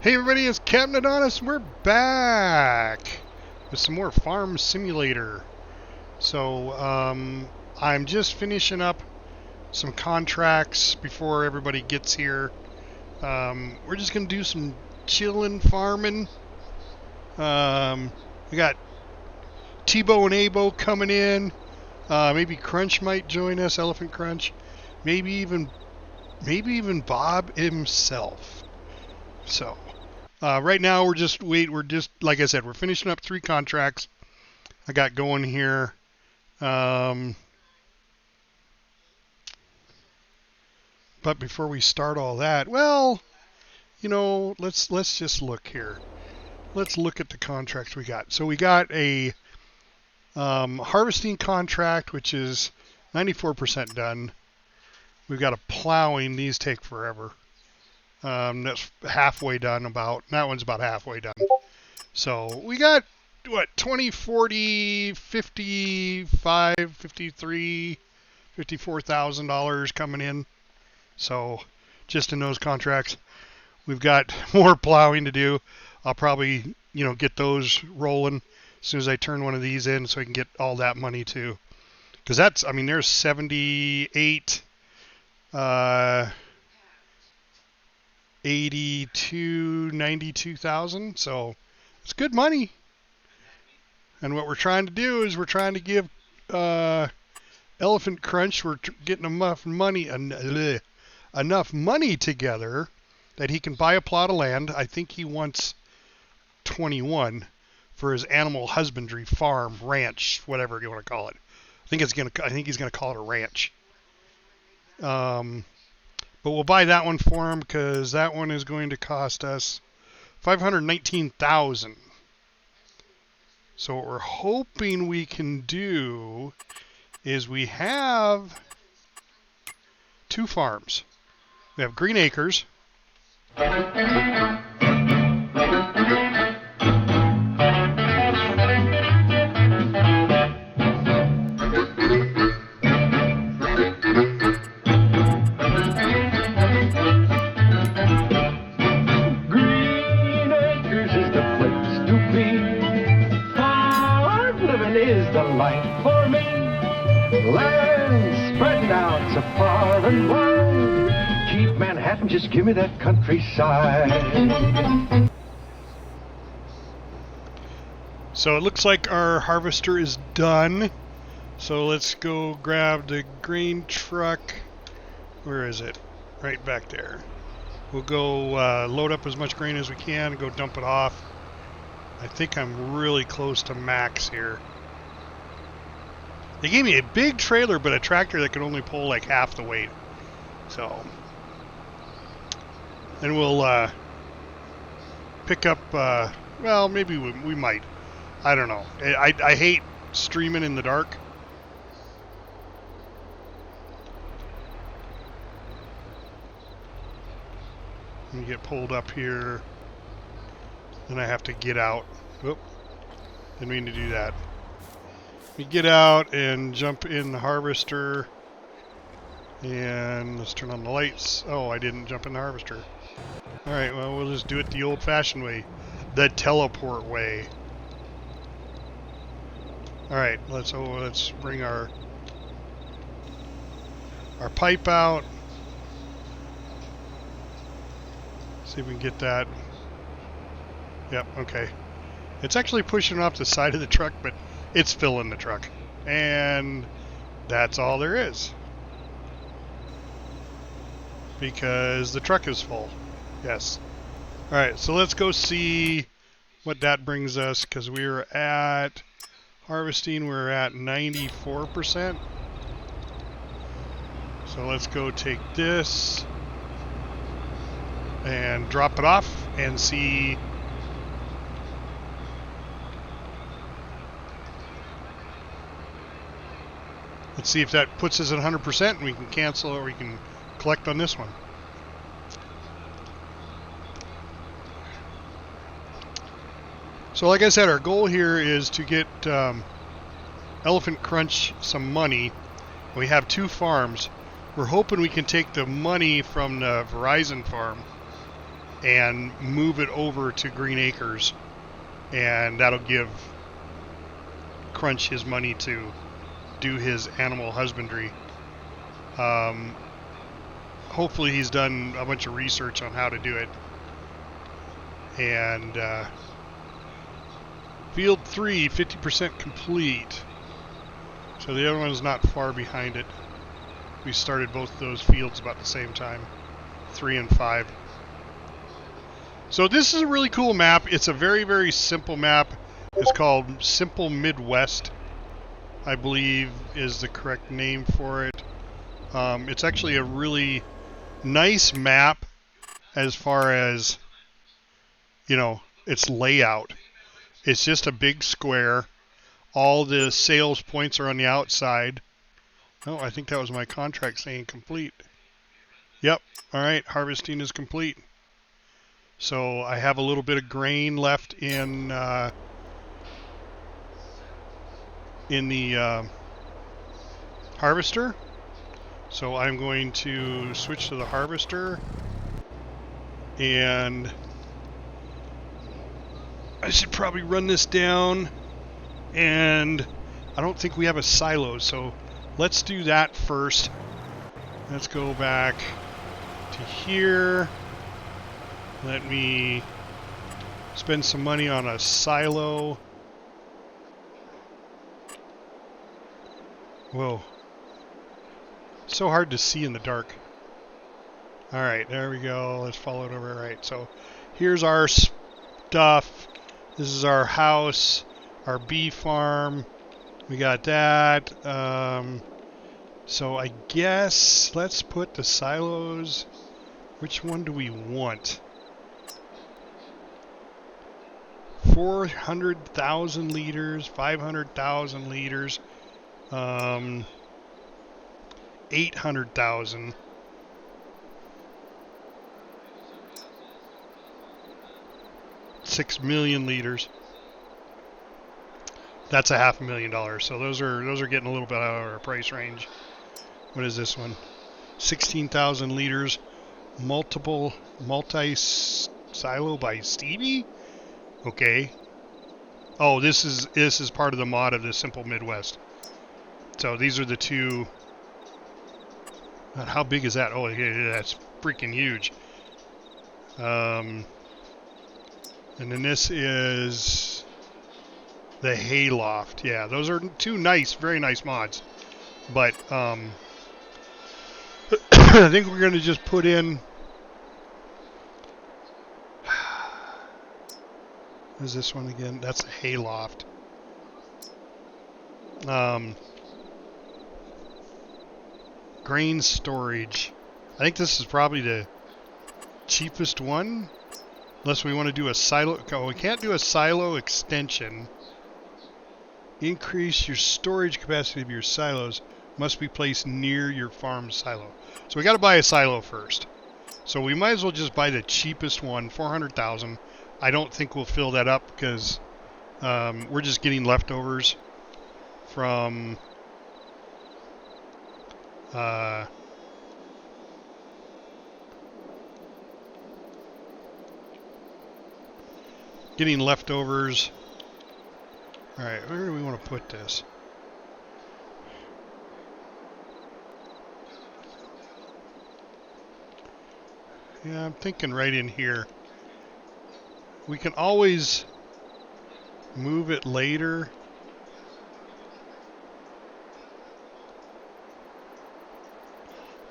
Hey everybody, it's Captain Adonis. We're back with some more Farm Simulator. So, I'm just finishing up some contracts before everybody gets here. We're just going to do some chillin' farming. We got Tebow and Abo coming in. Maybe Crunch might join us, Elephant Crunch. Maybe even Bob himself. So, right now we're just like I said, we're finishing up 3 contracts I got going here. But before we start all that, well, you know, let's just look here. Let's look at the contracts we got. So we got a harvesting contract, which is 94% done. We've got a plowing. These take forever. That's halfway done about. That one's about halfway done. So we got, what, 20, 40, 55, 53, $54,000 coming in. So just in those contracts, we've got more plowing to do. I'll probably, get those rolling as soon as I turn one of these in so I can get all that money too. Because that's, there's 78, 82, 92,000. So it's good money. And what we're trying to do is we're trying to give Elephant Crunch, we're getting enough money together that he can buy a plot of land. I think he wants 21 for his animal husbandry farm, ranch, whatever you want to call it. I think he's going to call it a ranch. But we'll buy that one for him because that one is going to cost us $519,000. So what we're hoping we can do is we have 2 farms. We have Green Acres. For me, land spreading out so far and wide. Keep Manhattan, just give me that countryside. So it looks like our harvester is done. So let's go grab the grain truck. Where is it? Right back there. We'll go load up as much grain as we can and go dump it off. I think I'm really close to max here. They gave me a big trailer, but a tractor that could only pull like half the weight. So, then we'll pick up, well, maybe we might. I don't know. I hate streaming in the dark. Let me get pulled up here. Then I have to get out. Oop. Didn't mean to do that. We get out and jump in the harvester, and let's turn on the lights. Oh, I didn't jump in the harvester. All right, well, we'll just do it the old-fashioned way, the teleport way. All right, let's bring our pipe out. See if we can get that. Yep, okay. It's actually pushing off the side of the truck, but it's filling the truck. And that's all there is. Because the truck is full. Yes. Alright, so let's go see what that brings us. Because we were at harvesting, we're at 94%. So let's go take this and drop it off and see. Let's see if that puts us at 100% and we can cancel or we can collect on this one. So like I said, our goal here is to get Elephant Crunch some money. We have 2 farms. We're hoping we can take the money from the Verizon farm and move it over to Green Acres, and that'll give Crunch his money to do his animal husbandry. Hopefully he's done a bunch of research on how to do it. And field 3, 50% complete. So the other one's not far behind it. We started both of those fields about the same time, 3 and 5. So this is a really cool map. It's a very, very simple map. It's called Simple Midwest, I believe is the correct name for it. It's actually a really nice map as far as, you know, its layout. It's just a big square. All the sales points are on the outside. Oh, I think that was my contract saying complete. Yep. All right. Harvesting is complete. So I have a little bit of grain left in the harvester. So I'm going to switch to the harvester, and I should probably run this down, and I don't think we have a silo, so let's do that first. Let's go back to here. Let me spend some money on a silo. Whoa. So hard to see in the dark. Alright, there we go. Let's follow it over. Alright, so here's our stuff. This is our house, our bee farm. We got that. So I guess let's put the silos. Which one do we want? 400,000 liters, 500,000 liters, 800,000. $6 million liters. That's $500,000. So those are getting a little bit out of our price range. What is this one? 16,000 liters, multi silo by Stevie. Okay. Oh, this is part of the mod of the Simple Midwest. So these are the two. How big is that? Oh, yeah, that's freaking huge. And then this is the hayloft. Yeah, those are two nice, very nice mods. But I think we're going to just put in. What is this one again? That's a hayloft. Grain storage. I think this is probably the cheapest one. Unless we want to do a silo. Oh, we can't do a silo extension. Increase your storage capacity of your silos. Must be placed near your farm silo. So we got to buy a silo first. So we might as well just buy the cheapest one, 400,000. I don't think we'll fill that up because we're just getting leftovers from getting leftovers. All right, where do we want to put this? Yeah, I'm thinking right in here. We can always move it later.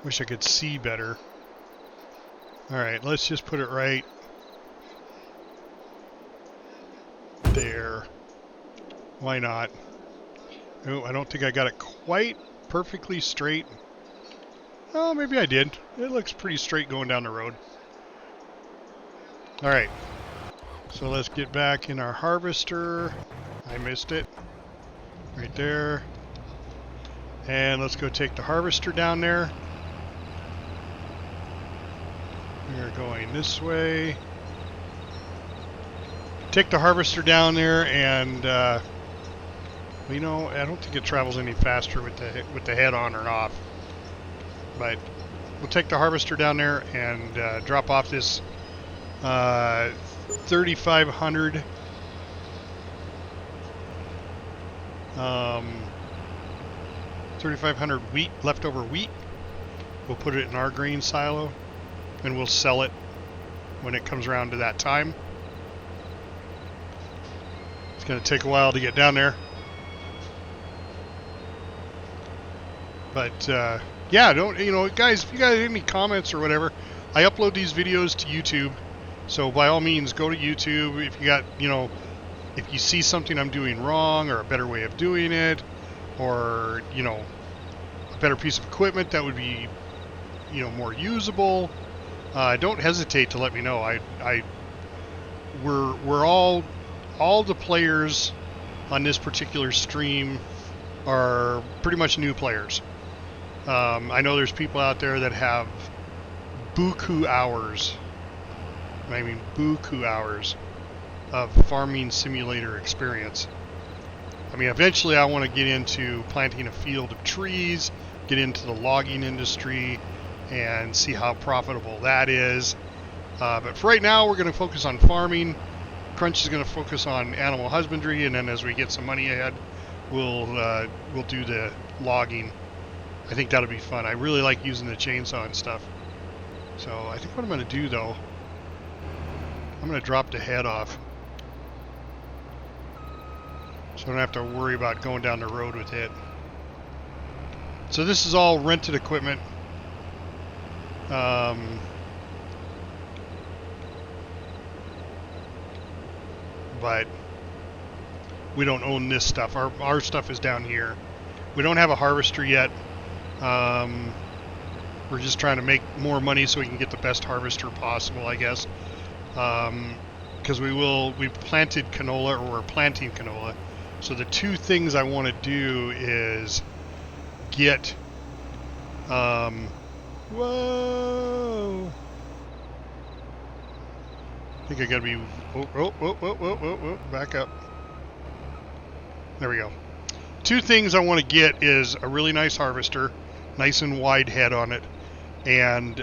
Wish I could see better. Alright, let's just put it right there. Why not? Oh, I don't think I got it quite perfectly straight. Oh, maybe I did. It looks pretty straight going down the road. Alright. So let's get back in our harvester. I missed it. Right there. And let's go take the harvester down there. We're going this way. Take the harvester down there, and you know, I don't think it travels any faster with the head on or off. But we'll take the harvester down there and drop off this 3,500 3,500 wheat, leftover wheat. We'll put it in our grain silo and we'll sell it when it comes around to that time. It's going to take a while to get down there. But yeah, don't, you know, guys, if you got any comments or whatever, I upload these videos to YouTube. So by all means, go to YouTube. If you got, you know, if you see something I'm doing wrong or a better way of doing it, or, you know, a better piece of equipment that would be, you know, more usable, don't hesitate to let me know. We're all the players on this particular stream are pretty much new players. I know there's people out there that have buku hours. I mean, buku hours of farming simulator experience. I mean, eventually I want to get into planting a field of trees, get into the logging industry, and see how profitable that is. But for right now, we're going to focus on farming. Crunch is going to focus on animal husbandry, and then as we get some money ahead, we'll do the logging. I think that'll be fun. I really like using the chainsaw and stuff. So I think what I'm going to do, though, I'm going to drop the head off, so I don't have to worry about going down the road with it. So this is all rented equipment. But we don't own this stuff. Our stuff is down here. We don't have a harvester yet. We're just trying to make more money so we can get the best harvester possible, I guess. Because we planted canola, or we're planting canola. So the two things I want to do is get, whoa! I think I gotta be, back up. There we go. Two things I want to get is a really nice harvester, nice and wide head on it, and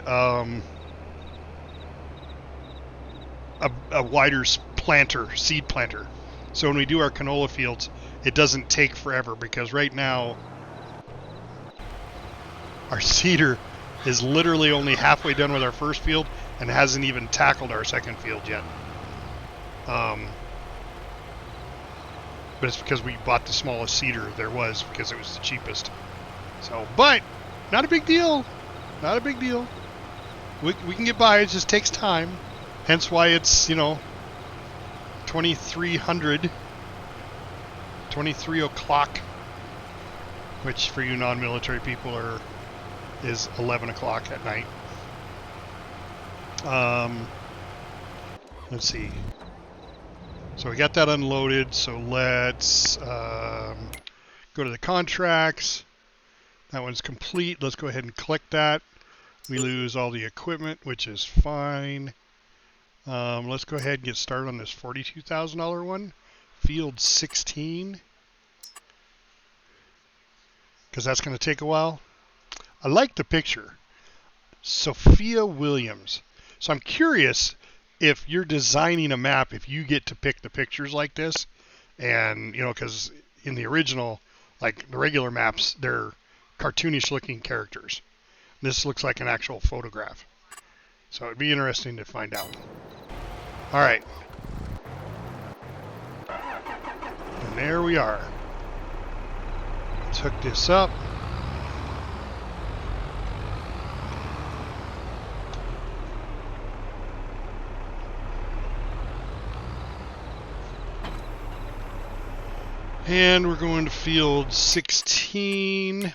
a wider seed planter. So when we do our canola fields, it doesn't take forever, because right now our seeder is literally only halfway done with our first field and hasn't even tackled our second field yet. But it's because we bought the smallest seeder there was, because it was the cheapest. So, but not a big deal. Not a big deal. We can get by. It just takes time. Hence why it's, you know, 2300, 23 o'clock, which for you non-military people is 11 o'clock at night. Let's see. So we got that unloaded. So let's go to the contracts. That one's complete. Let's go ahead and click that. We lose all the equipment, which is fine. Let's go ahead and get started on this $42,000 one. Field 16. Because that's going to take a while. I like the picture. Sophia Williams. So I'm curious if you're designing a map, if you get to pick the pictures like this. And, you know, because in the original, like the regular maps, they're cartoonish looking characters. This looks like an actual photograph. So it'd be interesting to find out. All right. And there we are. Let's hook this up. And we're going to field 16,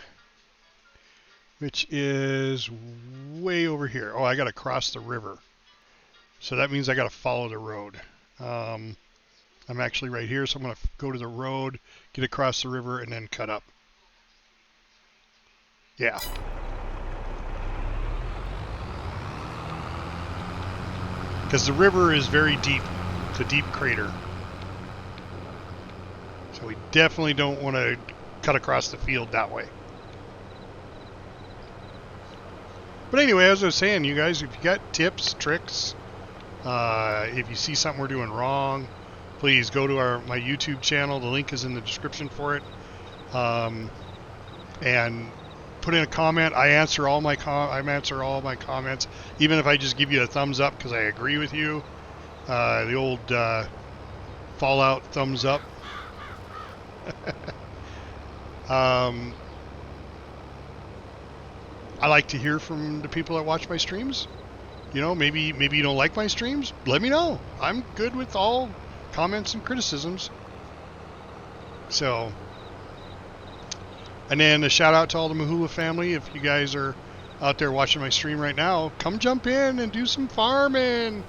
which is way over here. Oh, I got to cross the river. So that means I got to follow the road. I'm actually right here, so I'm going to go to the road, get across the river, and then cut up. Yeah. Because the river is very deep. It's a deep crater. So we definitely don't want to cut across the field that way. But anyway, as I was saying, you guys, if you got tips, tricks, If you see something we're doing wrong, please go to my YouTube channel. The link is in the description for it. And put in a comment. I answer all my comments, even if I just give you a thumbs up because I agree with you. The old Fallout thumbs up. I like to hear from the people that watch my streams. You know, maybe you don't like my streams. Let me know. I'm good with all comments and criticisms. So, and then a shout out to all the Mahula family. If you guys are out there watching my stream right now, come jump in and do some farming.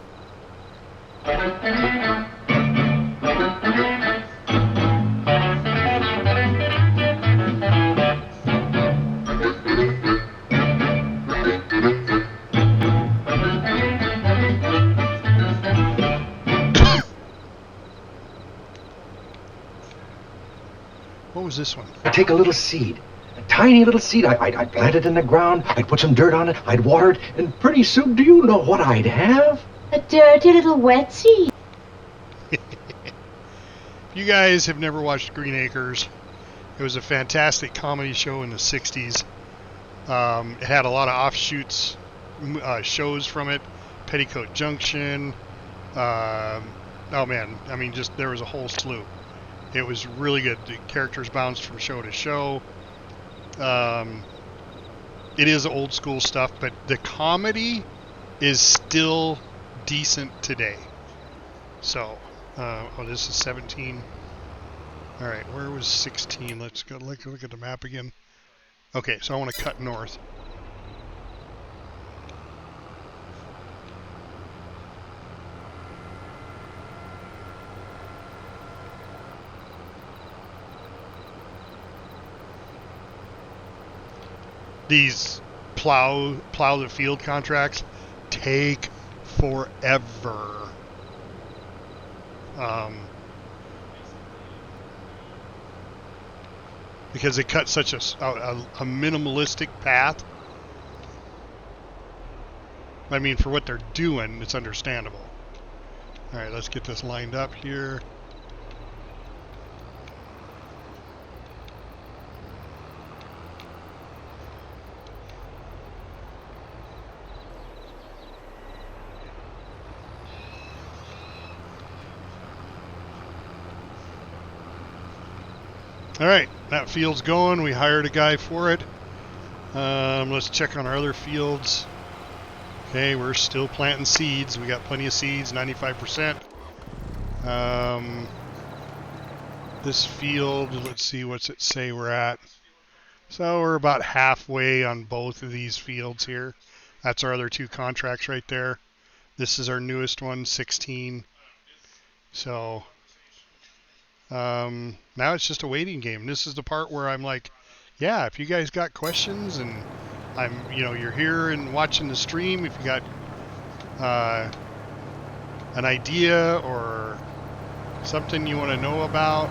What was this one? I'd take a little seed, a tiny little seed. I'd plant it in the ground. I'd put some dirt on it. I'd water it. And pretty soon, do you know what I'd have? A dirty little wet seed. You guys have never watched Green Acres. It was a fantastic comedy show in the 60s. It had a lot of offshoots, shows from it. Petticoat Junction. Oh man, I mean, just there was a whole slew. It was really good. The characters bounced from show to show. It is old school stuff, but the comedy is still decent today. So, oh, this is 17. All right, where was 16? Let's go look at the map again. Okay, so I want to cut north. These plow the field contracts take forever. Because they cut such a minimalistic path. I mean, for what they're doing, it's understandable. All right, let's get this lined up here. All right, that field's going. We hired a guy for it. Let's check on our other fields. Okay, we're still planting seeds. We got plenty of seeds, 95%. This field, let's see, what's it say we're at? So we're about halfway on both of these fields here. That's our other two contracts right there. This is our newest one, 16. So now it's just a waiting game. This is the part where I'm like, yeah, if you guys got questions and you're here and watching the stream, if you got an idea or something you want to know about,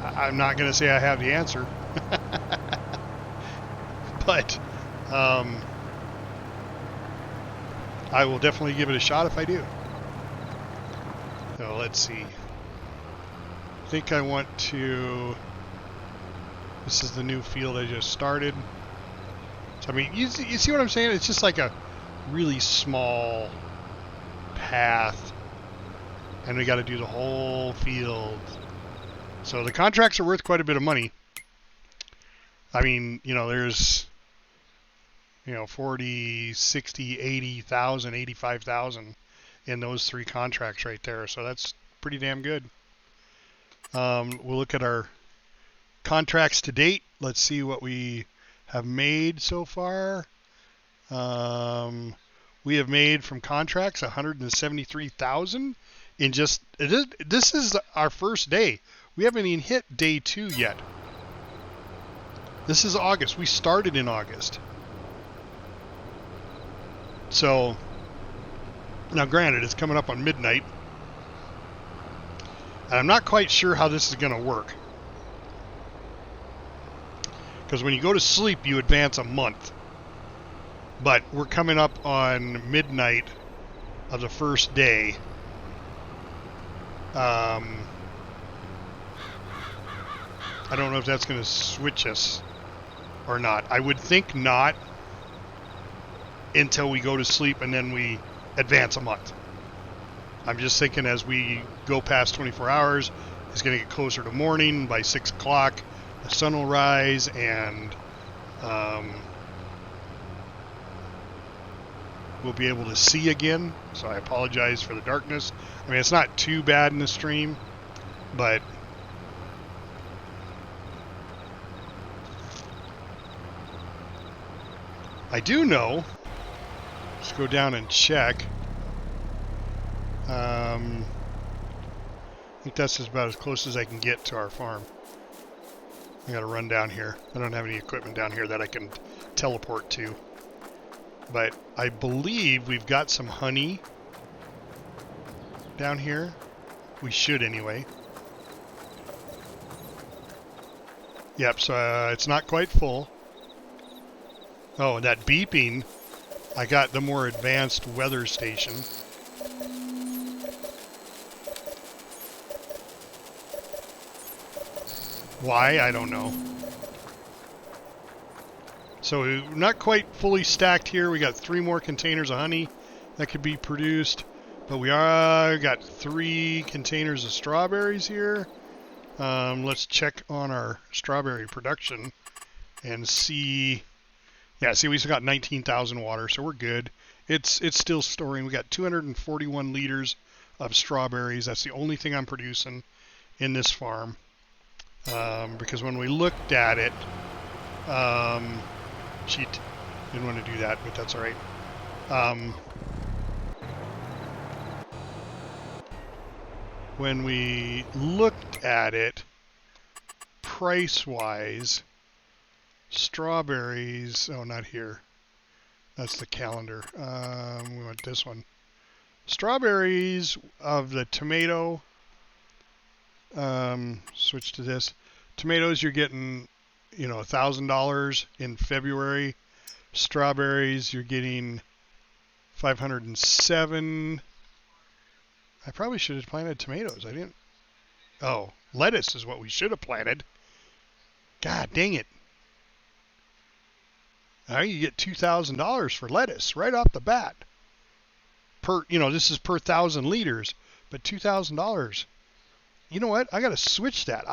I'm not going to say I have the answer, but I will definitely give it a shot if I do. So let's see. I think I want to, this is the new field I just started. So, I mean, you see what I'm saying? It's just like a really small path, and we got to do the whole field. So the contracts are worth quite a bit of money. I mean, there's, 40, 60, 80,000, 85,000 in those three contracts right there. So that's pretty damn good. We'll look at our contracts to date. Let's see what we have made so far. We have made from contracts 173,000 in just, this is our first day. We haven't even hit day 2 yet. This is August. We started in August. So, now granted, it's coming up on midnight. And I'm not quite sure how this is going to work. Because when you go to sleep, you advance a month. But we're coming up on midnight of the first day. I don't know if that's going to switch us or not. I would think not until we go to sleep and then we advance a month. I'm just thinking as we go past 24 hours, it's going to get closer to morning. By 6 o'clock, the sun will rise, and we'll be able to see again. So I apologize for the darkness. I mean, it's not too bad in the stream, but I do know. Let's go down and check. I think that's about as close as I can get to our farm. I gotta run down here. I don't have any equipment down here that I can teleport to. But I believe we've got some honey down here. We should anyway. Yep, so it's not quite full. Oh, and that beeping, I got the more advanced weather station. Why? I don't know. So we're not quite fully stacked here. We got 3 more containers of honey that could be produced. But we got 3 containers of strawberries here. Let's check on our strawberry production and see. Yeah, see, we still got 19,000 water, so we're good. It's still storing. We got 241 liters of strawberries. That's the only thing I'm producing in this farm. Because when we looked at it, cheat, didn't want to do that, but that's all right. When we looked at it, price-wise, strawberries, oh, not here. That's the calendar. We want this one. Strawberries of the tomato, switch to this. Tomatoes, you're getting, $1,000 in February. Strawberries, you're getting 507. I probably should have planted tomatoes. I didn't. Oh, lettuce is what we should have planted. God dang it. Now you get $2,000 for lettuce right off the bat. This is per 1,000 liters, but $2,000. You know what? I got to switch that.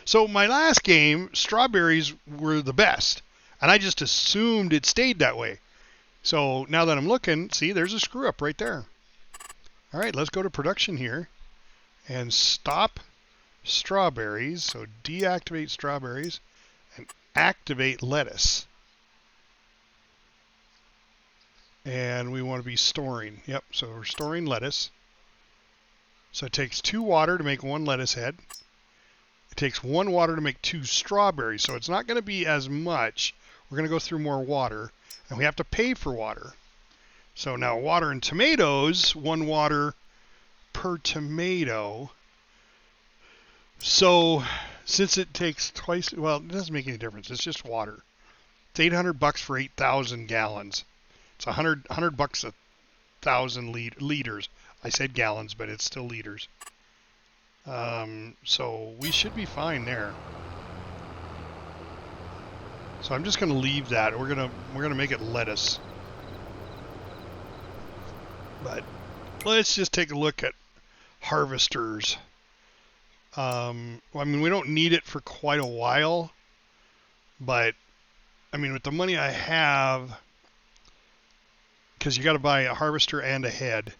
So my last game, strawberries were the best, and I just assumed it stayed that way. So now that I'm looking, see, there's a screw up right there. All right, let's go to production here and stop strawberries. So deactivate strawberries and activate lettuce. And we want to be storing. Yep, so we're storing lettuce. So it takes 2 water to make 1 lettuce head. It takes 1 water to make 2 strawberries. So it's not going to be as much. We're going to go through more water. And we have to pay for water. So now water and tomatoes, 1 water per tomato. So since it takes twice, well, it doesn't make any difference. It's just water. It's $800 for 8,000 gallons. It's $100 a 1,000 liters. I said gallons, but it's still liters. So we should be fine there. So I'm just going to leave that. We're gonna make it lettuce. But let's just take a look at harvesters. I mean, we don't need it for quite a while, but I mean, with the money I have, because you got to buy a harvester and a head.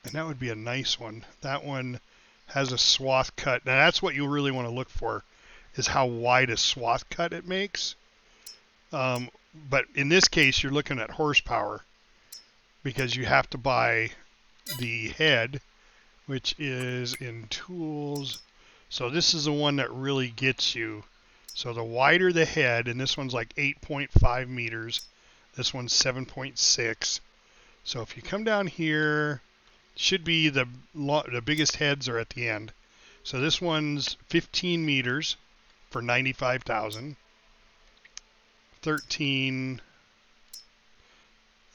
And that would be a nice one. That one has a swath cut. Now that's what you really want to look for, is how wide a swath cut it makes. But in this case, you're looking at horsepower, because you have to buy the head, which is in tools. So this is the one that really gets you. So the wider the head, and this one's like 8.5 meters. This one's 7.6. So if you come down here, should be the biggest heads are at the end. So this one's 15 meters for 95,000. 13.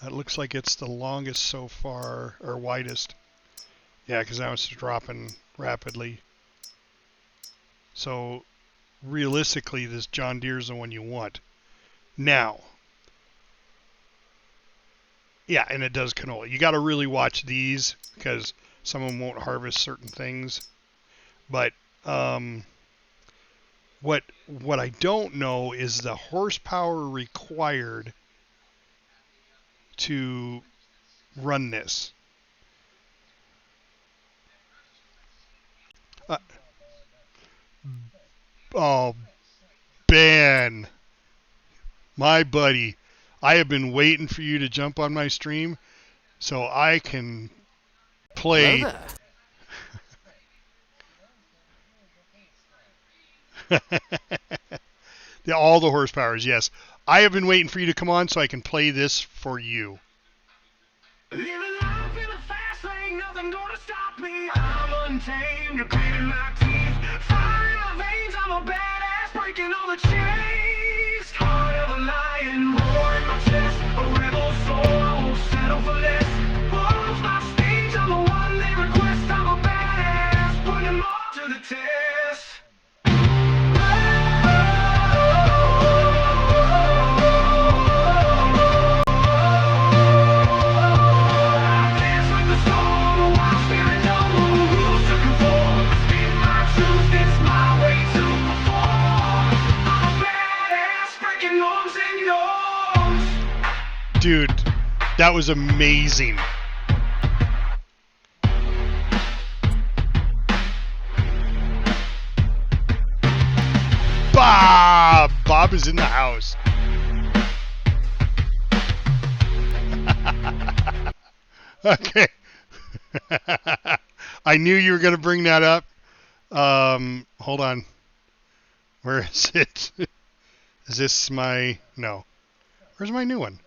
That looks like it's the longest so far, or widest. Yeah, because now it's dropping rapidly. So realistically, this John Deere is the one you want. Now, yeah, and it does canola. You got to really watch these because some of them won't harvest certain things. But what I don't know is the horsepower required to run this. Oh, Ben, my buddy, I have been waiting for you to jump on my stream so I can play. All the horsepowers, yes. I have been waiting for you to come on so I can play this for you. Living life in a fast lane, nothing gonna stop me. I'm untamed, you're cleaning my teeth. Fire in my veins, I'm a badass, breaking all the chains. Heart of a lion, roar in my chest. A rebel soul, I won't settle for less. Walls my stage, I'm the one they request. I'm a badass, putting them all to the test. Dude, that was amazing. Bob is in the house. Okay. I knew you were going to bring that up. Hold on. Where is it? Is this my... No. Where's my new one?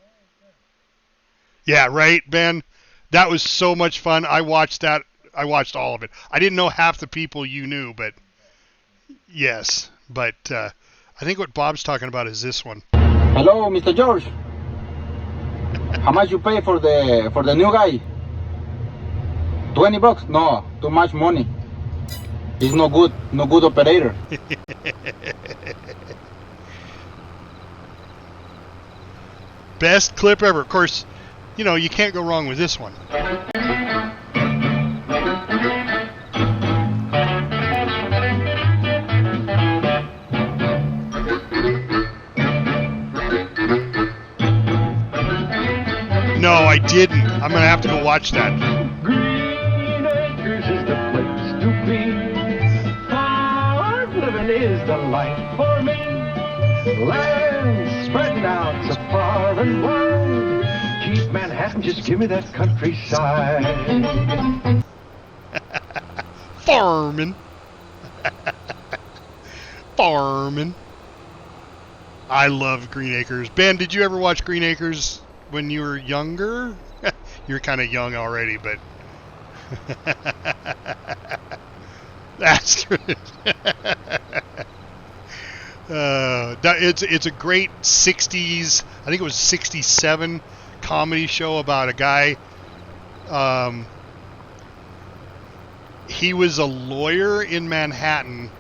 Yeah, right, Ben? That was so much fun. I watched that. I watched all of it. I didn't know half the people you knew, but... Yes. But I think what Bob's talking about is this one. Hello, Mr. George. How much you pay for the new guy? $20? No, too much money. He's no good operator. Best clip ever. Of course, you know, you can't go wrong with this one. No, I didn't. I'm going to have to go watch that. Green Acres is the place to be. Farm living is the life for me. Land spreading out so far and wide. Keep Manhattan, just give me that countryside. Farming. Farming. I love Green Acres. Ben, did you ever watch Green Acres when you were younger? You're kind of young already, but... That's true. It's a great 60s, I think it was 67 comedy show about a guy. He was a lawyer in Manhattan,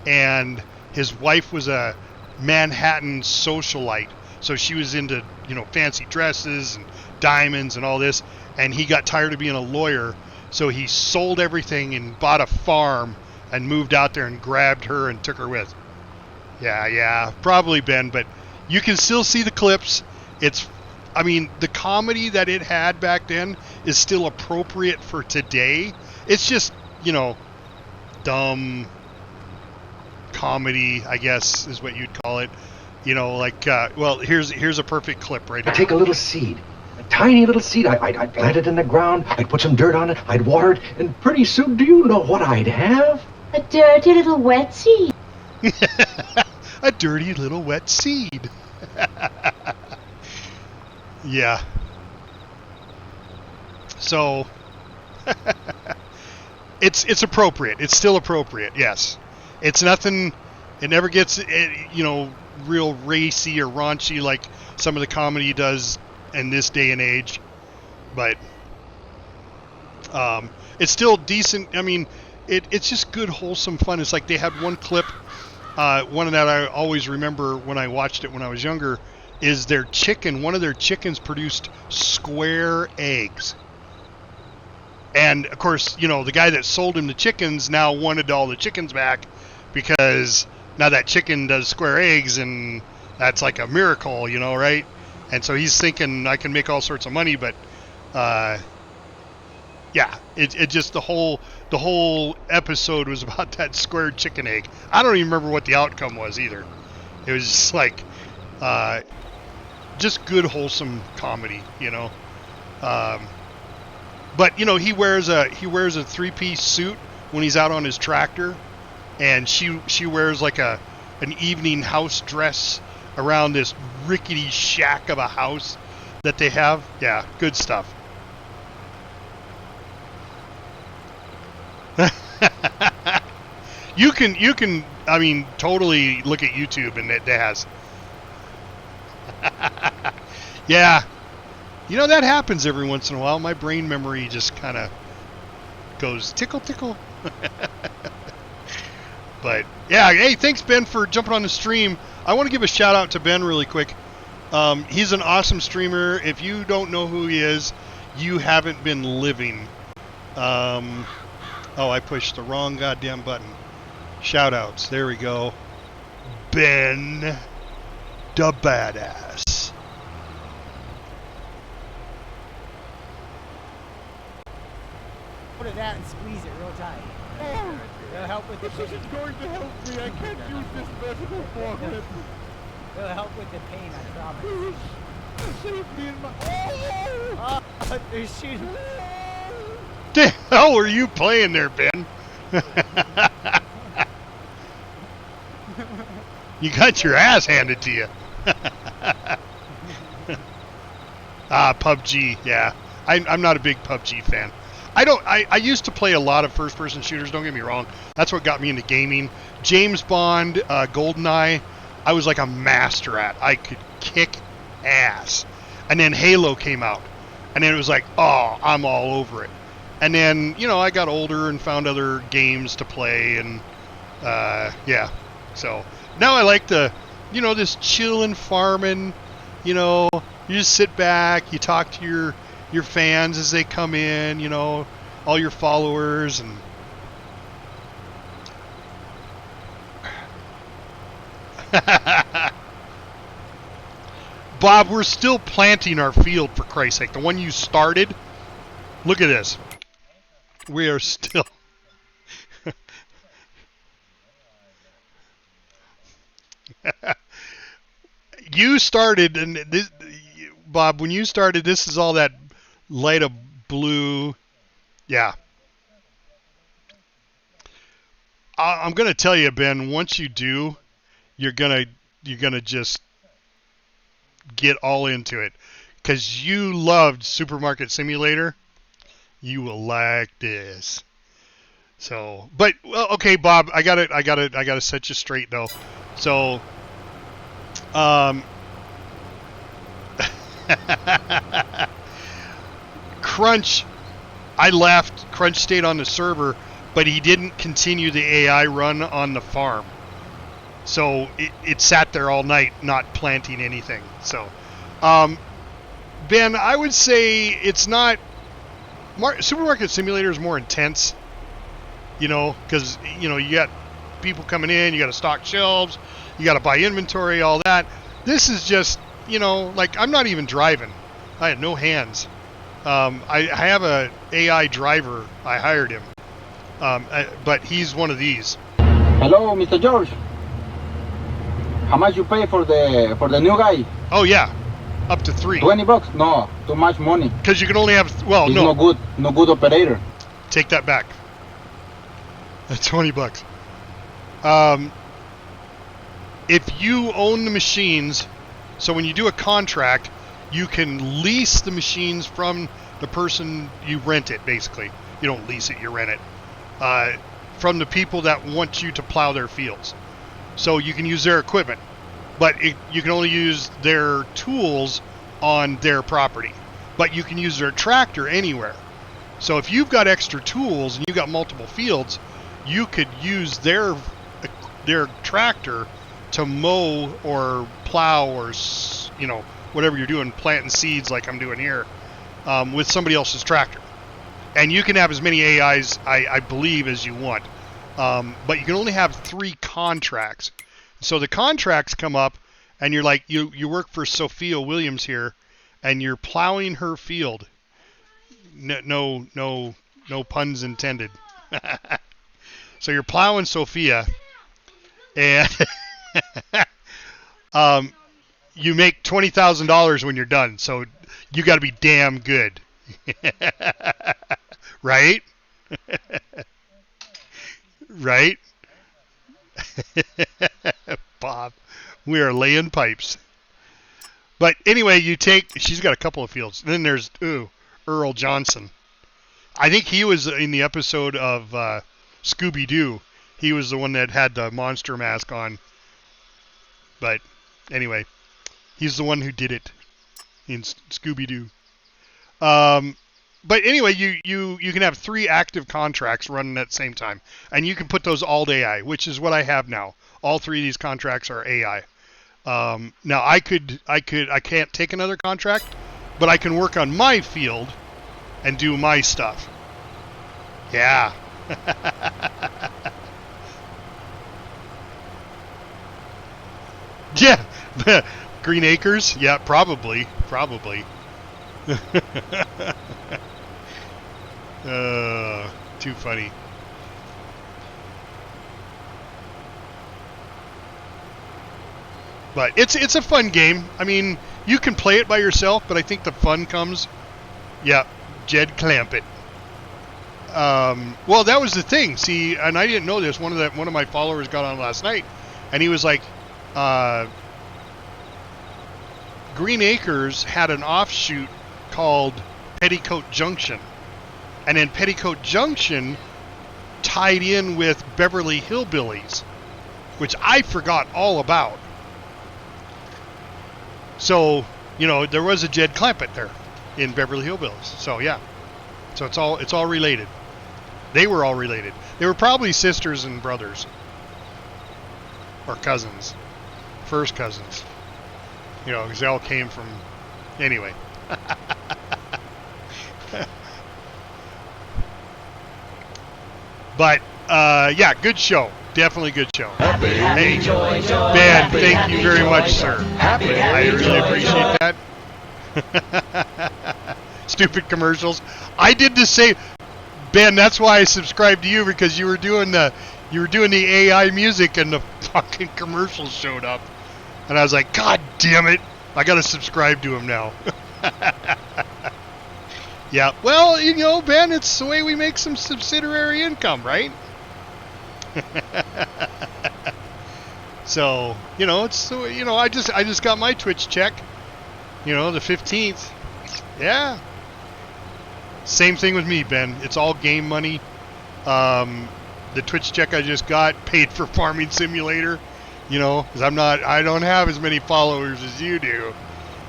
and his wife was a Manhattan socialite. So she was into, you know, fancy dresses and diamonds and all this, and he got tired of being a lawyer, so he sold everything and bought a farm and moved out there and grabbed her and took her with. Yeah, probably, Ben, but you can still see the clips. I mean, the comedy that it had back then is still appropriate for today. It's just, you know, dumb comedy, I guess, is what you'd call it. You know, like, well, here's a perfect clip right here. I'd take a little seed, a tiny little seed. I'd plant it in the ground. I'd put some dirt on it. I'd water it. And pretty soon, do you know what I'd have? A dirty little wet seed. A dirty little wet seed. Yeah. So, it's appropriate. It's still appropriate, yes. It's nothing, it never gets, you know, real racy or raunchy like some of the comedy does in this day and age, but it's still decent. I mean, it's just good, wholesome fun. It's like they had one clip, one that I always remember when I watched it when I was younger, is their chicken. One of their chickens produced square eggs. And, of course, you know, the guy that sold him the chickens now wanted all the chickens back because now that chicken does square eggs, and that's like a miracle, you know, right? And so he's thinking, I can make all sorts of money, but, yeah, it just the whole episode was about that square chicken egg. I don't even remember what the outcome was either. It was just like, just good, wholesome comedy, you know. But you know, he wears a 3-piece suit when he's out on his tractor, and she wears like an evening house dress around this rickety shack of a house that they have. Yeah, good stuff. You can I mean, totally look at YouTube, and it has. Yeah. You know, that happens every once in a while. My brain memory just kind of goes tickle, tickle. But, yeah, hey, thanks, Ben, for jumping on the stream. I want to give a shout-out to Ben really quick. He's an awesome streamer. If you don't know who he is, you haven't been living. Oh, I pushed the wrong goddamn button. Shout-outs. There we go. Ben the Badass. Of that and squeeze it real tight. It'll help with the pain. This is going to help me. I can't use this vertical forklift. It'll help with the pain, I promise. Save me in my... Oh, they're shooting. The hell are you playing there, Ben? You got your ass handed to you. PUBG, yeah. I'm not a big PUBG fan. I used to play a lot of first-person shooters, don't get me wrong. That's what got me into gaming. James Bond, GoldenEye, I was like a master at. I could kick ass. And then Halo came out. And then it was like, oh, I'm all over it. And then, you know, I got older and found other games to play, and, yeah. So, now I like you know, this chillin' farming, you know, you just sit back, you talk to your fans as they come in, you know, all your followers, and Bob, we're still planting our field, for Christ's sake. The one you started. Look at this. We are still you started, and this, Bob, when you started, this is all that light of blue. Yeah. I'm going to tell you, Ben, once you do, you're going to just get all into it, cuz you loved Supermarket Simulator. You will like this. So, but well, okay, Bob, I got to set you straight though. So, Crunch, I left. Crunch stayed on the server, but he didn't continue the AI run on the farm. So it sat there all night, not planting anything. So, Ben, I would say it's not. Supermarket Simulator is more intense, you know, because, you know, you got people coming in, you got to stock shelves, you got to buy inventory, all that. This is just, you know, like, I'm not even driving. I had no hands. I have a AI driver. I hired him, but he's one of these. Hello, Mr. George. How much you pay for the new guy? Oh yeah, up to $3. $20? No, too much money. Because you can only have, well, He's no. no good operator. Take that back. That's $20. If you own the machines, so when you do a contract, you can lease the machines from the person you rent it, basically. You don't lease it, you rent it. From the people that want you to plow their fields. So you can use their equipment. But you can only use their tools on their property, but you can use their tractor anywhere. So if you've got extra tools and you've got multiple fields, you could use their tractor to mow or plow or, you know, whatever you're doing, planting seeds like I'm doing here, with somebody else's tractor. And you can have as many AIs, I believe, as you want. But you can only have 3 contracts. So the contracts come up, and you're like, you work for Sophia Williams here, and you're plowing her field. No puns intended. So you're plowing Sophia, and you make $20,000 when you're done. So you got to be damn good, right? Right? Bob, we are laying pipes. But anyway, she's got a couple of fields. Then there's Earl Johnson. I think he was in the episode of Scooby-Doo. He was the one that had the monster mask on. But anyway, he's the one who did it in Scooby-Doo. But anyway, you can have 3 active contracts running at the same time, and you can put those all to AI, which is what I have now. All 3 of these contracts are AI. Now I can't take another contract, but I can work on my field and do my stuff. Yeah. Yeah. Green Acres? Yeah, probably. Too funny. But it's a fun game. I mean, you can play it by yourself, but I think the fun comes. Yeah, Jed Clampett. Well, that was the thing. See, and I didn't know this. One of my followers got on last night, and he was like, Green Acres had an offshoot called Petticoat Junction, and then Petticoat Junction tied in with Beverly Hillbillies, which I forgot all about. So, you know, there was a Jed Clampett there in Beverly Hillbillies. So yeah, so it's all related. They were all related. They were probably sisters and brothers, or cousins, first cousins. You know, because they all came from. Anyway. But yeah, good show. Definitely good show. Hey, Ben, thank you very much, sir. I really appreciate that. Stupid commercials. I did the same. Ben, that's why I subscribed to you, because you were doing the AI music and the fucking commercials showed up. And I was like, God damn it. I got to subscribe to him now. Yeah, well, you know, Ben, it's the way we make some subsidiary income, right? So, you know, I just got my Twitch check, you know, the 15th. Yeah. Same thing with me, Ben. It's all game money. The Twitch check I just got paid for Farming Simulator, you know, because I don't have as many followers as you do.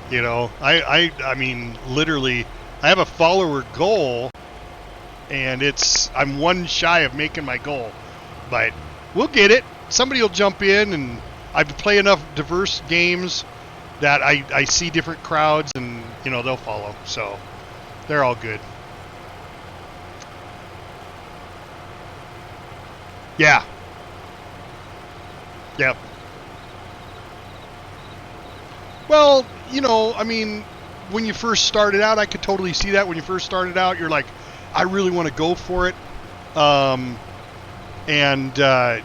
You know, I mean, literally, I have a follower goal, and I'm one shy of making my goal, but we'll get it. Somebody will jump in, and I play enough diverse games that I see different crowds, and, you know, they'll follow. So they're all good. Yeah. Yep. Well, you know, I mean, when you first started out, I could totally see that. When you first started out, you're like, I really want to go for it. And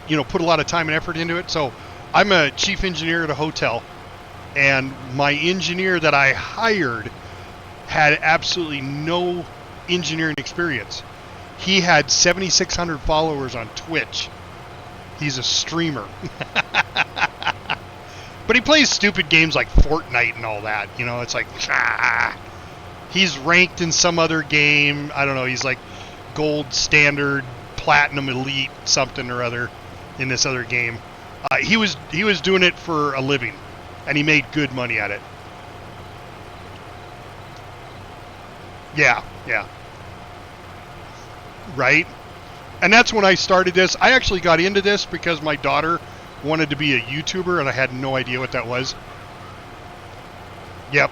you know, put a lot of time and effort into it. So I'm a chief engineer at a hotel, and my engineer that I hired had absolutely no engineering experience. He had 7,600 followers on Twitch. He's a streamer. But he plays stupid games like Fortnite and all that. You know, it's like, he's ranked in some other game. I don't know. He's like gold standard, platinum elite, something or other in this other game. He was doing it for a living, and he made good money at it. Yeah, yeah. Right? And that's when I started this. I actually got into this because my daughter wanted to be a YouTuber and I had no idea what that was. Yep.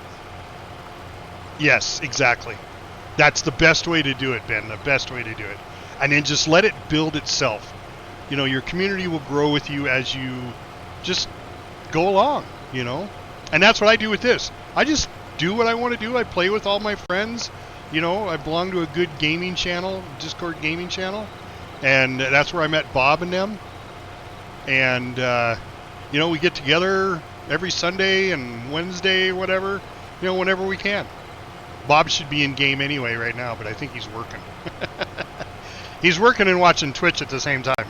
Yes, exactly. That's the best way to do it, Ben. The best way to do it. And then just let it build itself. You know, your community will grow with you as you just go along, you know. And that's what I do with this. I just do what I want to do. I play with all my friends. You know, I belong to a good gaming channel, Discord gaming channel. And that's where I met Bob and them. And, you know, we get together every Sunday and Wednesday, whatever, you know, whenever we can. Bob should be in game anyway right now, but I think he's working. He's working and watching Twitch at the same time.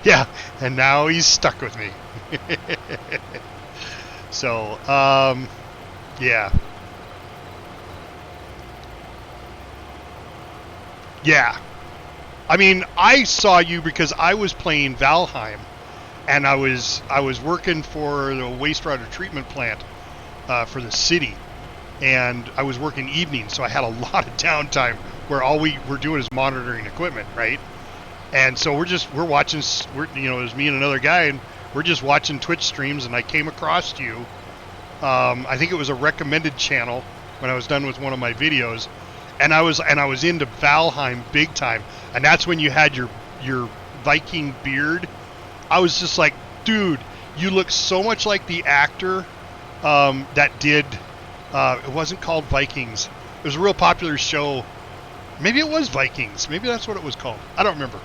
Yeah, and now he's stuck with me. So, yeah. Yeah. I mean, I saw you because I was playing Valheim, and I was working for the wastewater treatment plant for the city, and I was working evenings, so I had a lot of downtime where all we were doing is monitoring equipment, right? And so we're watching, you know, it was me and another guy, and we're just watching Twitch streams, and I came across you. I think it was a recommended channel when I was done with one of my videos, and I was into Valheim big time, and that's when you had your Viking beard. I was just like, dude, you look so much like the actor that did. It wasn't called Vikings. It was a real popular show. Maybe it was Vikings. Maybe that's what it was called. I don't remember.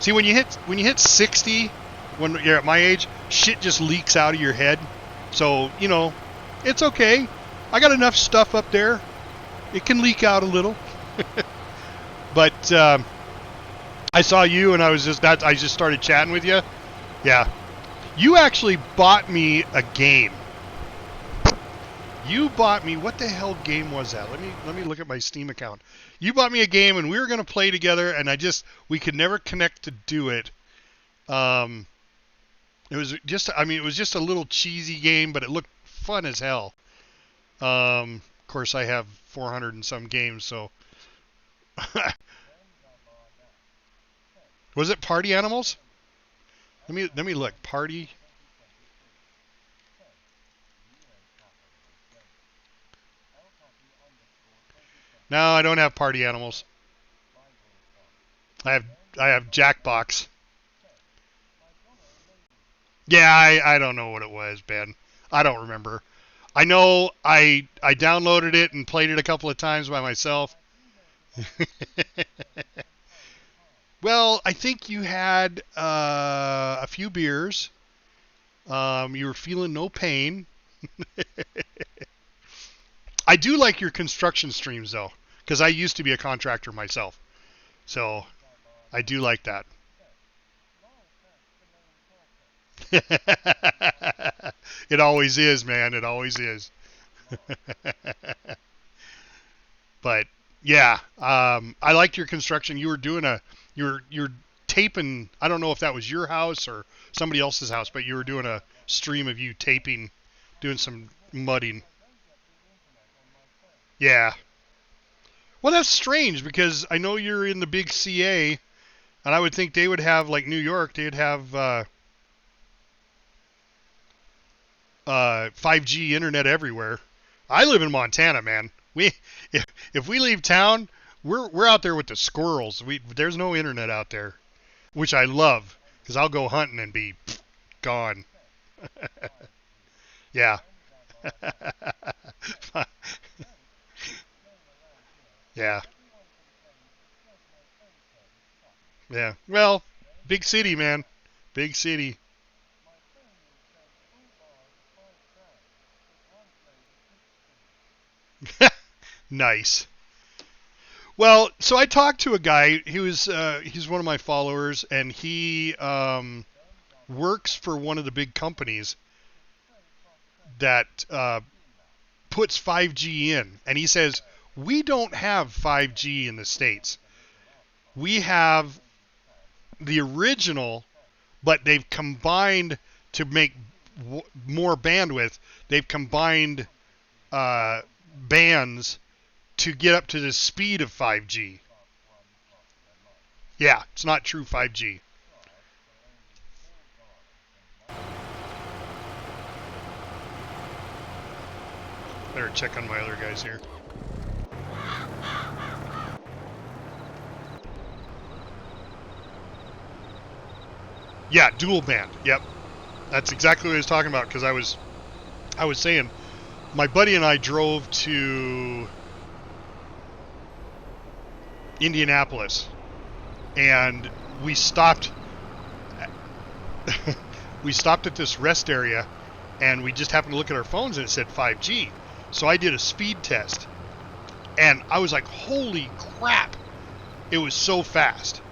See, when you hit 60, when you're at my age, shit just leaks out of your head. So, you know, it's okay. I got enough stuff up there. It can leak out a little. But I saw you, and I just started chatting with you. Yeah. You actually bought me a game. You bought me, what the hell game was that? Let me look at my Steam account. You bought me a game, and we were going to play together, and we could never connect to do it. It was just a little cheesy game, but it looked fun as hell. Of course, I have 400 and some games, so. Was it Party Animals? Let me look. Party. No, I don't have Party Animals. I have Jackbox. Yeah, I don't know what it was, Ben. I don't remember. I know I downloaded it and played it a couple of times by myself. Well, I think you had a few beers. You were feeling no pain. I do like your construction streams, though, because I used to be a contractor myself. So I do like that. It always is, man. It always is. But yeah, I liked your construction. You were doing you're taping. I don't know if that was your house or somebody else's house, but you were doing a stream of you taping, doing some mudding. Yeah. Well, that's strange because I know you're in the big CA, and I would think they would have, like New York, they'd have 5G internet everywhere. I live in Montana, man. If we leave town, we're out there with the squirrels. There's no internet out there, which I love because I'll go hunting and be gone. Yeah. Yeah. Yeah. Well, big city, man. Big city. Nice. Well, so I talked to a guy. He's one of my followers, and he works for one of the big companies that puts 5G in, and he says we don't have 5G in the States. We have the original, but they've combined to make more bandwidth. They've combined bands to get up to the speed of 5G. Yeah, it's not true 5G. Better check on my other guys here. Yeah, dual band. Yep. That's exactly what I was talking about, because I was saying my buddy and I drove to Indianapolis, and we stopped at this rest area, and we just happened to look at our phones and it said 5G. So I did a speed test, and I was like, holy crap, it was so fast.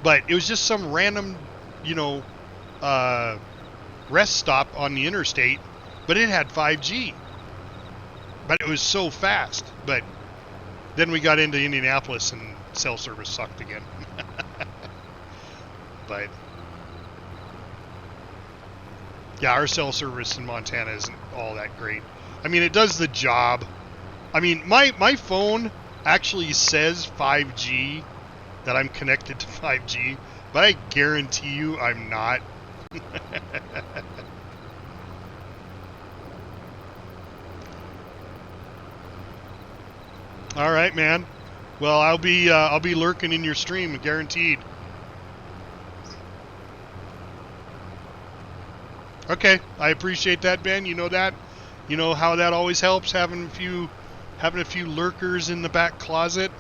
But it was just some random, rest stop on the interstate, but it had 5G. But it was so fast. But then we got into Indianapolis and cell service sucked again. But yeah, our cell service in Montana isn't all that great. I mean, it does the job. I mean, my phone actually says 5G, that I'm connected to 5G, but I guarantee you I'm not. All right, man. Well, I'll be lurking in your stream, guaranteed. Okay, I appreciate that, Ben. You know that. You know how that always helps, having a few lurkers in the back closet.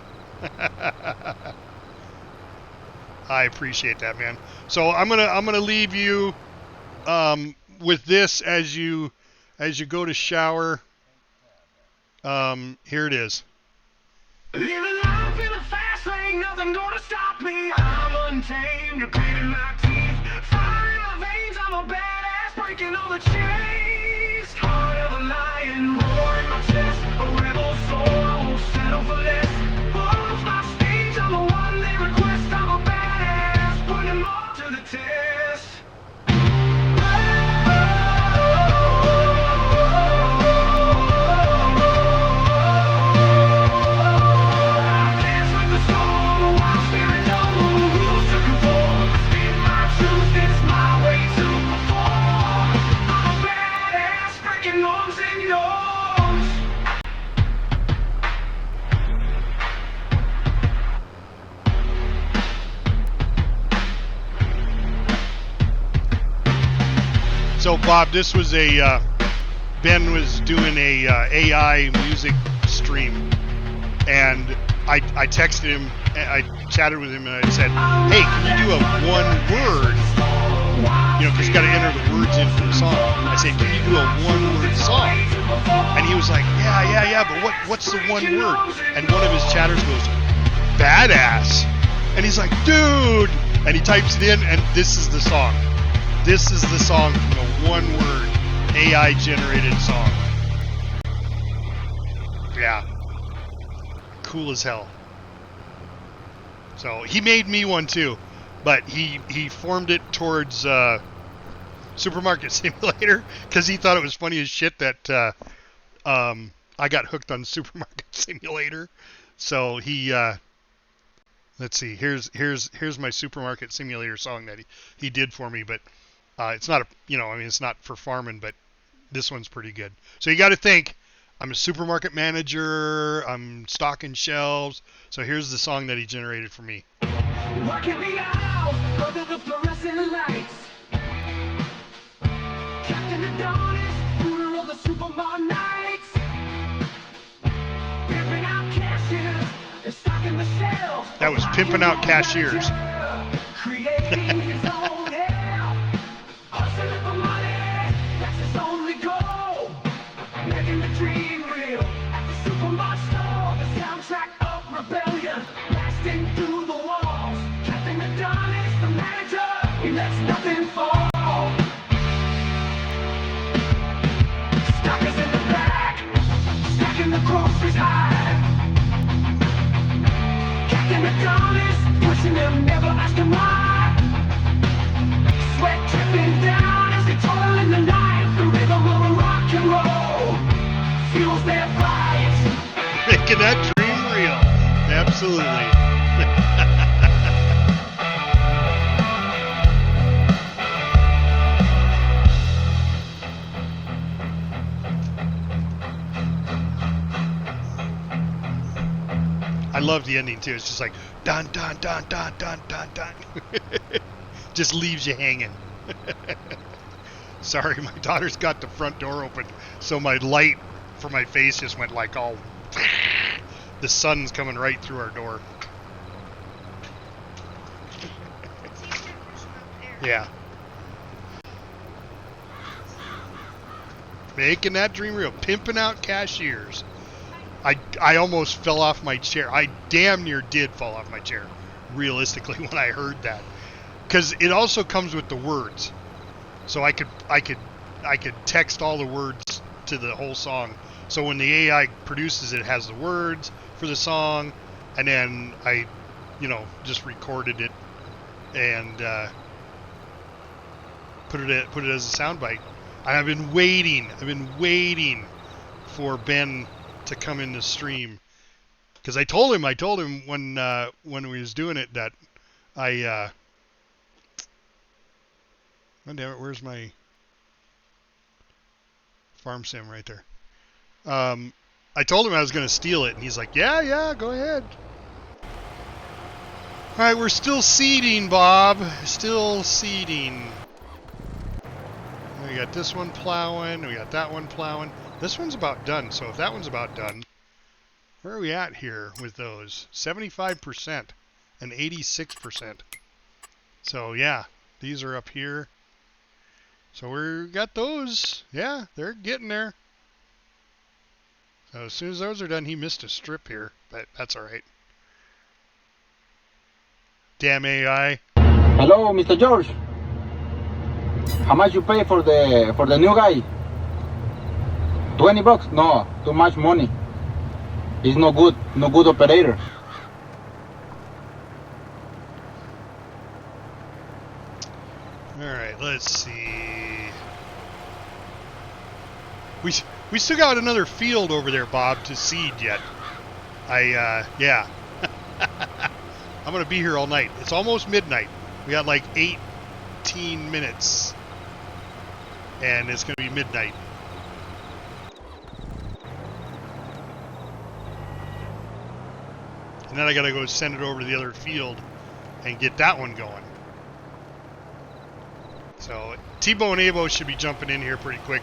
I appreciate that, man. So I'm gonna leave you with this as you go to shower. Here it is. Living life in a fast lane, nothing gonna stop me. I'm untamed, repeating my teeth. Fire in my veins, I'm a badass, breaking all the chains. Heart of a lion, roar in my chest. A rebel soul, I won't settle for less. Balls my stage, I'm the one they request. I'm a badass, put them all to the test. So Bob, this was Ben was doing a AI music stream, and I texted him, I chatted with him, and I said, hey, can you do a one word, because you got to enter the words in for the song. I said, can you do a one word song? And he was like, yeah, but what's the one word? And one of his chatters goes, badass. And he's like, dude, and he types it in, and this is the song. This is the song from a one-word AI-generated song. Yeah. Cool as hell. So, he made me one too, but he formed it towards Supermarket Simulator, because he thought it was funny as shit that I got hooked on Supermarket Simulator. So, he... let's see, here's my Supermarket Simulator song that he did for me, but... it's not it's not for farming, but this one's pretty good. So you got to think, I'm a supermarket manager, I'm stocking shelves. So here's the song that he generated for me. Working me out under the fluorescent lights. Captain Adonis, ruler of the supermarket nights. Pimping out cashiers and stocking the shelves. That was pimping out cashiers. Creating his own hell. Hustling for money, that's his only goal. Making the dream real at the supermarket store. The soundtrack of rebellion, blasting through the walls. Captain Adonis, the manager, he lets nothing fall. Stockers in the back, stacking the groceries high. Captain Adonis, pushing them, never asking why. Sweat dripping down as they toil in the night. Making that dream real. Absolutely. I love the ending too. It's just like dun dun dun dun dun dun dun. Just leaves you hanging. Sorry, my daughter's got the front door open, so my light for my face just went like all. The sun's coming right through our door. Yeah. Making that dream real. Pimping out cashiers. I almost fell off my chair. I damn near did fall off my chair, realistically, when I heard that. Because it also comes with the words. So I could text all the words to the whole song. So when the AI produces it, it has the words for the song, and then I, just recorded it and put it as a soundbite. I've been waiting for Ben to come in the stream, because I told him when we was doing it that I oh, damn it, where's my farm sim right there? I told him I was going to steal it, and he's like, yeah, go ahead. All right, we're still seeding, Bob. Still seeding. We got this one plowing. We got that one plowing. This one's about done, so if that one's about done, where are we at here with those? 75% and 86%. So, yeah, these are up here. So we got those. Yeah, they're getting there. So as soon as those are done, he missed a strip here, but that's all right. Damn AI. Hello, Mr. George. How much you pay for the new guy? $20? No, too much money. He's no good operator. All right, let's see. We still got another field over there, Bob, to seed yet. Yeah. I'm going to be here all night. It's almost midnight. We got like 18 minutes. And it's going to be midnight. And then I got to go send it over to the other field and get that one going. So T-Bone Abo should be jumping in here pretty quick.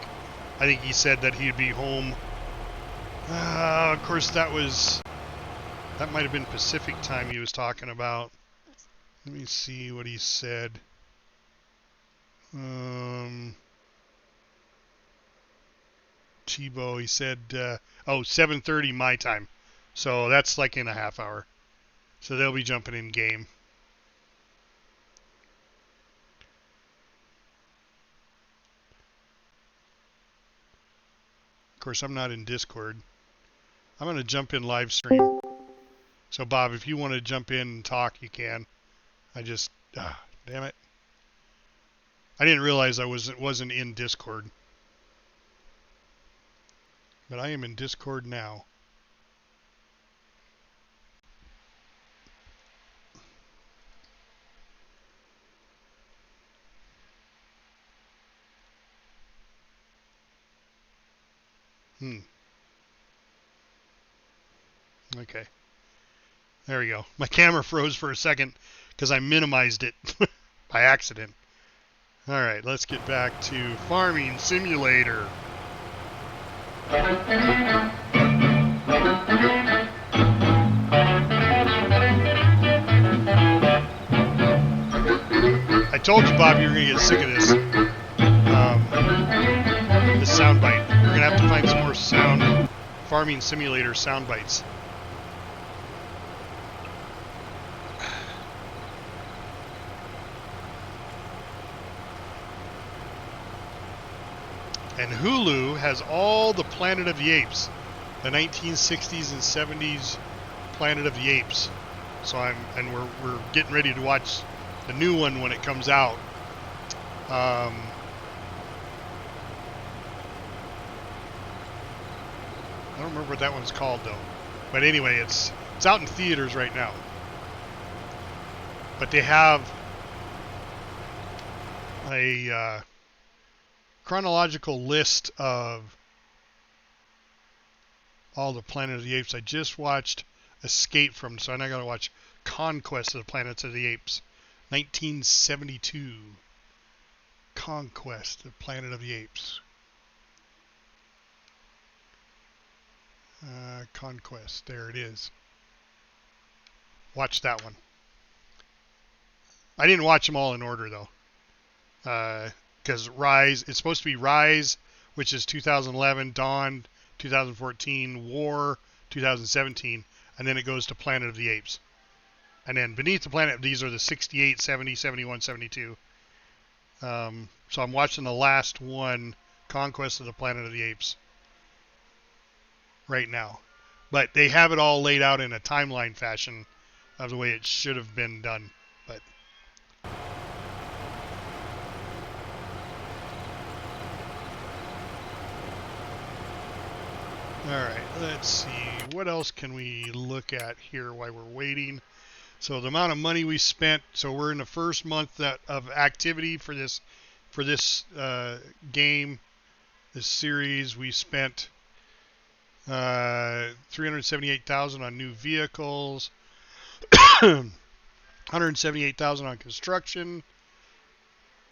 I think he said that he'd be home. Of course, that might have been Pacific time he was talking about. Let me see what he said. Chibo, he said, 7:30 my time. So that's like in a half hour. So they'll be jumping in game. Of course, I'm not in Discord. I'm going to jump in live stream. So Bob, if you want to jump in and talk, you can. Damn it. I didn't realize I wasn't in Discord. But I am in Discord now. Okay. There we go. My camera froze for a second because I minimized it by accident. All right, let's get back to Farming Simulator. I told you, Bob, you were going to get sick of this. This soundbite. We're going to have to find some more Farming Simulator sound bites. And Hulu has all the Planet of the Apes, the 1960s and 70s Planet of the Apes. So we're getting ready to watch the new one when it comes out. I don't remember what that one's called though. But anyway, it's out in theaters right now. But they have a chronological list of all the Planet of the Apes. I just watched Escape from, so now I got to watch Conquest of the Planets of the Apes, 1972. Conquest of Planet of the Apes. Conquest, there it is. Watch that one. I didn't watch them all in order though, because Rise, it's supposed to be Rise, which is 2011, Dawn 2014, War 2017, and then it goes to Planet of the Apes. And then beneath the planet, these are the 68, 70, 71, 72. So I'm watching the last one, Conquest of the Planet of the Apes, right now. But they have it all laid out in a timeline fashion of the way it should have been done. But all right, let's see. What else can we look at here while we're waiting? So the amount of money we spent. So we're in the first month of activity for this game, this series. We spent $378,000 on new vehicles, $178,000 on construction,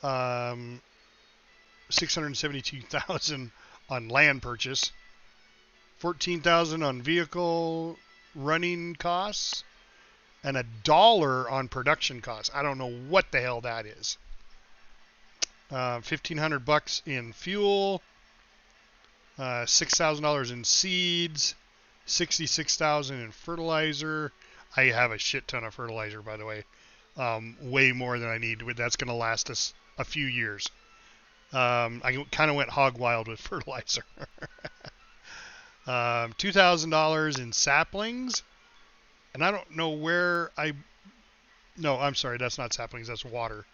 $672,000 on land purchase, $14,000 on vehicle running costs, and $1 on production costs. I don't know what the hell that is. $1,500 in fuel, $6,000 in seeds, $66,000 in fertilizer. I have a shit ton of fertilizer, by the way, way more than I need. That's going to last us a few years. I kind of went hog wild with fertilizer. $2,000 in saplings, and I don't know where no, I'm sorry, that's not saplings, that's water.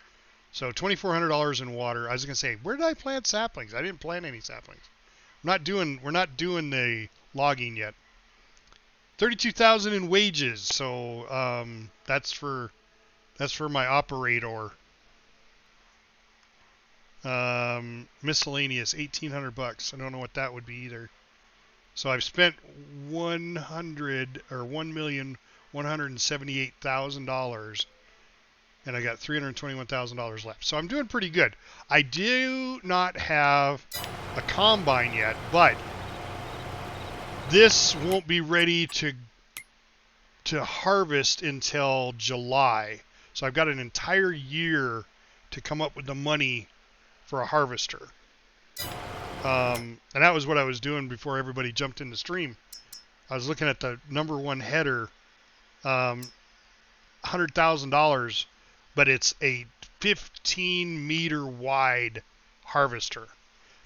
So $2,400 in water. I was going to say, where did I plant saplings? I didn't plant any saplings. We're not doing the logging yet. $32,000 in wages. So that's for my operator. Miscellaneous, $1,800. I don't know what that would be either. So I've spent $1,178,000, and I got $321,000 left. So I'm doing pretty good. I do not have a combine yet, but this won't be ready to harvest until July. So I've got an entire year to come up with the money for a harvester. And that was what I was doing before everybody jumped in the stream. I was looking at the number one header, $100,000, but it's a 15-meter wide harvester.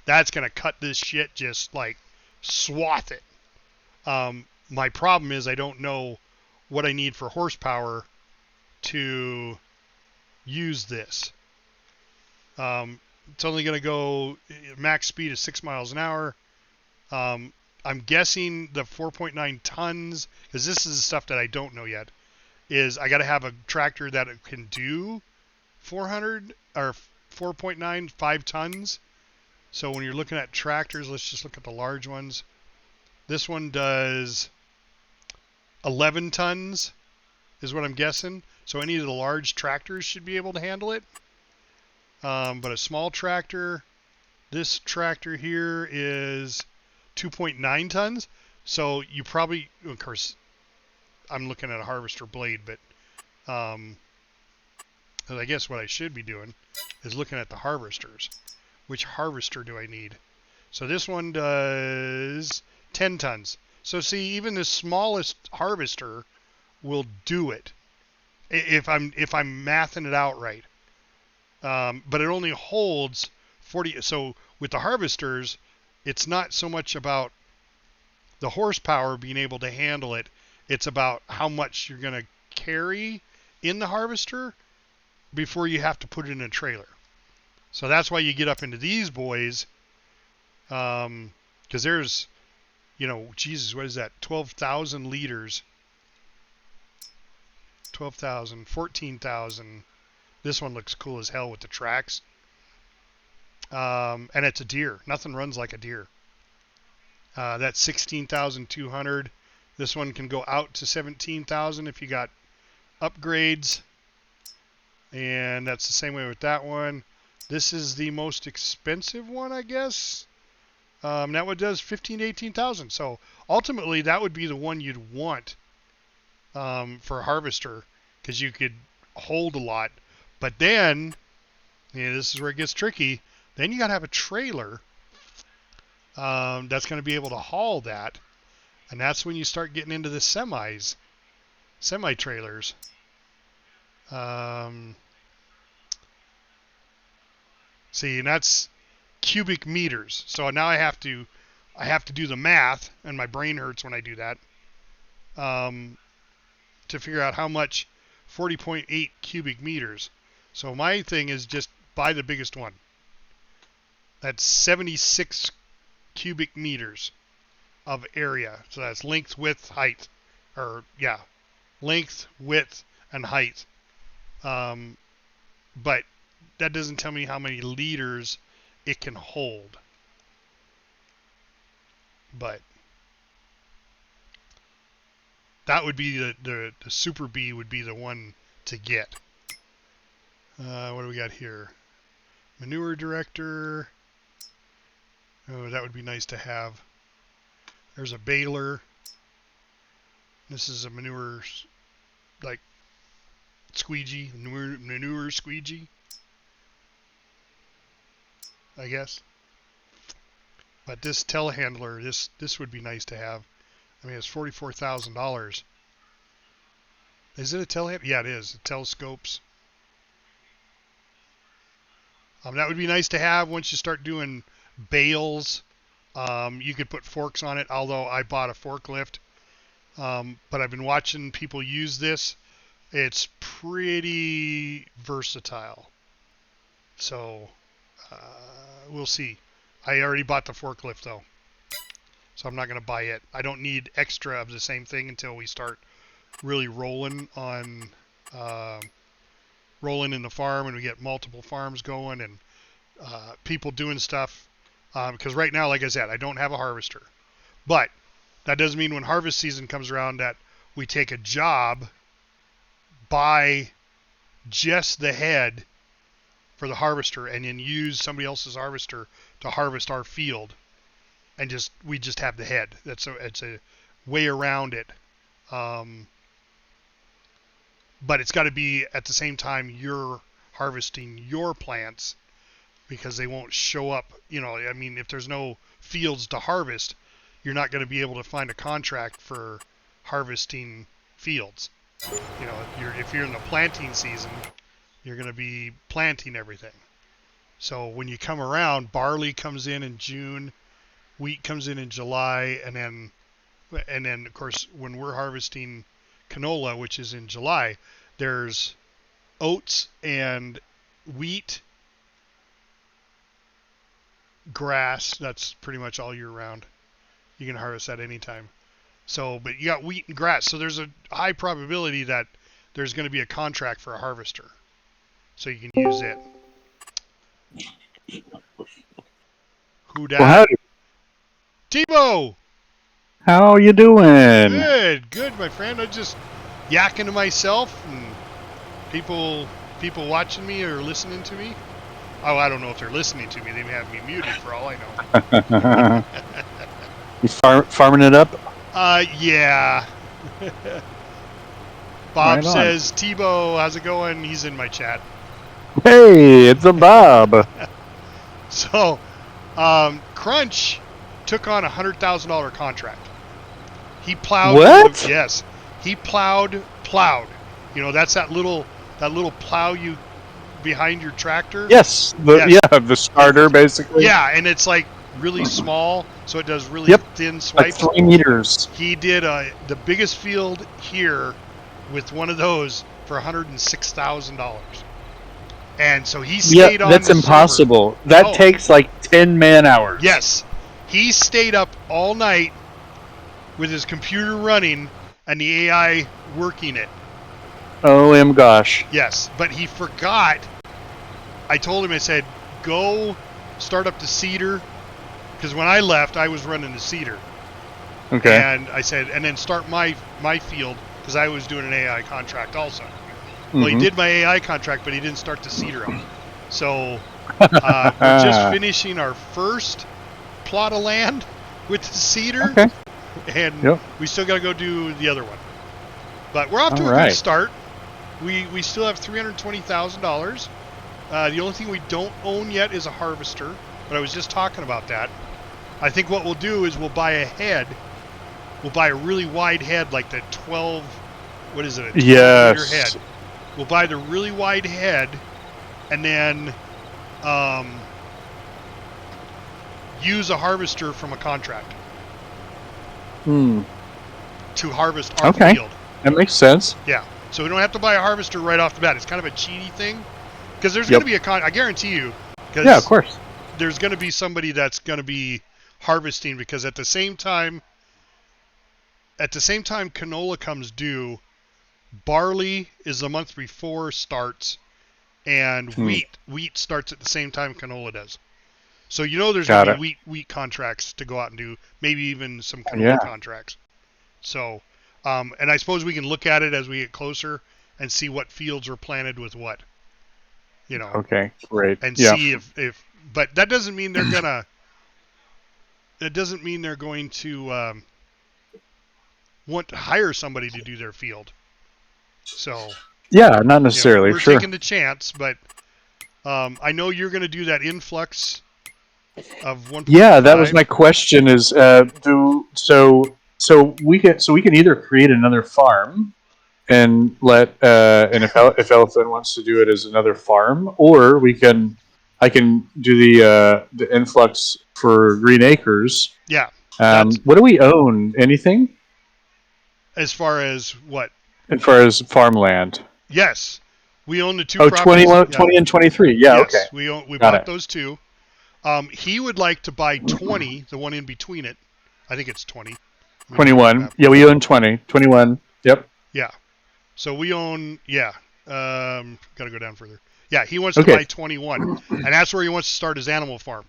That's going to cut this shit, just like swath it. My problem is I don't know what I need for horsepower to use this. It's only going to go, max speed is 6 miles an hour. I'm guessing the 4.9 tons, because this is the stuff that I don't know yet, is I got to have a tractor that can do 400 or 4.9, 5 tons. So when you're looking at tractors, let's just look at the large ones. This one does 11 tons is what I'm guessing. So any of the large tractors should be able to handle it. But a small tractor, this tractor here is 2.9 tons. So you probably, of course, I'm looking at a harvester blade, but I guess what I should be doing is looking at the harvesters. Which harvester do I need? So this one does 10 tons. So see, even the smallest harvester will do it if I'm mathing it out right. But it only holds 40. So with the harvesters, it's not so much about the horsepower being able to handle it. It's about how much you're going to carry in the harvester before you have to put it in a trailer. So that's why you get up into these boys, because there's Jesus, what is that? 12,000 liters. 12,000, 14,000. This one looks cool as hell with the tracks. And it's a Deere. Nothing runs like a Deere. That's 16,200. This one can go out to 17,000 if you got upgrades. And that's the same way with that one. This is the most expensive one, I guess. That one does 15 to 18,000. So ultimately, that would be the one you'd want for a harvester, because you could hold a lot. But then, this is where it gets tricky. Then you got to have a trailer that's going to be able to haul that. And that's when you start getting into the semi-trailers. See, and that's cubic meters. So now I have to do the math, and my brain hurts when I do that, to figure out how much 40.8 cubic meters. So my thing is just buy the biggest one. That's 76 cubic meters of area. So that's length, width, height. Length, width, and height. But that doesn't tell me how many liters it can hold. But that would be the Super B would be the one to get. What do we got here? Manure director. Oh, that would be nice to have. There's a baler. This is a manure, like, squeegee. Manure squeegee, I guess. But this telehandler, this would be nice to have. I mean, it's $44,000. Is it a telehandler? Yeah, it is. It telescopes. That would be nice to have once you start doing bales. You could put forks on it, although I bought a forklift. But I've been watching people use this. It's pretty versatile. So we'll see. I already bought the forklift, though. So I'm not going to buy it. I don't need extra of the same thing until we start really rolling in the farm, and we get multiple farms going, and people doing stuff. Because right now, like I said, I don't have a harvester. But that doesn't mean when harvest season comes around that we take a job, buy just the head for the harvester, and then use somebody else's harvester to harvest our field, and we just have the head. It's a way around it. But it's got to be at the same time you're harvesting your plants, because they won't show up. I mean, if there's no fields to harvest, you're not going to be able to find a contract for harvesting fields. If you're in the planting season, you're going to be planting everything. So when you come around, barley comes in June, wheat comes in July, and then of course when we're harvesting canola, which is in July, there's oats and wheat, grass. That's pretty much all year round. You can harvest that anytime. So, but you got wheat and grass. So there's a high probability that there's going to be a contract for a harvester. So you can use it. Who dat? Well, howdy. Tebow! How you doing? Good, my friend. I'm just yakking to myself, and people watching me or listening to me. Oh, I don't know if they're listening to me. They may have me muted for all I know. You farming it up? Yeah. Bob Right on. says, Tebow, how's it going? He's in my chat. Hey, it's a Bob. So, Crunch took on a $100,000 contract. He plowed. What? Yes, he plowed. That's that little plow you behind your tractor. Yes. The starter basically. Yeah, and it's like really small, so it does really thin swipes. Like 3 meters. He did the biggest field here with one of those for $106,000. And so he stayed on that's the impossible. server. That takes like 10 man hours. Yes. He stayed up all night with his computer running and the AI working it. Oh, gosh. Yes, but he forgot. I told him, I said, go start up the seeder, because when I left, I was running the seeder. Okay. And I said, and then start my field, because I was doing an AI contract also. Well, he did my AI contract, but he didn't start the seeder up. So we're just finishing our first plot of land with the seeder, Okay. and we still got to go do the other one. But we're off to a good start. We still have $320,000. The only thing we don't own yet is a harvester, but I was just talking about that. I think what we'll do is we'll buy a head. We'll buy a really wide head, like the 12, what is it, a 12 meter head. We'll buy the really wide head, and then use a harvester from a contract to harvest our field. That makes sense. Yeah. So we don't have to buy a harvester right off the bat. It's kind of a cheaty thing, because there's going to be I guarantee you. Yeah, of course. There's going to be somebody that's going to be harvesting, because at the same time canola comes due, barley is the month before starts, and wheat starts at the same time canola does. So there's going to be wheat contracts to go out and do, maybe even some canola contracts. So, and I suppose we can look at it as we get closer and see what fields are planted with what. Okay, great. And see if but that doesn't mean they're gonna. That doesn't mean they're going to want to hire somebody to do their field. So. Yeah, not necessarily. We're taking the chance, but I know you're going to do that influx of 1.5. Yeah, that was my question. Is so we can either create another farm and let and if Elephant wants to do it as another farm, or I can do the influx for Green Acres. Yeah. What do we own? Anything? As far as what? As far as farmland. Yes. We own the two properties. 20 yeah. and 23. Yeah, yes, okay. We bought those two. He would like to buy 20, the one in between it. I think it's 20. 21. Yeah, we own 20. 21. Yep. Yeah. So we own, got to go down further. Yeah, he wants to buy 21, and that's where he wants to start his animal farm.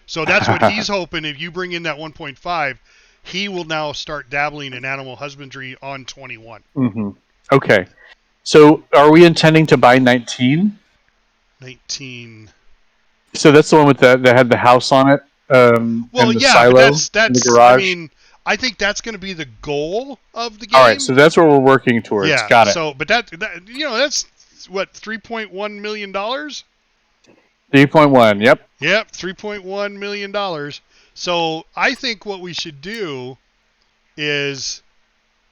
So that's what he's hoping. If you bring in that 1.5, he will now start dabbling in animal husbandry on 21. Mm-hmm. Okay. So are we intending to buy 19? 19. So that's the one with that had the house on it. And the silo but that's in the garage. I mean, I think that's going to be the goal of the game. All right, so that's what we're working towards. Yeah, got it. So, but that's what, $3.1 million. 3.1. Yep. Yep, $3.1 million. So I think what we should do is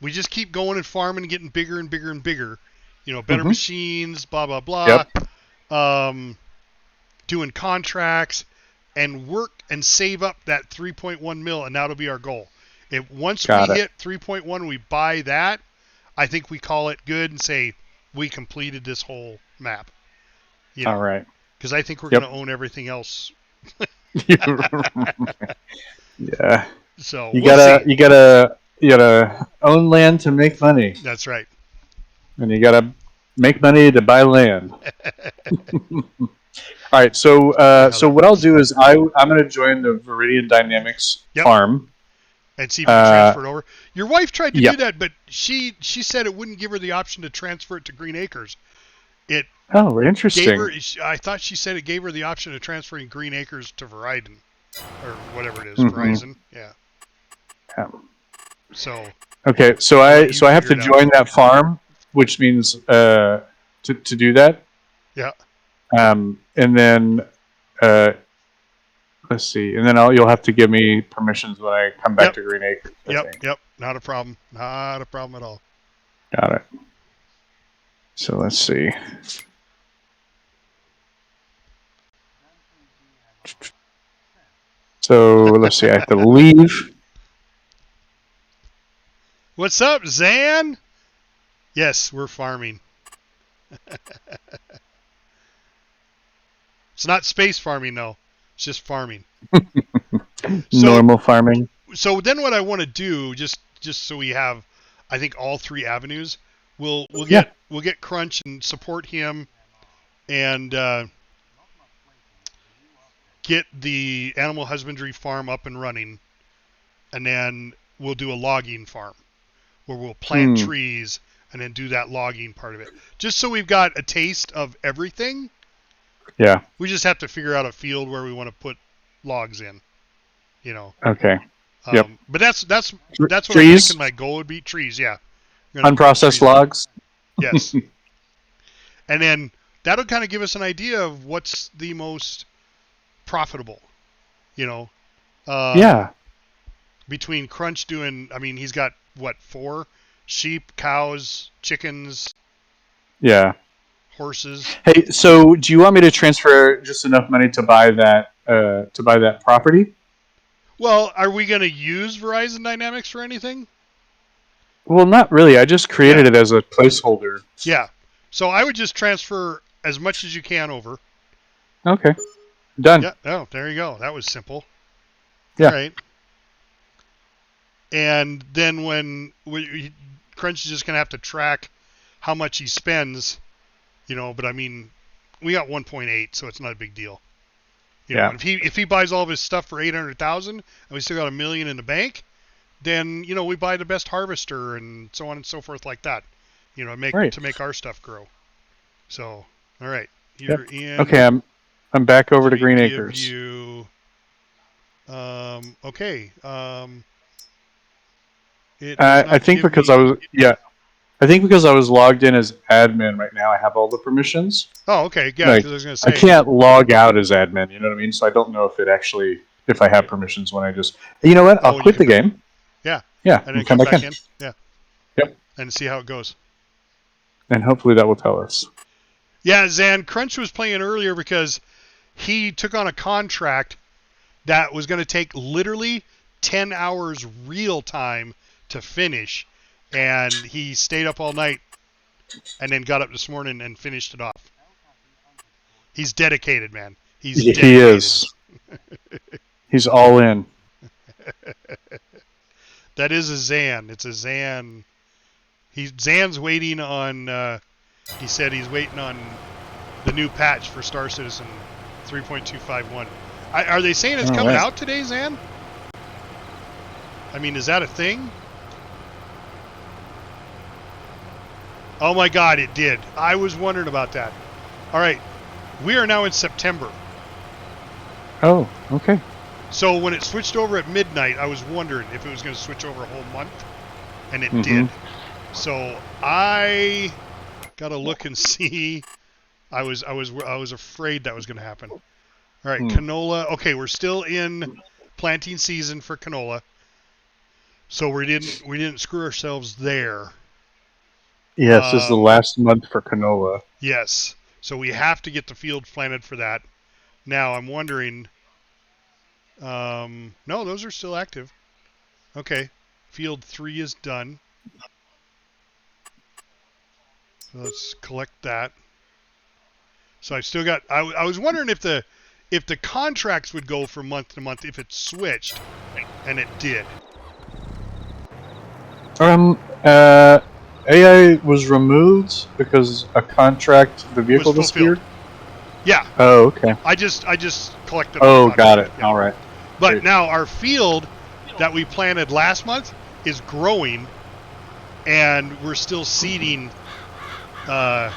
we just keep going and farming and getting bigger and bigger and bigger. Better machines, blah blah blah. Yep. Doing contracts and work and save up that 3.1 mil, and that'll be our goal. Once we hit 3.1, we buy that. I think we call it good and say we completed this whole map. All right. Because I think we're going to own everything else. Yeah. So you gotta own land to make money. That's right. And you gotta make money to buy land. All right. So what I'll do is I'm gonna join the Viridian Dynamics farm. And see if you can transfer it over. Your wife tried to do that, but she said it wouldn't give her the option to transfer it to Green Acres. Oh, interesting. I thought she said it gave her the option of transferring Green Acres to Verizon, or whatever it is, Verizon. Yeah. So. Okay, so I have to join that farm, which means to do that. Yeah. And then let's see, and then you'll have to give me permissions when I come back to Green Acres. Yep. Not a problem. Not a problem at all. Got it. So let's see. So let's see. I have to leave. What's up, Zan? Yes, we're farming. It's not space farming, though. It's just farming. Normal farming. So then what I want to do, just so we have, I think, all three avenues, we'll get Crunch and support him, and get the animal husbandry farm up and running, and then we'll do a logging farm where we'll plant trees and then do that logging part of it. Just so we've got a taste of everything. Yeah. We just have to figure out a field where we want to put logs in. You know. Okay. Yep. But that's what trees? I'm thinking my goal would be. Trees, yeah. Unprocessed logs? Yes. And then that'll kind of give us an idea of what's the most profitable, you know. Yeah. Between Crunch doing, I mean, he's got, 4? Sheep, cows, chickens. Yeah. Horses. Hey, so do you want me to transfer just enough money to buy that property? Well, are we going to use Verizon Dynamics for anything? Well, not really. I just created it as a placeholder. Yeah. So I would just transfer as much as you can over. Okay. Done. Yeah. Oh, there you go. That was simple. Yeah. All right. And then when Crunch is just going to have to track how much he spends, you know, but I mean, we got 1.8, so it's not a big deal. You know, if he buys all of his stuff for 800,000 and we still got $1 million in the bank, then, you know, we buy the best harvester and so on and so forth like that, you know, to make our stuff grow. So, all right. You're in. Okay, I'm back over to Green Acres. Okay. I think because I was logged in as admin right now, I have all the permissions. Oh, okay. Yeah, because I was going to say I can't log out as admin. You know what I mean? So I don't know if I have permissions when I just. You know what? I'll quit the game. Yeah. Yeah. And then come back in. Yeah. Yep. And see how it goes. And hopefully that will tell us. Yeah, Zan, Crunch was playing earlier because he took on a contract that was going to take literally 10 hours real time to finish, and he stayed up all night and then got up this morning and finished it off. He's dedicated, man. He is. He's all in. That is a Zan. It's a Zan. Zan's waiting on. He said he's waiting on the new patch for Star Citizen 3.251. Are they saying it's coming out today, Zan? I mean, is that a thing? Oh my God, it did. I was wondering about that. All right, we are now in September. Oh, okay. So when it switched over at midnight, I was wondering if it was going to switch over a whole month, and it did. So I got to look and see. I was afraid that was going to happen. All right, canola. Okay, we're still in planting season for canola, so we didn't screw ourselves there. Yes, this is the last month for canola. Yes, so we have to get the field planted for that. Now I'm wondering. No, those are still active. Okay, field 3 is done. So let's collect that. So I've still got. I was wondering if the contracts would go from month to month if it switched, and it did. AI was removed because a contract, the vehicle disappeared? Yeah. Oh, okay. I just collected. Oh, got it. Yeah. All right. But Great. now our field that we planted last month is growing, and we're still seeding part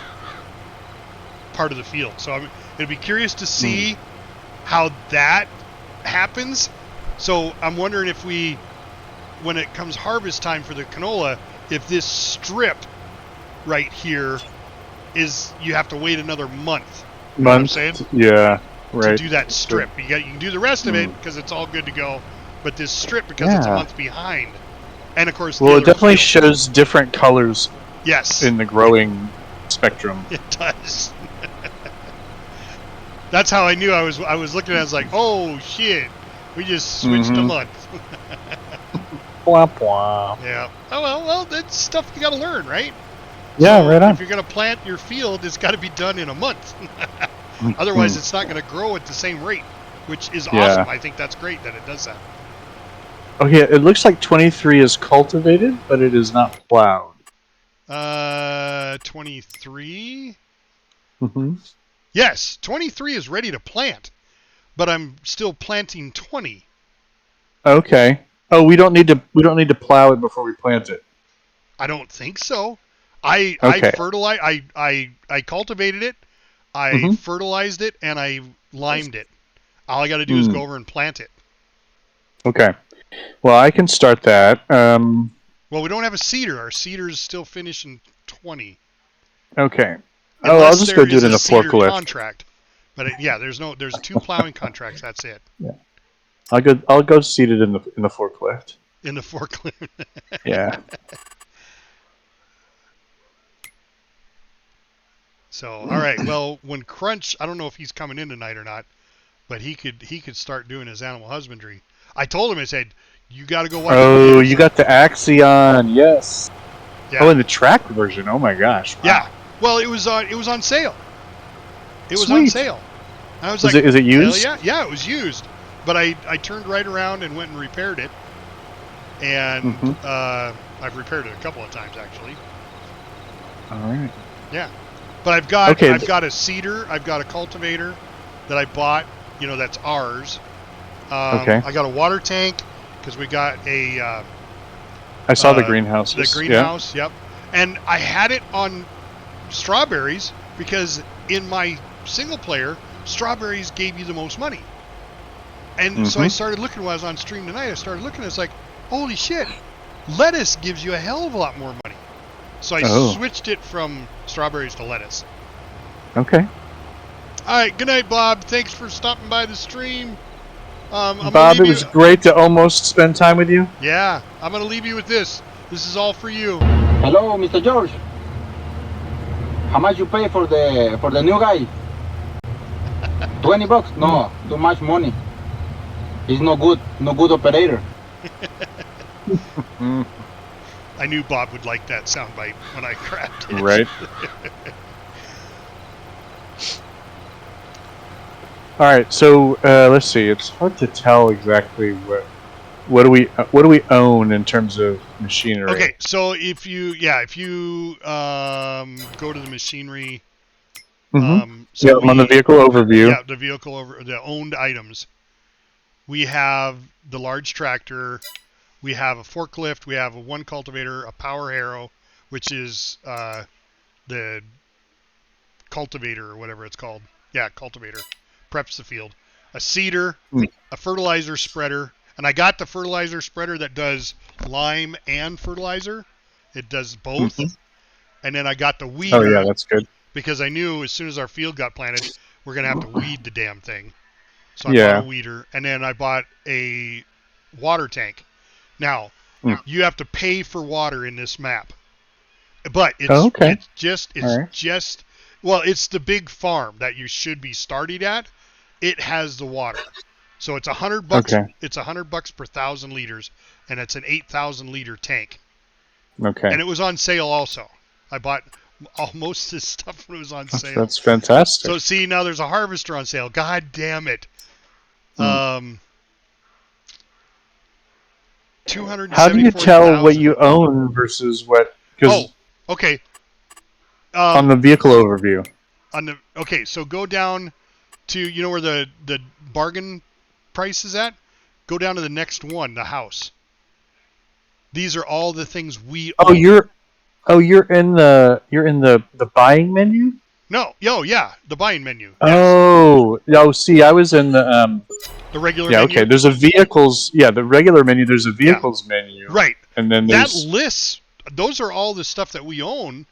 of the field. So it'd be curious to see how that happens. So I'm wondering if when it comes harvest time for the canola, if this strip right here you have to wait another month. You know what I'm saying? Yeah, right. To do that strip. You can do the rest of it because it's all good to go, but this strip because it's a month behind. And of course, well, it definitely shows different colors. Yes. In the growing spectrum. It does. That's how I knew I was looking at it. I was like, oh shit, we just switched a month. Blah, blah. Yeah. Oh well, that's stuff you got to learn, right? Yeah, so right on. If you're going to plant your field, it's got to be done in a month. Otherwise, it's not going to grow at the same rate, which is awesome. I think that's great that it does that. Okay, it looks like 23 is cultivated, but it is not plowed. 23. Mm-hmm. Yes, 23 is ready to plant, but I'm still planting 20. Okay. Oh, we don't need to plow it before we plant it. I don't think so. I Okay. fertilize. I cultivated it. I fertilized it and I limed it. All I got to do is go over and plant it. Okay. Well, I can start that. Well, we don't have a seeder. Our seeder is still finishing 20. Okay. Unless I'll just go there do is it in a a seeder forklift. contract. But there's 2 plowing contracts. That's it. Yeah. I'll go seed it in the forklift. In the forklift. Yeah. So, all right. Well, when Crunch, I don't know if he's coming in tonight or not, but he could start doing his animal husbandry. I told him, I said, you got to go watch. Oh, you got the Axion, yes. Yeah. Oh, and the track version. Oh my gosh. Wow. Yeah. Well, it was on sale. It was Sweet. on sale. I was like, is it used? Hell yeah, it was used. But I turned right around and went and repaired it, and I've repaired it a couple of times actually. All right. Yeah. But I've got a seeder, I've got a cultivator that I bought, that's ours. Okay. I got a water tank because we got a. I saw the greenhouse. The greenhouse, yep. And I had it on strawberries because in my single player, strawberries gave you the most money. And so I started looking while I was on stream tonight. I started looking, it's like, holy shit, lettuce gives you a hell of a lot more money. So I switched it from strawberries to lettuce. Okay. All right, good night, Bob. Thanks for stopping by the stream. Bob, it was great to almost spend time with you. Yeah, I'm going to leave you with this. This is all for you. Hello, Mr. George. How much you pay for the new guy? $20? No, too much money. He's no good operator. I knew Bob would like that soundbite when I grabbed it. Right. All right, so let's see. It's hard to tell exactly what do we own in terms of machinery. Okay, so if you go to the machinery, on the vehicle overview. Yeah, the owned items. We have the large tractor, we have a forklift, we have a one cultivator, a power harrow, which is the cultivator or whatever it's called. Yeah, cultivator. Preps the field. A seeder, a fertilizer spreader, and I got the fertilizer spreader that does lime and fertilizer. It does both. And then I got the weeder. Oh yeah, that's good. Because I knew as soon as our field got planted, we're going to have to weed the damn thing. So I bought a weeder, and then I bought a water tank. Now, you have to pay for water in this map. But it's just well, it's the big farm that you should be starting at. It has the water. So it's $100. Okay. It's $100 per 1,000 liters, and it's an 8,000 liter tank. Okay. And it was on sale also. I bought most of this stuff when it was on sale. That's fantastic. So see, now there's a harvester on sale. God damn it. 274,000. How do you tell what you own versus what? Okay. On the vehicle overview. So go down to where the bargain price is at. Go down to the next one, the house. These are all the things we own. You're in the buying menu? No, the buying menu. Yes. See, I was in the regular menu. Okay, there's a vehicles, the regular menu, there's a vehicles menu. Right. And then that lists, those are all the stuff that we own,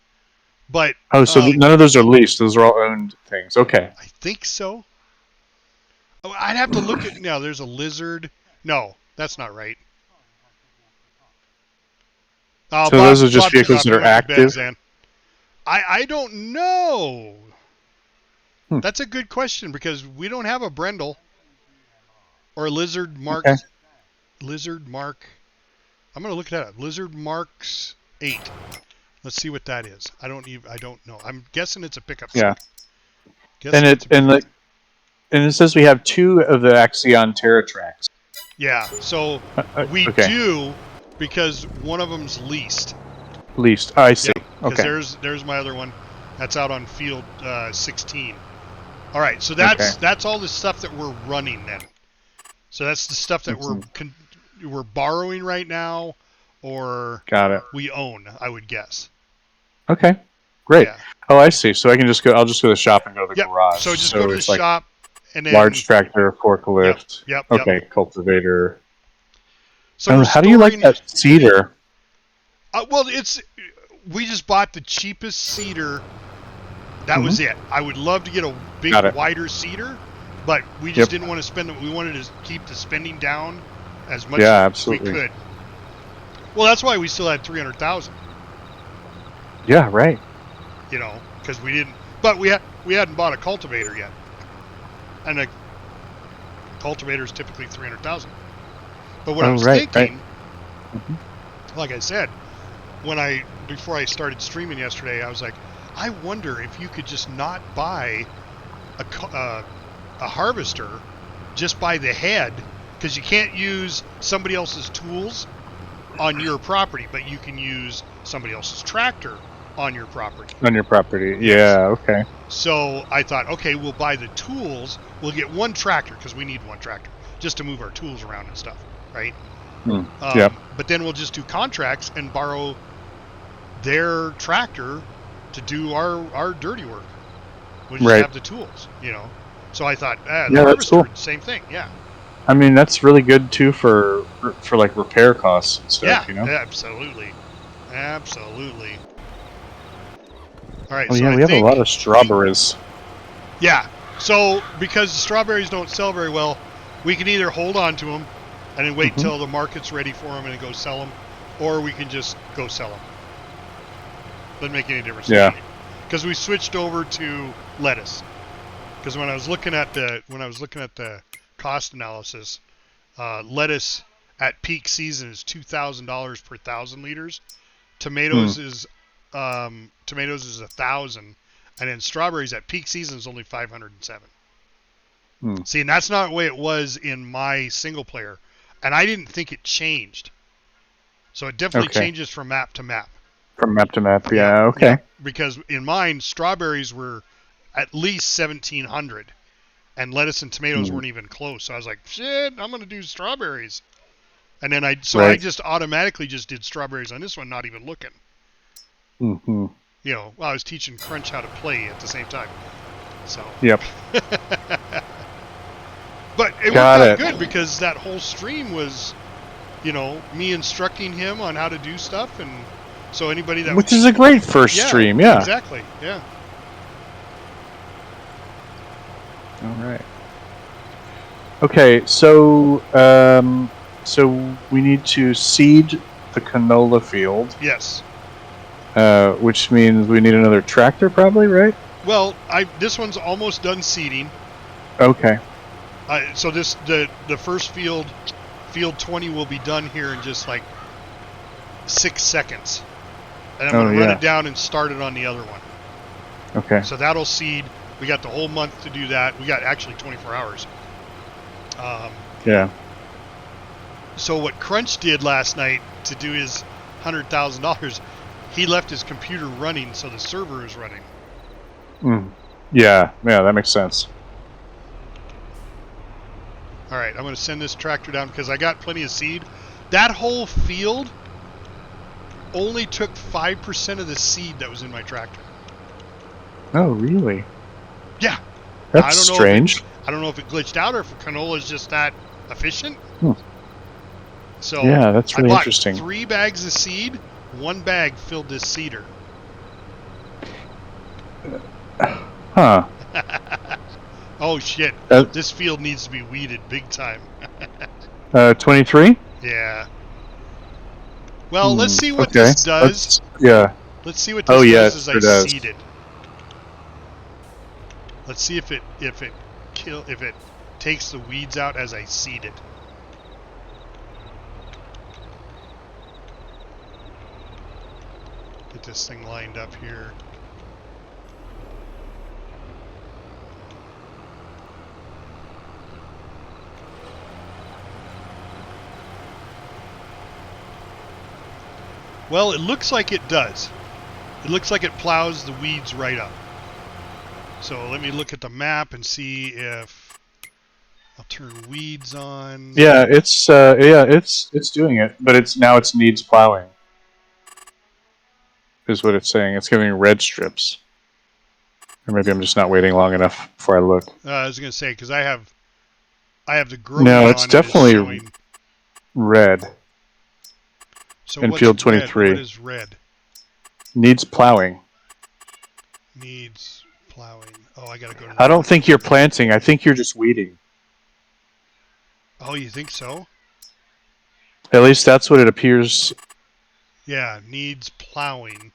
but... so none of those are leased, those are all owned things. Okay. I think so. I'd have to look at, now there's a lizard. No, that's not right. So those are just vehicles that are active? I don't know. That's a good question because we don't have a Brendel or a Lizard Mark. Okay. Lizard Mark. I'm going to look that up. Lizard Marks 8. Let's see what that is. I don't know. I'm guessing it's a pickup. Yeah. And it says we have 2 of the Axion Terra tracks. Yeah, so we okay. do because one of them's leased. Least. Oh, I see. Yeah, because Okay. there's my other one. That's out on field 16. All right, so that's all the stuff that we're running then. So that's the stuff that we're borrowing right now, or Got it. we own, I would guess. Okay. Great. Yeah. Oh, I see. So I can just go. I'll just go to the shop and go to the Yep. garage. So just go to the it's like shop and then large tractor, forklift. Yep. Okay. Cultivator. So how do you like that cedar? Well, we just bought the cheapest cedar. That was it. I would love to get a big, wider cedar, but we just didn't want to spend it. We wanted to keep the spending down as much as we could. Well, that's why we still had 300,000. Yeah, right. You know, because we didn't. But we hadn't bought a cultivator yet, and a cultivator is typically 300,000. But what I was thinking, like I said, before I started streaming yesterday, I was like, I wonder if you could just not buy a harvester, just buy the head, because you can't use somebody else's tools on your property, but you can use somebody else's tractor on your property. On your property, yeah, okay. So I thought, okay, we'll buy the tools. We'll get one tractor, because we need one tractor, just to move our tools around and stuff, right? Yep. But then we'll just do contracts and borrow their tractor to do our dirty work. We'll just have the tools, you know. So I thought, the harvester, cool. Same thing, yeah. I mean, that's really good too for like repair costs and stuff, you know. Yeah, absolutely. All right. Oh so yeah, we have a lot of strawberries. Yeah. So because the strawberries don't sell very well, we can either hold on to them and then wait till the market's ready for them and then go sell them, or we can just go sell them. Doesn't make any difference. Yeah. Because we switched over to lettuce. Because when I was looking at the cost analysis, lettuce at peak season is $2,000 per 1,000 liters. Tomatoes is $1,000, and then strawberries at peak season is only 507. See, and that's not the way it was in my single player, and I didn't think it changed. So it definitely changes from map to map. From map to map, yeah, okay. Yeah, because in mine, strawberries were at least 1,700, and lettuce and tomatoes weren't even close. So I was like, shit, I'm going to do strawberries. And then I just automatically just did strawberries on this one, not even looking. You know, I was teaching Crunch how to play at the same time. So. Yep. But it worked out good because that whole stream was, you know, me instructing him on how to do stuff, and so anybody that which is a great first stream, yeah. Exactly, yeah. All right. Okay, so so we need to seed the canola field. Yes. Which means we need another tractor, probably, right? Well, this one's almost done seeding. Okay. So the first field 20 will be done here in just like 6 seconds, and I'm going to run it down and start it on the other one. Okay. So that'll seed. We got the whole month to do that. We got actually 24 hours. Yeah. So what Crunch did last night to do his $100,000, he left his computer running, so the server is running. Yeah, that makes sense. All right, I'm going to send this tractor down because I got plenty of seed. That whole field only took 5% of the seed that was in my tractor. Oh, really? Yeah. That's strange. I don't know if it glitched out or if canola is just that efficient. So yeah, that's really I bought interesting. 3 bags of seed. 1 bag filled this seeder. Huh. Oh shit! This field needs to be weeded big time. 23? Yeah. Well, let's see what this does. Let's see what this does as I seed it. Let's see if it takes the weeds out as I seed it. Get this thing lined up here. Well, it looks like it does. It looks like it plows the weeds right up. So let me look at the map and see if I'll turn weeds on. Yeah, it's doing it, but it needs plowing. Is what it's saying. It's giving red strips. Or maybe I'm just not waiting long enough before I look. I was gonna say because I have the growing No, on. it's definitely red. So in what's field red? 23. What is red? Needs plowing. Needs plowing. Oh, I gotta go to I don't think you're planting. I think you're just weeding. Oh, you think so? At least that's what it appears. Yeah, needs plowing.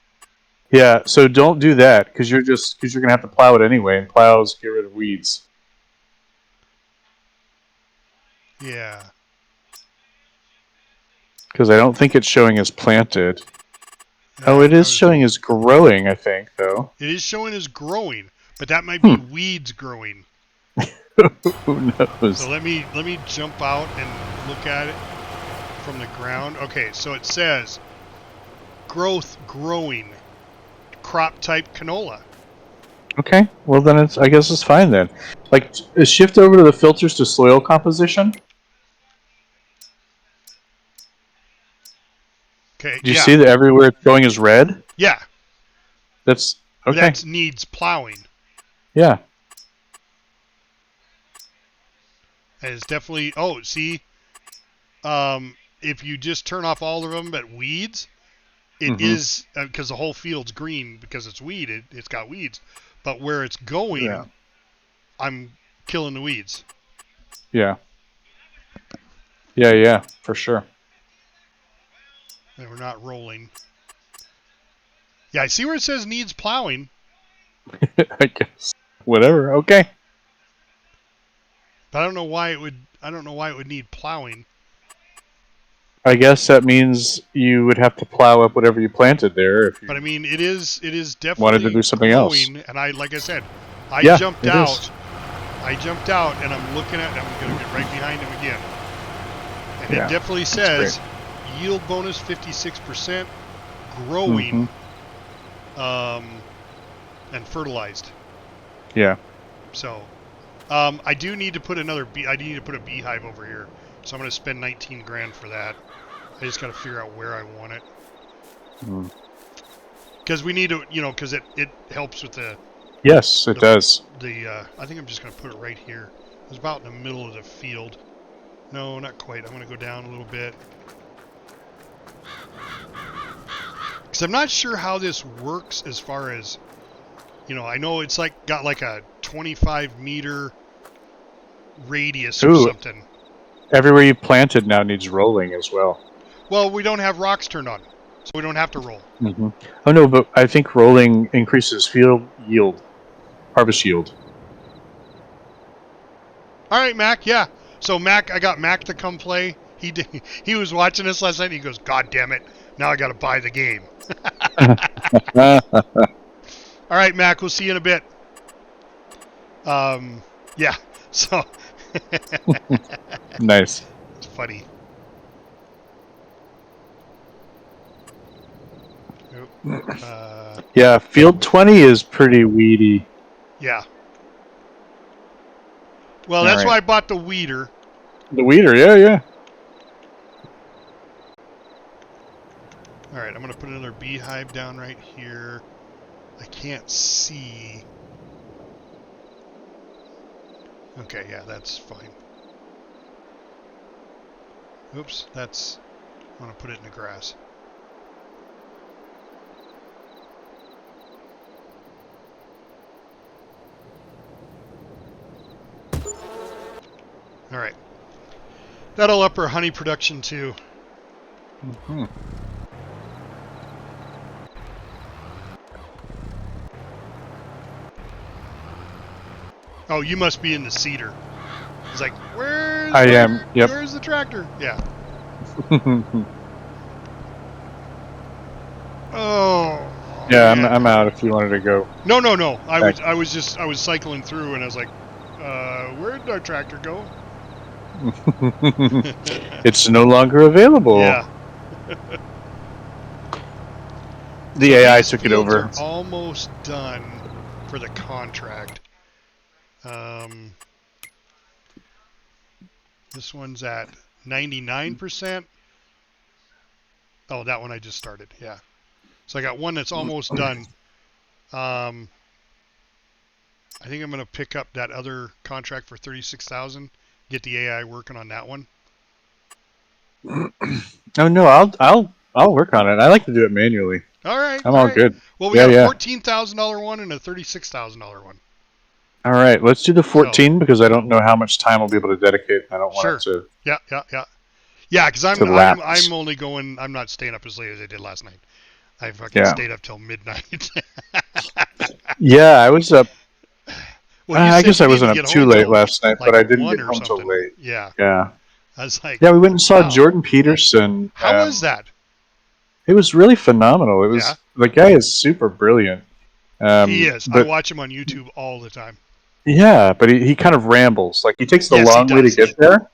Yeah, so don't do that because you're gonna have to plow it anyway, and plows get rid of weeds. Yeah. Because I don't think it's showing as planted. Oh, it is showing as growing, I think, though. It is showing as growing, but that might be weeds growing. Who knows? So let me jump out and look at it from the ground. Okay, so it says growth growing, crop type canola. Okay, well then I guess it's fine then. Like, shift over to the filters to soil composition. Okay. Do you see that everywhere it's showing is red? Yeah. That's okay. That needs plowing. Yeah. And it's definitely. Oh, see. If you just turn off all of them but weeds, it is because the whole field's green because it's weed. It's got weeds, but where it's going, I'm killing the weeds. Yeah. Yeah, for sure. And we're not rolling. Yeah, I see where it says needs plowing. I guess. Whatever. Okay. But I don't know why it would need plowing. I guess that means you would have to plow up whatever you planted there. If you But I mean, it is definitely wanted to do something else. And like I said, I jumped is. out, and I'm looking at. I'm going to get right behind him again. And it definitely says yield bonus 56%, growing, and fertilized. Yeah. So, I do need to put I need to put a beehive over here. So I'm going to spend 19 grand for that. I just got to figure out where I want it. Because we need to, because it helps with the. Yes, it does. I think I'm just going to put it right here. It's about in the middle of the field. No, not quite. I'm going to go down a little bit. Because I'm not sure how this works as far as, I know it's got like a 25 meter radius or something. Everywhere you planted now needs rolling as well. Well, we don't have rocks turned on, so we don't have to roll. Oh no, but I think rolling increases field yield, harvest yield. All right, Mac. Yeah. So Mac, I got Mac to come play. He was watching us last night. And he goes, "God damn it! Now I got to buy the game." All right, Mac. We'll see you in a bit. Yeah. So. Nice. It's funny. Yeah, field 20 is pretty weedy. Yeah. Well, that's why I bought the weeder. The weeder, yeah. All right, I'm going to put another beehive down right here. I can't see. Okay, yeah, that's fine. Oops, I want to put it in the grass. All right. That'll up our honey production too. Oh, you must be in the cedar. It's like, where's the tractor? Yeah. Oh. Yeah, I'm out if you wanted to go. No. I was cycling through and I was like, where'd our tractor go? It's no longer available. Yeah. The So AI these took it fields over. are almost done for the contract. This one's at 99%. Oh, that one I just started. Yeah. So I got one that's almost done. I think I'm going to pick up that other contract for 36,000. Get the AI working on that one. Oh no, I'll work on it. I like to do it manually. All right. I'm all all right. good. Well, we Yeah, got a yeah. $14,000 one and a $36,000 one. All right, let's do the 14 because I don't know how much time I'll be able to dedicate. I don't want Sure. it Yeah. Yeah, because to lapse. I'm only going. I'm not staying up as late as I did last night. I fucking Yeah. stayed up till midnight. Yeah, I was up. Well, you I said guess you I wasn't didn't up get too home late till last night, like but I didn't 1 get or home till something. late. Yeah. Yeah. I was like, Yeah, we went and saw wow. Jordan Peterson. How was that? It was really phenomenal. It was Yeah. The guy is super brilliant. He is. I But watch him on YouTube all the time. yeah, but he kind of rambles. Like he takes the Yes, he long way to does. get there.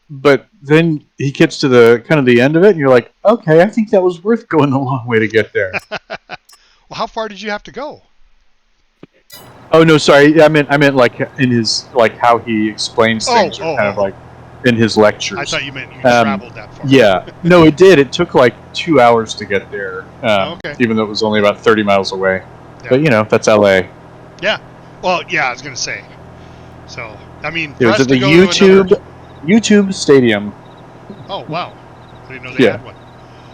But then he gets to the kind of the end of it, and you're like, okay, I think that was worth going the long way to get there. Well, how far did you have to go? Oh no, sorry. I meant like in his like how he explains things, or kind of like in his lectures. I thought you meant you traveled that far. Yeah, no, it did. It took like 2 hours to get there, Okay. even though it was only about 30 miles away. Yeah. But you know, that's LA. Yeah. Well, yeah, I was gonna say. So, I mean, It for was us at to the go to another... YouTube Stadium. Oh wow, I didn't know they Yeah. had one.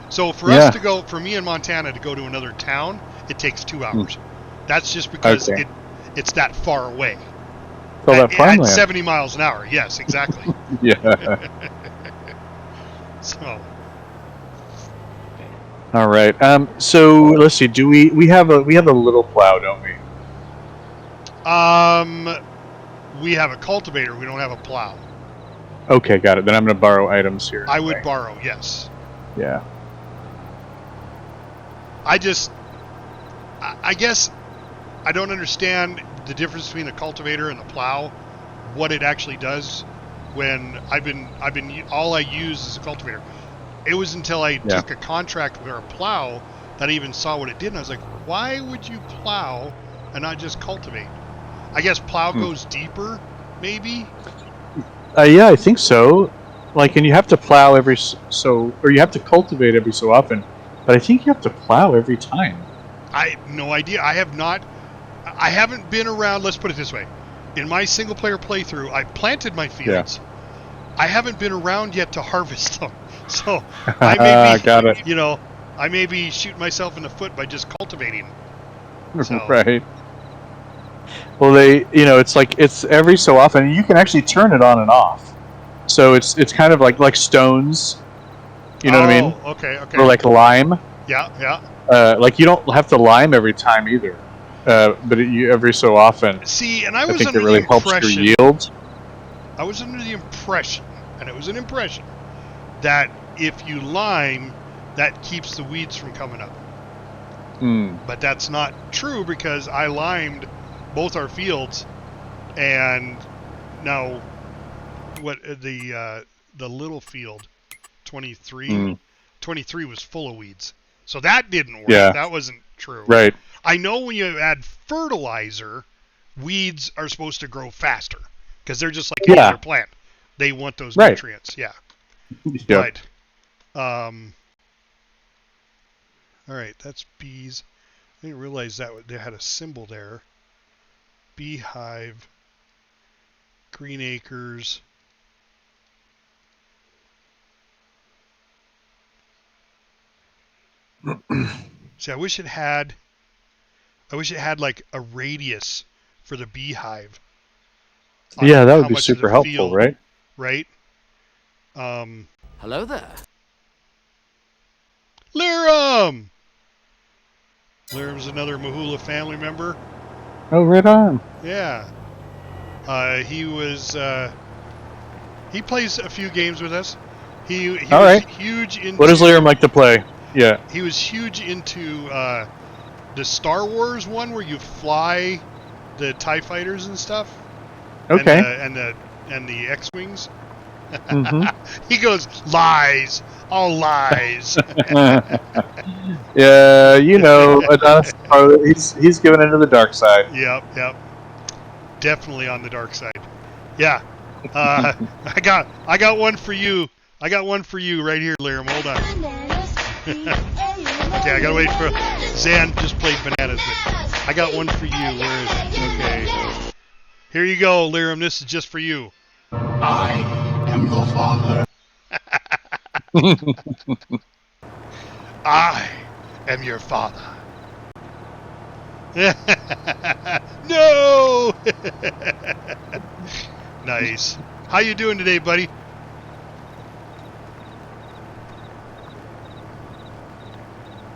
So for us to go, for me in Montana to go to another town, it takes 2 hours. That's just because Okay. it's that far away. All that At farmland. 70 miles an hour. Yes, exactly. Yeah. So, All right. So let's see. Do we have a little plow, don't we? we have a cultivator. We don't have a plow. Okay, got it. Then I'm going to borrow items here. I would borrow. Yes. Yeah. I guess I don't understand the difference between a cultivator and a plow. What it actually does. When I've been all I use is a cultivator. It was until I took a contract with a plow that I even saw what it did, and I was like, why would you plow and not just cultivate? I guess plow goes deeper, maybe. Yeah, I think so. Like, and you have to plow or you have to cultivate every so often. But I think you have to plow every time. I have no idea. I haven't been around. Let's put it this way: in my single player playthrough, I planted my fields. Yeah. I haven't been around yet to harvest them, so I may be, got it. You know, I may be shooting myself in the foot by just cultivating. So. Right. Well, it's like it's every so often. You can actually turn it on and off. So it's kind of like stones. You know what I mean? Okay. Or like lime. Yeah. Like you don't have to lime every time either. But every so often. See, and I think under it really the helps impression. your yield. I was under the impression, and it was an impression, that if you lime, that keeps the weeds from coming up. But that's not true because I limed both our fields, and now what the little field, 23 was full of weeds. So that didn't work. Yeah. That wasn't true. Right. I know when you add fertilizer, weeds are supposed to grow faster because they're just like any other plant. They want those nutrients. Yeah. Yep. But, all right, that's bees. I didn't realize that they had a symbol there. Beehive, Green Acres. See, I wish it had like a radius for the beehive. Yeah, that would be super helpful, right? Right. Hello there. Liram! Liram's another Mahula family member. Oh, right on. Yeah. He plays a few games with us. He was huge into... What does Liram like to play? Yeah. He was huge into the Star Wars one where you fly the TIE fighters and stuff. Okay. And the X-Wings. Mm-hmm. He goes, lies. All lies. Yeah, you know, Adonis, he's given into the dark side. Yep. Definitely on the dark side. Yeah. I got one for you. I got one for you right here, Liram. Hold on. Okay, I gotta wait for Zan just played bananas, but I got one for you. Where is it? Okay. Here you go, Liram. This is just for you. I am your father. I am your father. No! Nice. How you doing today, buddy?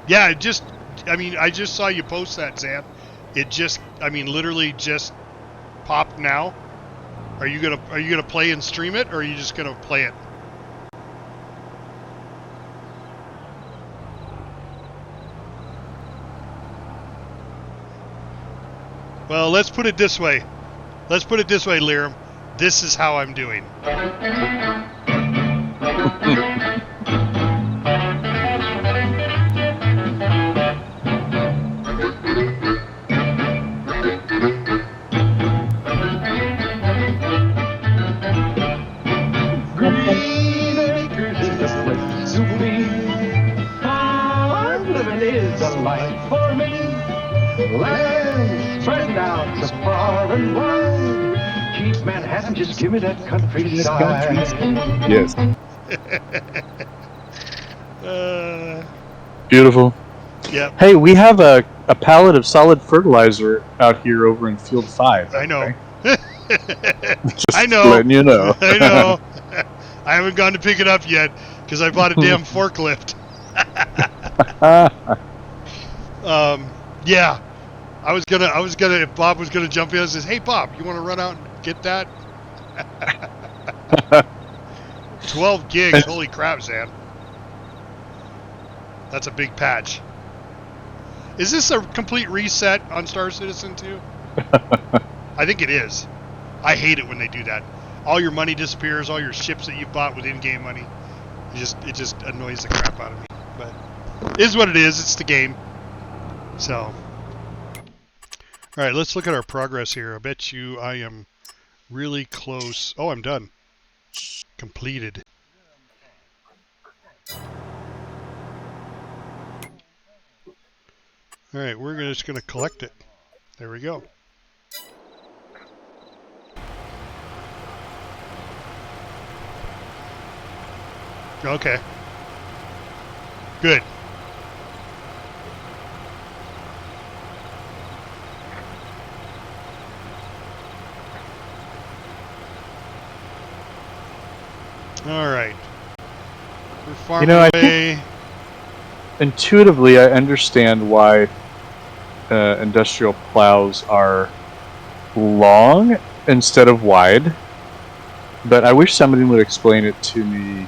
Yeah, I just saw you post that, Zan. It just, literally just popped now. Are you gonna play and stream it, or are you just gonna play it? Well, let's put it this way. Liram. This is how I'm doing. Green acres is the place to be. Farm living is a life for me. Land spread out so far and wide. Keep Manhattan, just give me that countryside. Yes. Uh, Beautiful. Yep. Hey, we have a pallet of solid fertilizer out here over in Field 5. I know. Okay? Just I know. letting you know. I know. I haven't gone to pick it up yet because I bought a damn forklift. Yeah. I was gonna. If Bob was gonna jump in and says, "Hey, Bob, you want to run out and get that?" 12 gigs. Holy crap, Zan. That's a big patch. Is this a complete reset on Star Citizen 2? I think it is. I hate it when they do that. All your money disappears, all your ships that you bought with in-game money. It just annoys the crap out of me. But it is what it is. It's the game. So, all right, let's look at our progress here. I bet you I am really close. Oh, I'm done. Completed. All right, we're just going to collect it. There we go. Okay. Good. All right. We're farming I away. Intuitively, I understand why industrial plows are long instead of wide, but I wish somebody would explain it to me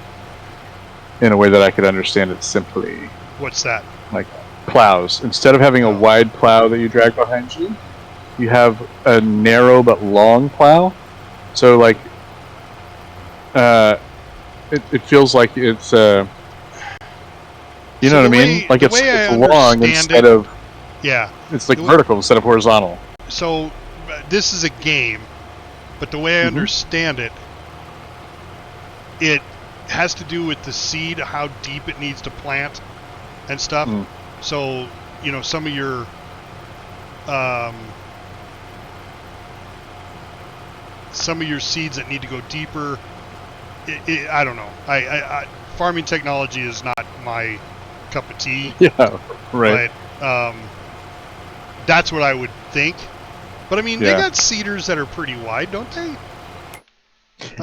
in a way that I could understand it simply. What's that? Like plows. Instead of having a wide plow that you drag behind you, you have a narrow but long plow. So, like, it feels like it's you know what I mean? Like it's long instead of it's like vertical instead of horizontal. So this is a game, but the way I understand it, it has to do with the seed, how deep it needs to plant and stuff. So, some of your seeds that need to go deeper. I don't know. I farming technology is not my cup of tea. Yeah, right. But that's what I would think. But they got seeders that are pretty wide, don't they?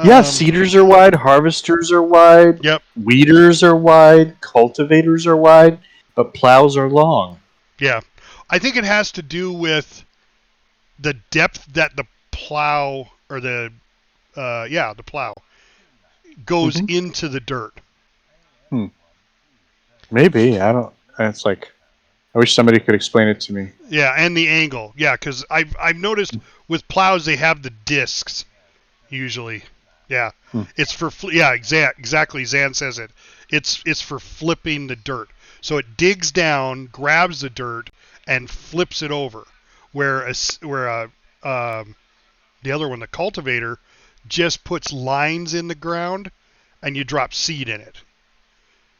Yeah, seeders are wide, harvesters are wide, yep. Weeders are wide, cultivators are wide, but plows are long. Yeah. I think it has to do with the depth that the plow, or the plow goes into the dirt. Maybe. I don't. It's like, I wish somebody could explain it to me. Yeah, and the angle. Yeah, because I've noticed with plows they have the discs usually. Yeah, it's for exactly. Zan says it. It's for flipping the dirt. So it digs down, grabs the dirt, and flips it over. Where the other one, the cultivator, just puts lines in the ground, and you drop seed in it.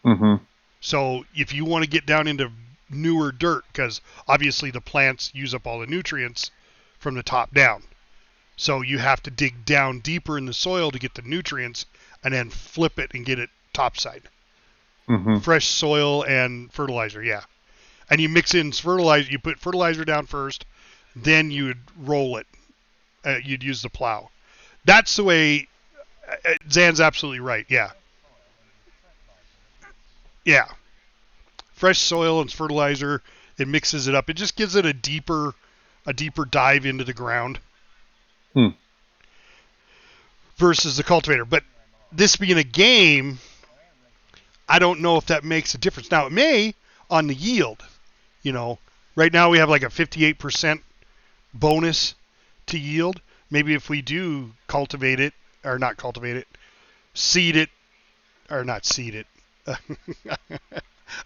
Mm-hmm. So if you want to get down into newer dirt, because obviously the plants use up all the nutrients from the top down. So you have to dig down deeper in the soil to get the nutrients and then flip it and get it topside. Mm-hmm. Fresh soil and fertilizer, yeah. And you mix in fertilizer. You put fertilizer down first, then you would roll it. You'd use the plow. That's the way. Zan's absolutely right. Yeah. Yeah. Fresh soil and fertilizer. It mixes it up. It just gives it a deeper dive into the ground. Versus the cultivator. But this being a game, I don't know if that makes a difference. Now it may on the yield. You know, right now we have like a 58% bonus to yield. Maybe if we do cultivate it, or not cultivate it, seed it, or not seed it. I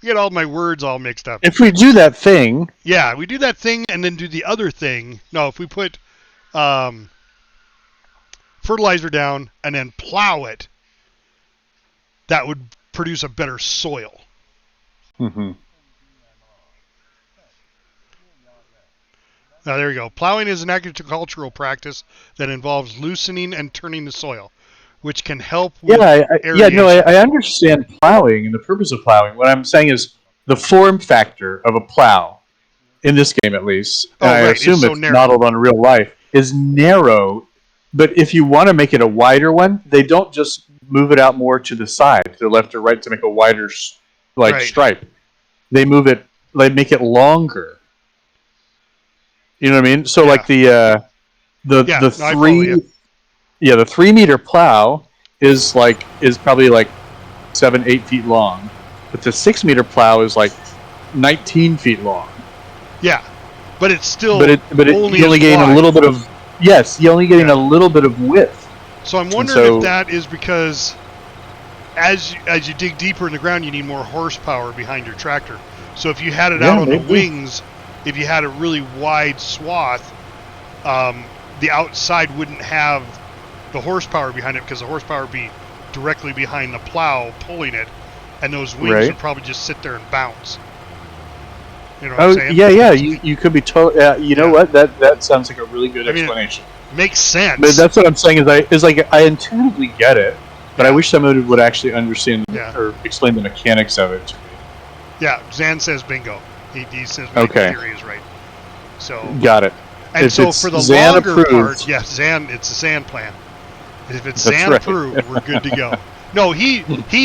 get all my words all mixed up. If we do that thing. Yeah, we do that thing and then do the other thing. No, if we put fertilizer down and then plow it, that would produce a better soil. Mm-hmm. Now, there you go. Plowing is an agricultural practice that involves loosening and turning the soil, which can help with aeration. I understand plowing and the purpose of plowing. What I'm saying is the form factor of a plow, in this game at least, and I assume it's modeled on real life, is narrow. But if you want to make it a wider one, they don't just move it out more to the side, to the left or right, to make a wider stripe. They move it, they make it longer. You know what I mean? So like the 3 meter plow is probably like 7-8 feet long, but the 6 meter plow is like 19 feet long. Yeah, but it's still you only gain a little bit of you only gain a little bit of width. So I'm wondering if that is because as you dig deeper in the ground, you need more horsepower behind your tractor. So if you had it out on the wings. If you had a really wide swath, the outside wouldn't have the horsepower behind it because the horsepower would be directly behind the plow pulling it, and those wings would probably just sit there and bounce. You know what I'm saying? Yeah. You could be totally. You know what? That sounds like a really good explanation. Makes sense. But that's what I'm saying. I intuitively get it, but I wish somebody would actually understand or explain the mechanics of it to me. Yeah, Zan says bingo. He says my theory is right. So got it. And if so for the Zan longer approved, part, Zan, it's a Zan plan. If it's Zan approved, we're good to go. No, he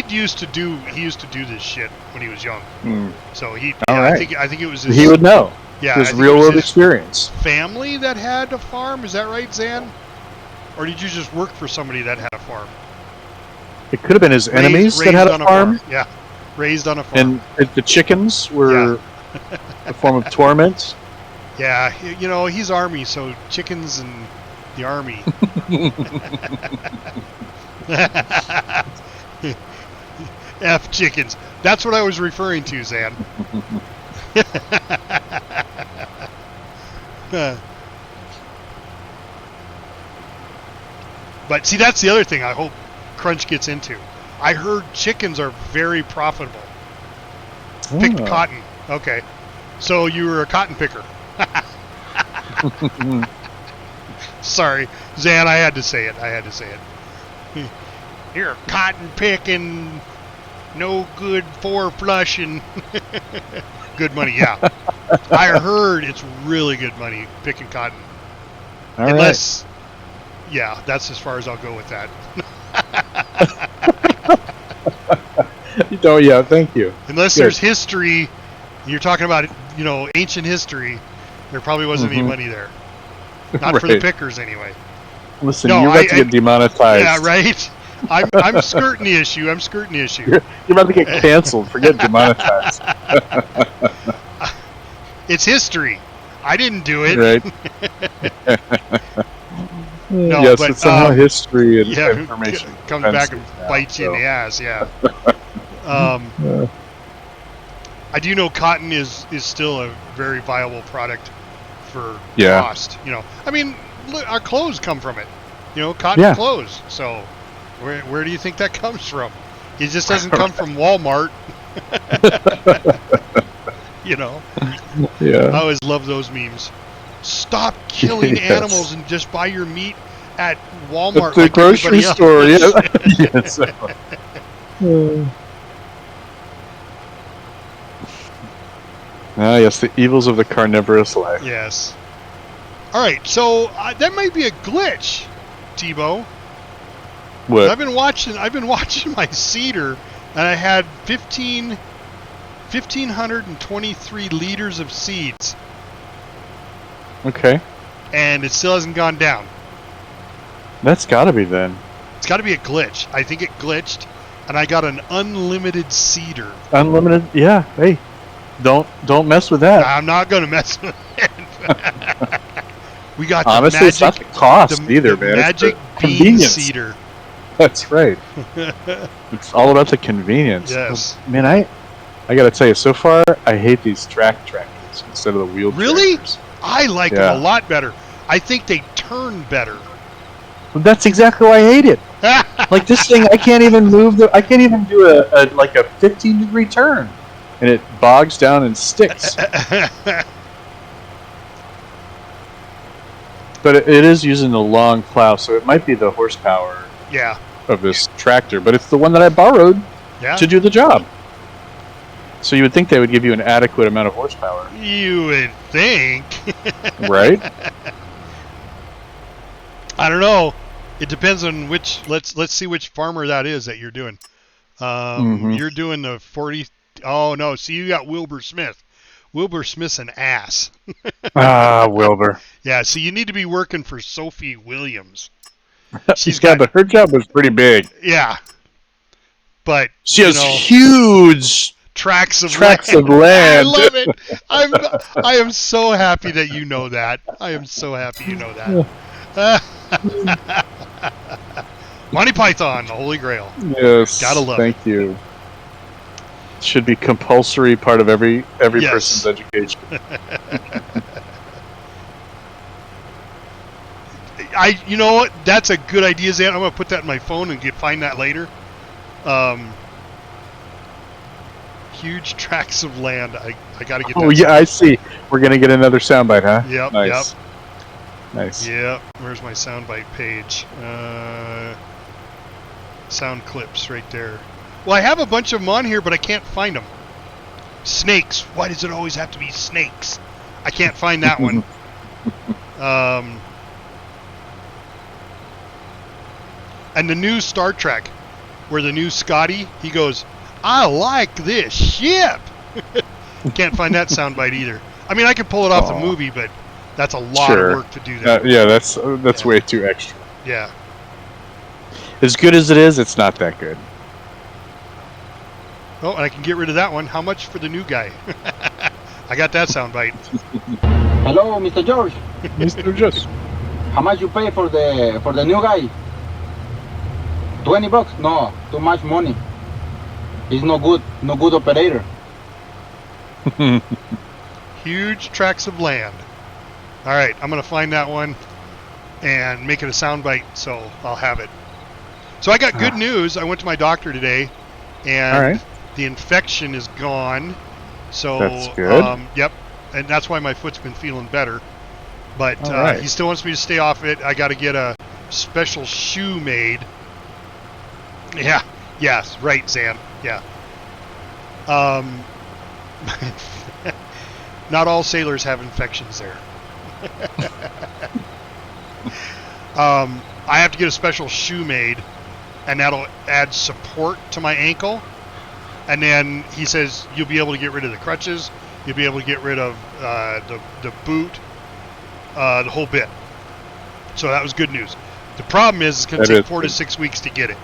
used to do this shit when he was young. So I think it was his, he would know. Yeah, his real world experience. Family that had a farm, is that right, Zan? Or did you just work for somebody that had a farm? It could have been his enemies that had a farm. Yeah, raised on a farm. And the chickens were a form of torment. Yeah, he's army, so chickens and the army. F chickens. That's what I was referring to, Zan. But see, that's the other thing I hope Crunch gets into. I heard chickens are very profitable. Picked cotton. Okay. So you were a cotton picker. Sorry, Zan, I had to say it. You're a cotton picking, no good for flushing. Good money, yeah. I heard it's really good money picking cotton. Unless, yeah, that's as far as I'll go with that. Thank you. Unless there's history, you're talking about, ancient history, there probably wasn't any money there. Not for the pickers, anyway. Listen, you're about to get demonetized. Yeah, right? I'm skirting the issue. You're about to get canceled. Forget demonetized. It's history. I didn't do it. Right. No, yes, but, it's somehow history and yeah, information comes back and now, bites you in so. the ass. Yeah. I do know cotton is still a very viable product for cost. You know, I mean, look, our clothes come from it. You know, cotton clothes. So, where do you think that comes from? It just doesn't come from Walmart. You know. Yeah. I always love those memes. Stop killing animals and just buy your meat at Walmart. At the like grocery store. Yes. Yes, the evils of the carnivorous life. Yes. All right, so that might be a glitch, Tebow. What? I've been watching my seeder, and I had 1,523 liters of seeds. Okay. And it still hasn't gone down. That's got to be then. It's got to be a glitch. I think it glitched, and I got an unlimited seeder. Unlimited? Yeah. Hey, don't mess with that. I'm not going to mess with it. We got honestly, the magic, it's not the cost either, man. Magic it's the bean convenience. seeder. That's right. It's all about the convenience. Yes. Man, I got to tell you, so far I hate these tractors instead of the wheeled Really? tractors. I like them a lot better. I think they turn better. Well, that's exactly why I hate it. Like this thing, I can't even move I can't even do a 15-degree turn, and it bogs down and sticks. But it is using the long plow, so it might be the horsepower of this tractor, but it's the one that I borrowed to do the job. So you would think they would give you an adequate amount of horsepower. You would think. Right? I don't know. It depends on which. Let's see which farmer that is that you're doing. You're doing the 40. Oh no! See, you got Wilbur Smith. Wilbur Smith's an ass. Wilbur. Yeah. So you need to be working for Sophie Williams. But her job was pretty big. Yeah. But she has huge tracts of land. I love it. I am so happy that you know that. I am so happy you know that. Monty Python, the Holy Grail. Yes. Gotta love Thank you. Should be compulsory part of every person's education. You know what? That's a good idea, Zan. I'm gonna put that in my phone and find that later. Huge tracts of land. I gotta get that. Oh yeah, I see. We're gonna get another soundbite, huh? Yep. Nice. Yep. Nice. Yep. Where's my soundbite page? Sound clips right there. Well, I have a bunch of them on here, but I can't find them. Snakes. Why does it always have to be snakes? I can't find that one. And the new Star Trek, where the new Scotty, he goes, I like this ship. Can't find that soundbite either. I mean, I could pull it off the movie, but that's a lot of work to do that. Yeah, that's way too extra. Yeah. As good as it is, it's not that good. Oh, and I can get rid of that one. How much for the new guy? I got that soundbite. Hello, Mr. George. Mr. Just. How much you pay for the new guy? $20? No, too much money. He's no good operator. Huge tracts of land. All right, I'm gonna find that one and make it a soundbite, so I'll have it. So I got good news. I went to my doctor today, and the infection is gone. So that's good. Yep, and that's why my foot's been feeling better. But he still wants me to stay off it. I got to get a special shoe made. Yeah. Yes. Right, Zan. Yeah. Not all sailors have infections there. I have to get a special shoe made, and that'll add support to my ankle. And then he says you'll be able to get rid of the crutches. You'll be able to get rid of the boot, the whole bit. So that was good news. The problem is it's going to take 4 to 6 weeks to get it.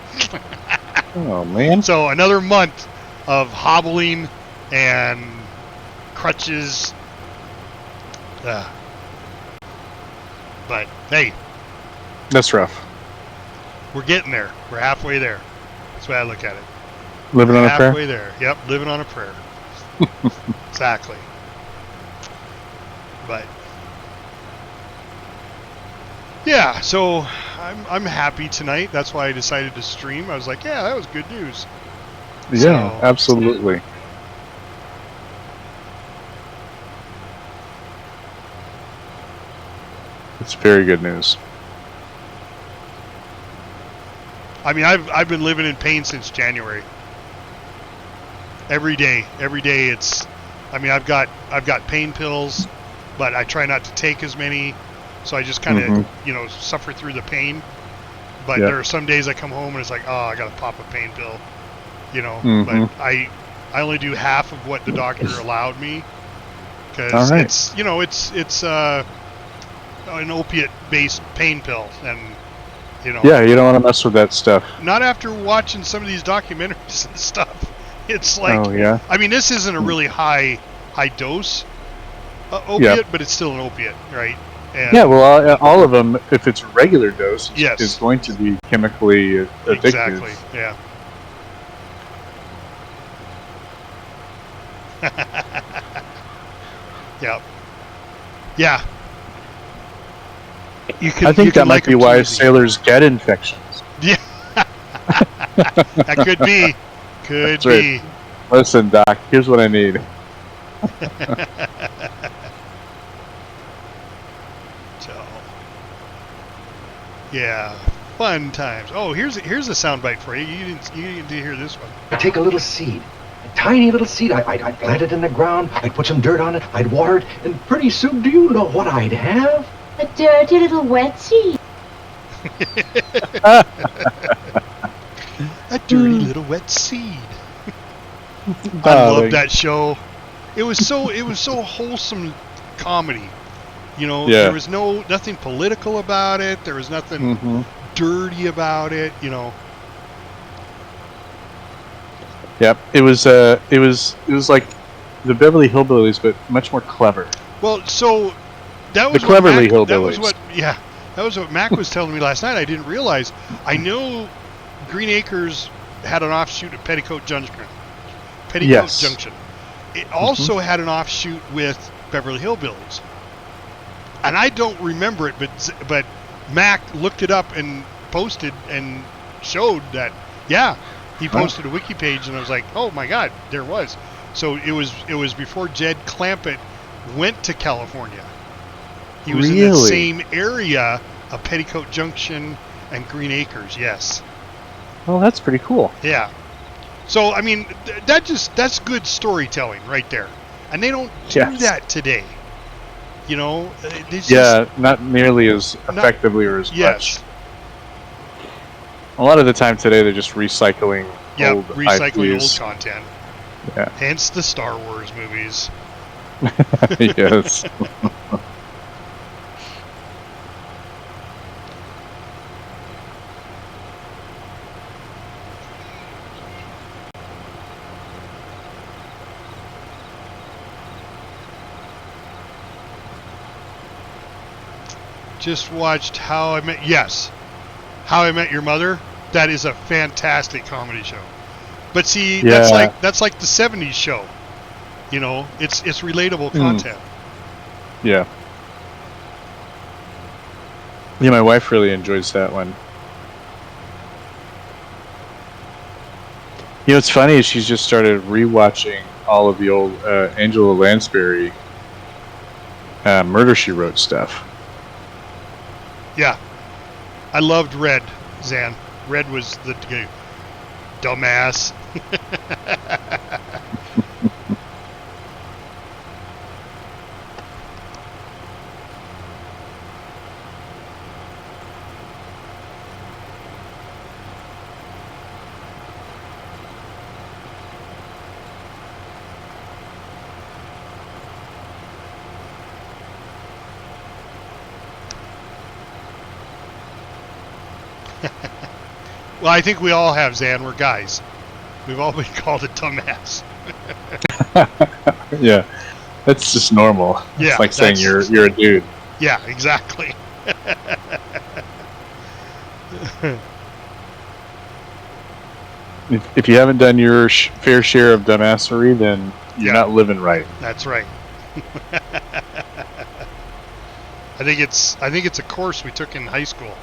Oh, man. So another month of hobbling and crutches. But hey, That's rough. We're getting there. We're halfway there. That's the way I look at it. Living on a prayer. Halfway there. Yep, living on a prayer. Exactly. But yeah, so I'm happy tonight. That's why I decided to stream. I was like, yeah, that was good news. Yeah, So, absolutely. It's very good news. I mean, I've been living in pain since January. Every day it's. I mean, I've got pain pills, but I try not to take as many, so I just kind of suffer through the pain. But there are some days I come home and it's like, oh, I gotta pop a pain pill, But I only do half of what the doctor allowed me because it's it's an opiate-based pain pill, and Yeah, you don't want to mess with that stuff. not after watching some of these documentaries and stuff. It's like, Oh yeah. I mean, this isn't a really high dose opiate, but it's still an opiate, right? And Yeah, well, all of them, if it's a regular dose, Yes. is going to be chemically addictive. exactly, yeah. Yep. Yeah. You can, I think you can that might like be 'em too why easy. sailors get infections. Yeah. That could be. Could That's right. be. Listen, Doc, here's what I need. So, yeah, fun times. Oh, here's a soundbite for you. You didn't hear this one. I'd take a little seed, a tiny little seed. I'd plant it in the ground. I'd put some dirt on it. I'd water it. And pretty soon, do you know what I'd have? A dirty little wet seed. A dirty little wet seed. I love that show. It was so wholesome comedy. Yeah. There was nothing political about it. There was nothing dirty about it. Yep. It was like the Beverly Hillbillies, but much more clever. Well, so that was The Cleverly That was Hillbillies. that was what Mac was telling me last night. I didn't realize. I know Green Acres had an offshoot at Petticoat Junction. Yes. Junction. It also had an offshoot with Beverly Hillbillies, and I don't remember it, but Mac looked it up and posted and showed that. Yeah, he posted a wiki page, and I was like, oh my God, there was. So it was before Jed Clampett went to California. He was in the Really? same area of Petticoat Junction and Green Acres. Yes. Well, that's pretty cool. Yeah. So I mean, that's good storytelling right there, and they don't do Yes. that today. They just, Yeah, not nearly as effectively or as Yes. much. A lot of the time today, they're just recycling Yeah, old recycling IPs. old content. Yeah. Hence the Star Wars movies. Yes. Just watched How I Met Your Mother. That is a fantastic comedy show. But see, that's Yeah. like the '70s show. It's relatable content. Yeah. Yeah, my wife really enjoys that one. What's funny is she's just started rewatching all of the old Angela Lansbury Murder, She Wrote stuff. Yeah. I loved Red, Zan. Red was the dumbass. Well, I think we all have, Zan. We're guys. We've all been called a dumbass. Yeah, that's just normal. Yeah, It's like saying that's- you're a dude. Yeah, exactly. If you haven't done your fair share of dumbassery, then you're not living right. That's right. I think it's a course we took in high school.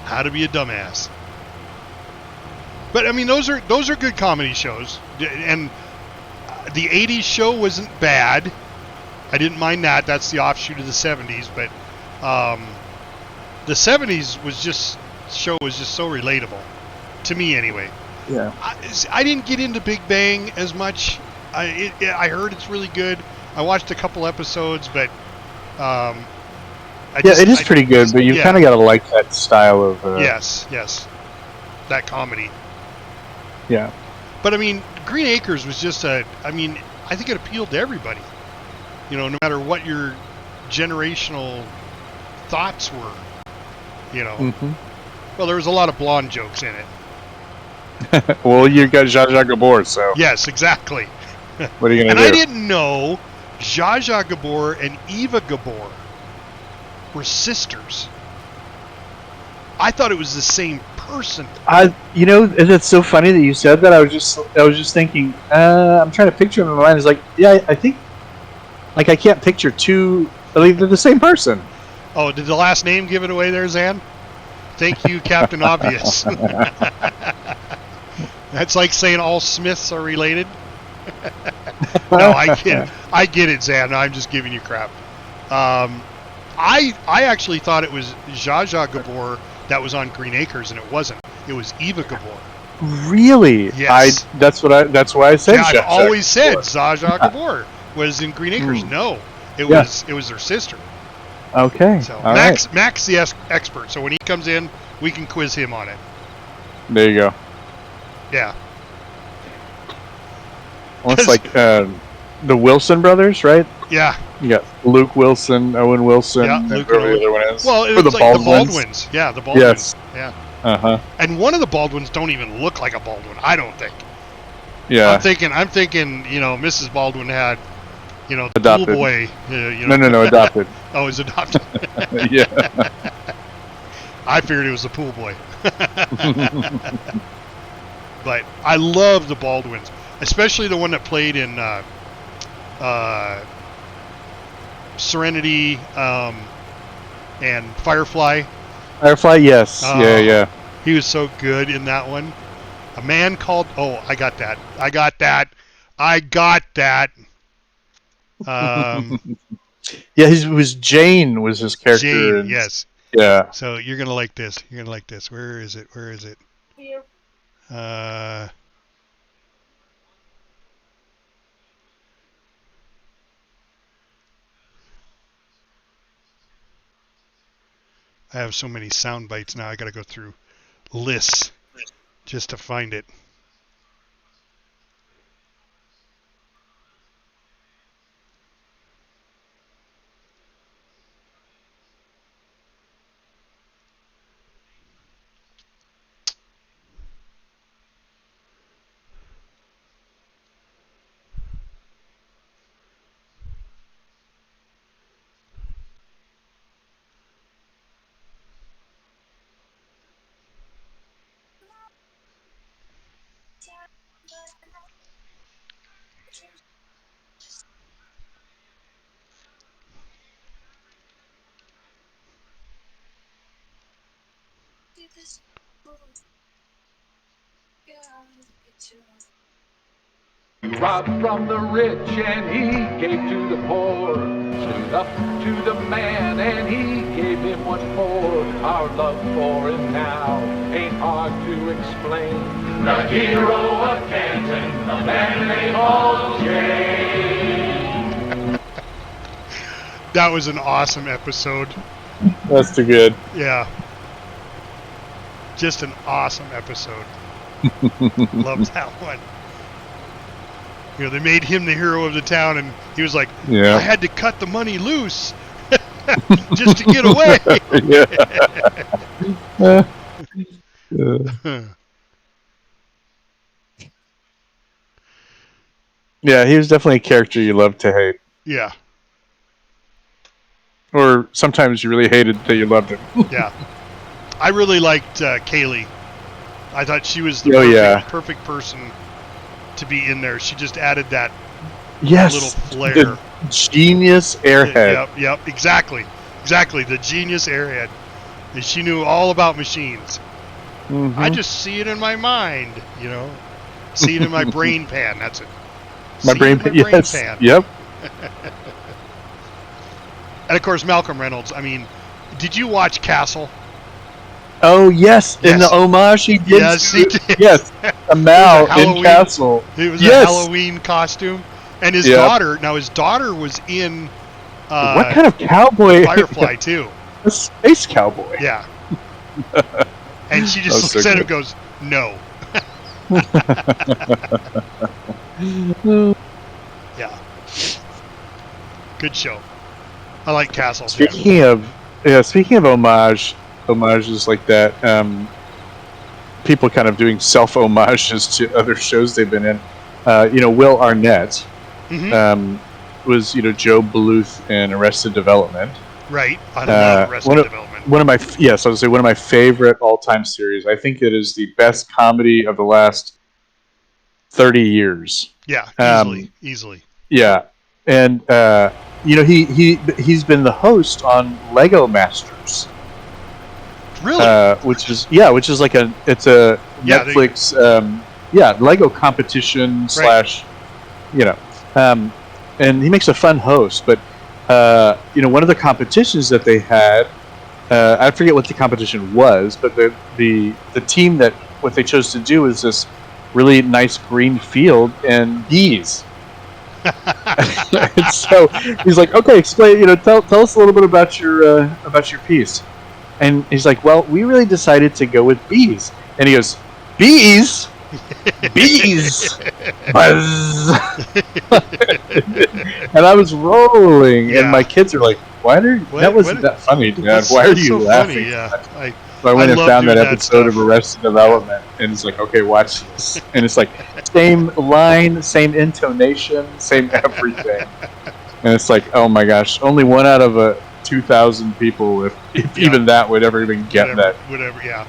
How to be a dumbass. But I mean, those are good comedy shows, and the '80s show wasn't bad. I didn't mind that. That's the offshoot of the '70s, but the '70s show was just so relatable to me, anyway. Yeah. I didn't get into Big Bang as much. I heard it's really good. I watched a couple episodes, but it is pretty good. But you kind of got to like that style of. Yes, that comedy. Yeah. But I mean, Green Acres was just I think it appealed to everybody. You know, no matter what your generational thoughts were. You know. Mm-hmm. Well, there was a lot of blonde jokes in it. Well, you got Zsa Zsa Gabor, so. Yes, exactly. What are you gonna do? And I didn't know Zsa Zsa Gabor and Eva Gabor were sisters. I thought it was the same person. It's so funny that you said that. I was just thinking. I'm trying to picture them in my mind. It's like, yeah, I think, like, I can't picture two. Like, they're the same person. Oh, did the last name give it away there, Zan? Thank you, Captain Obvious. That's like saying all Smiths are related. No, I get it, Zan. No, I'm just giving you crap. I actually thought it was Zsa Zsa Gabor that was on Green Acres, and it wasn't. It was Eva Gabor. Really? Yes. That's why I said. Yeah, I've always said Gabor. Zsa Zsa Gabor was in Green Acres. No, it was their sister. Okay. So All Mac's right. the expert. So when he comes in, we can quiz him on it. There you go. Yeah. Well, it's like the Wilson brothers, right? Yeah. You got Luke Wilson, Owen Wilson, Yeah, and Luke whoever and the other one is. Well, it Or was the like Baldwins. the Baldwins. Yeah, the Baldwins. Yes. Yeah. Uh-huh. And one of the Baldwins don't even look like a Baldwin, I don't think. Yeah. I'm thinking, Mrs. Baldwin had, the Adopted. pool boy. No, adopted. Oh, he's adopted. Yeah. I figured it was the pool boy. But I love the Baldwins, especially the one that played in Serenity and Firefly. Firefly, yes. Yeah. He was so good in that one. A man called... Oh, I got that. Yeah, it was Jane was his character. Jane, yes. Yeah. So you're going to like this. Where is it? Here. I have so many sound bites now. I got to go through lists just to find it. Robbed from the rich and he gave to the poor. Stood up to the man and he gave him what for. Our love for him now ain't hard to explain. The hero of Canton, the man they call Jane. That was an awesome episode. That's too good. Yeah. Just an awesome episode. Loved that one. They made him the hero of the town, and he was like, Yeah. I had to cut the money loose just to get away. Yeah, he was definitely a character you loved to hate. Yeah. or sometimes you really hated that you loved him. Yeah. I really liked Kaylee. I thought she was the perfect person to be in there. She just added that little flair. The genius airhead. Yep, exactly. The genius airhead. And she knew all about machines. Mm-hmm. I just see it in my mind, See it in my brain pan. That's it. My brain pan. Yes. Yep. And of course, Malcolm Reynolds. I mean, did you watch Castle? Oh yes, in the homage he did. Yes, he did. Yes, a Mal in Castle. It was a Halloween costume, and his daughter. Now his daughter was in. What kind of cowboy? Firefly too. A space cowboy. Yeah. And she just looks at him and goes, "No." Yeah. Good show. I like Castle. Speaking of homages like that, people kind of doing self homages to other shows they've been in. Will Arnett was Joe Bluth in Arrested Development. Right. I love Arrested Development. One of my one of my favorite all time series. I think it is the best comedy of the last 30 years. Yeah, easily. Yeah, and he's been the host on Lego Masters. Really? Which is like it's a Netflix Lego competition / and he makes a fun host. But one of the competitions that they had, I forget what the competition was, but the team that what they chose to do was this really nice green field and bees. And so he's like, okay, explain. Tell us a little bit about your piece. And he's like, well, we really decided to go with bees. And he goes, bees, bees, buzz. And I I was rolling, and my kids are like, that wasn't that funny, Dad. Why are you laughing? Funny, yeah. So I went and found that episode of Arrested Development, and it's like, okay, watch this. And it's like, same line, same intonation, same everything. And it's like, oh my gosh, only 1 out of 2,000 people, if even that, would ever even get that. Yeah.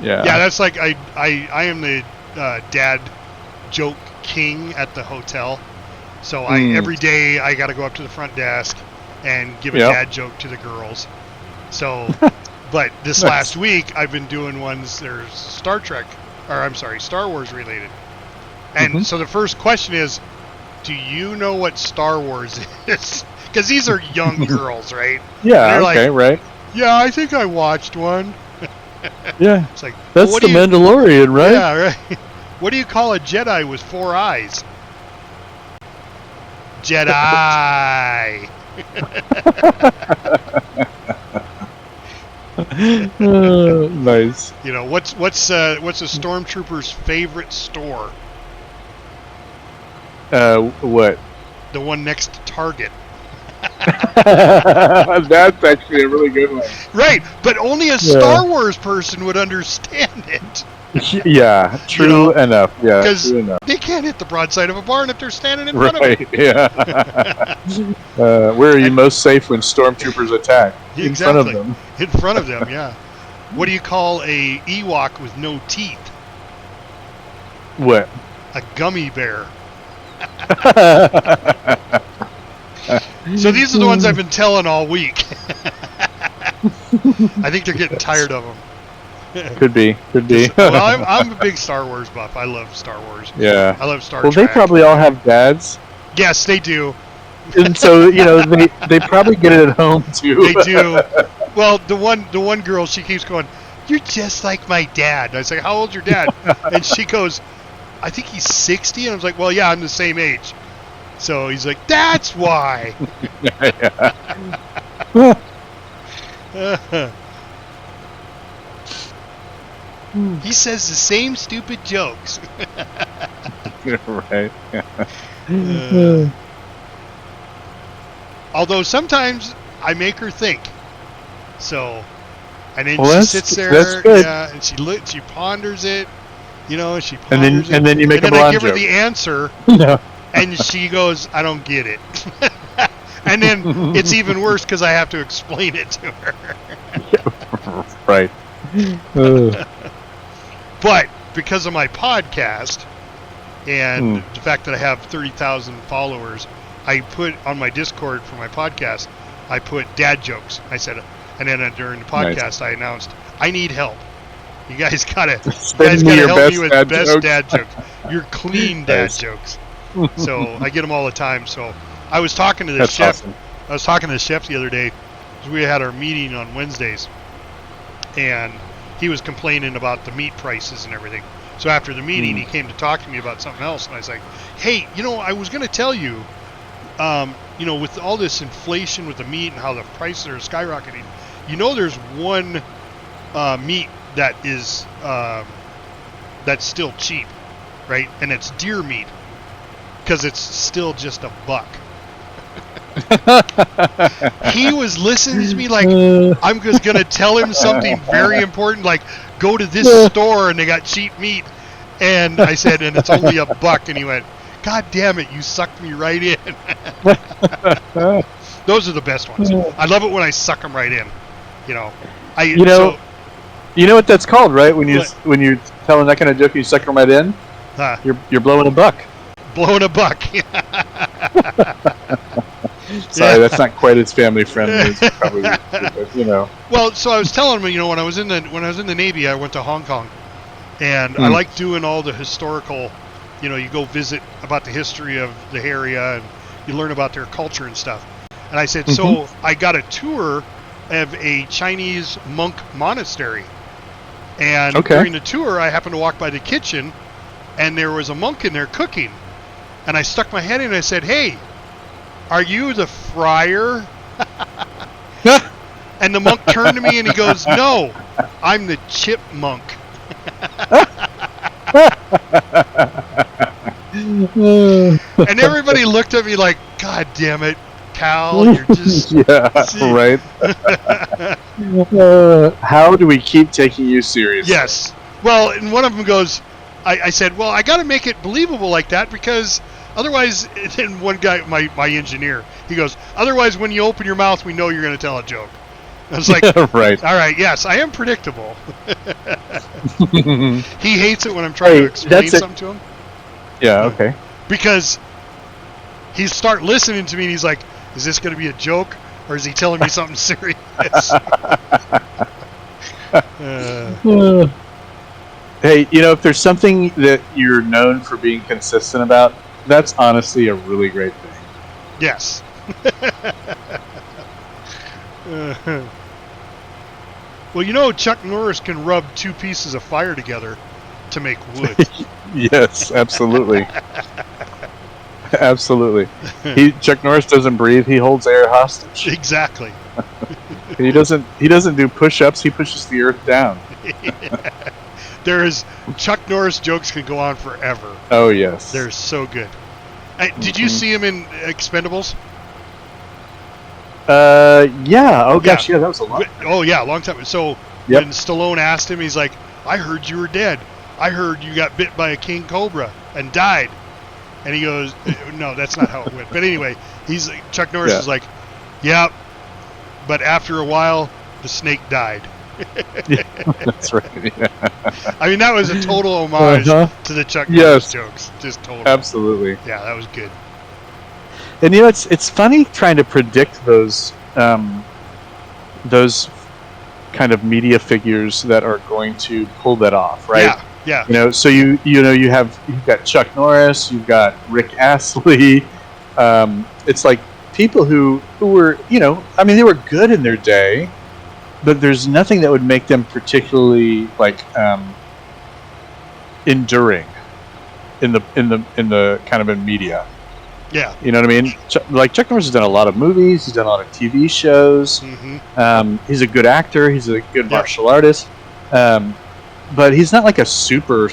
Yeah. Yeah, that's like, I am the dad joke king at the hotel. So every day I got to go up to the front desk and give a dad joke to the girls. So, but this last week I've been doing ones that are Star Wars related. And so the first question is, do you know what Star Wars is? Because these are young girls, right? Yeah, okay, right. Yeah, I think I watched one. Yeah. It's like, that's the Mandalorian, right? Yeah, right. What do you call a Jedi with 4 eyes? Jedi. Nice. What's a stormtrooper's favorite store? What? The one next to Target. That's actually a really good one. Right, but only a Star Wars person would understand it. Yeah, true enough. Yeah, true enough. They can't hit the broadside of a barn if they're standing in front of it. Right, yeah. Where are you most safe when stormtroopers attack? Exactly. In front of them. In front of them, yeah. What do you call a Ewok with no teeth? What? A gummy bear. So these are the ones I've been telling all week. I think they're getting tired of them. Could be. Well, I'm a big Star Wars buff. I love Star Wars. Yeah. I love Star Trek. Well, they probably all have dads. Yes, they do. And so, they probably get it at home too. They do. Well, the one girl, she keeps going, "You're just like my dad." And I was like, "How old's your dad?" And she goes, "I think he's 60." And I was like, "Well, yeah, I'm the same age." So he's like, "That's why." He says the same stupid jokes. Right. Although sometimes I make her think. So, and then she sits there, and she ponders it. She ponders it. And then you make a blonde joke. I give her the answer, and she goes, "I don't get it." And then it's even worse because I have to explain it to her. Right. But because of my podcast and the fact that I have 30,000 followers, I put on my Discord for my podcast, I put dad jokes. I said, and then during the podcast, I announced, I need help. You guys gotta help me with best dad jokes. Your clean dad jokes. So I get them all the time. So I was talking to the chef. Awesome. I was talking to the chef the other day. We had our meeting on Wednesdays, and he was complaining about the meat prices and everything. So after the meeting, he came to talk to me about something else, and I was like, "Hey, I was going to tell you, with all this inflation with the meat and how the prices are skyrocketing, there's one meat that is that's still cheap, right? And it's deer meat because it's still just $1." He was listening to me like I'm just gonna tell him something very important, like go to this store and they got cheap meat. And I said, and it's only $1, and he went, "God damn it, you sucked me right in." Those are the best ones. I love it when I suck them right in. You know what that's called, right? When you telling that kind of joke, you suck them right in. You're blowing $1. Blowing $1. Sorry, that's not quite as family friendly as probably, but. Well, so I was telling him, when I was in the Navy, I went to Hong Kong, and I like doing all the historical. You go visit about the history of the area, and you learn about their culture and stuff. And I said, so I got a tour of a Chinese monk monastery, and during the tour, I happened to walk by the kitchen, and there was a monk in there cooking, and I stuck my head in and I said, "Hey, are you the friar?" And the monk turned to me and he goes, "No, I'm the chipmunk." And everybody looked at me like, "God damn it, Cal, you're just..." Right. How do we keep taking you seriously? Yes. Well, and one of them goes, I said, "Well, I got to make it believable like that because otherwise," and one guy, my engineer, he goes, "Otherwise, when you open your mouth, we know you're going to tell a joke." I was like, right. All right, yes, I am predictable. He hates it when I'm trying to explain something to him. Yeah, okay. Because he start listening to me and he's like, "Is this going to be a joke or is he telling me something serious?" Hey, if there's something that you're known for being consistent about, that's honestly a really great thing. Yes. Well, Chuck Norris can rub two pieces of fire together to make wood. Yes, absolutely. Absolutely. Chuck Norris doesn't breathe, he holds air hostage. Exactly. He doesn't do push-ups, he pushes the earth down. Chuck Norris jokes can go on forever. Oh, yes. They're so good. Did you see him in Expendables? Yeah. Oh, gosh, yeah, that was a long time. Oh, yeah, a long time. So when Stallone asked him, he's like, "I heard you were dead. I heard you got bit by a king cobra and died." And he goes, "No, that's not how it went." But anyway, Chuck Norris is like, "Yeah, but after a while, the snake died." Yeah, that's right. Yeah. I mean, that was a total homage to the Chuck Norris jokes. Just total. Absolutely. Yeah, that was good. And it's funny trying to predict those kind of media figures that are going to pull that off, right? Yeah. So you've got Chuck Norris, you've got Rick Astley. It's like people who were, they were good in their day, but there's nothing that would make them particularly enduring in the kind of in media. Yeah. You know what I mean? Chuck Norris has done a lot of movies. He's done a lot of TV shows. Mm-hmm. He's a good actor. He's a good martial artist. But he's not like a superstar,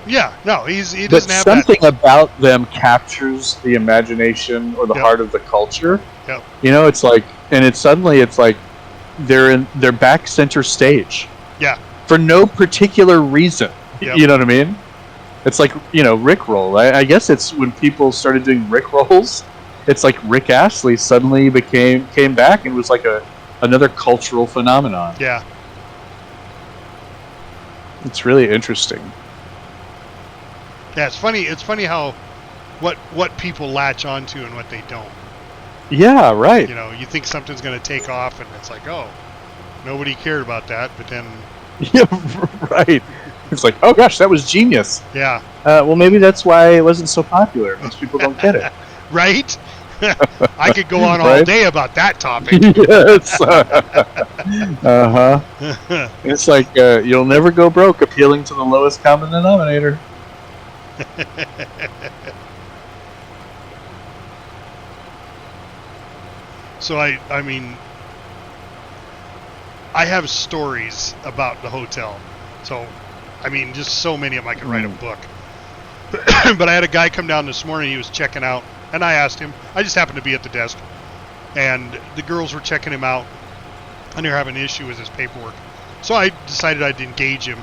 Yeah. No, he doesn't have something about them captures the imagination or the heart of the culture. Yep. It's like, and it's like they're back center stage. Yeah. For no particular reason. Yep. You know what I mean? It's like, Rickroll. I guess it's when people started doing Rickrolls, it's like Rick Astley suddenly came back and was like another cultural phenomenon. Yeah. It's really interesting. Yeah, it's funny. It's funny how what people latch onto and what they don't. Yeah, right. You know, you think something's going to take off, and it's like, oh, nobody cared about that. But then, Yeah, right. It's like, oh gosh, that was genius. yeah, Well, maybe that's why it wasn't so popular. Most people don't get it. right? I could go on all Right? day about that topic. Yes. Uh-huh. It's like you'll never go broke appealing to the lowest common denominator. So I mean, I have stories about the hotel. So, I mean, just so many of them I could write a book. But I had a guy come down this morning. He was checking out, and I asked him. I just happened to be at the desk, and the girls were checking him out, and they were having an issue with his paperwork. So I decided I'd engage him,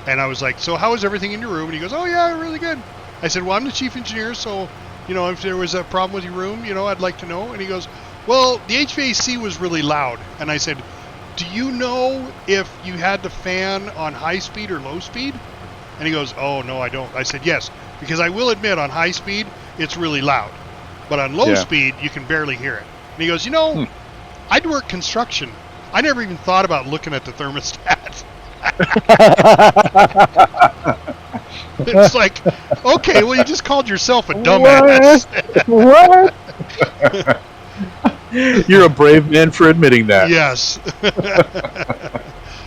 and I was like, "So how is everything in your room?" And he goes, "Oh yeah, really good." I said, "Well, I'm the chief engineer, so you know, if there was a problem with your room, you know, I'd like to know." And he goes, "Well, the HVAC was really loud." And I said, "Do you know if you had the fan on high speed or low speed?" And he goes, "Oh, no, I don't." I said, "Yes, because I will admit on high speed, it's really loud. But on low speed, you can barely hear it." And he goes, "You know, I'd work construction. I never even thought about looking at the thermostat." It's like, okay, well, you just called yourself a dumbass. What? You're a brave man for admitting that. Yes.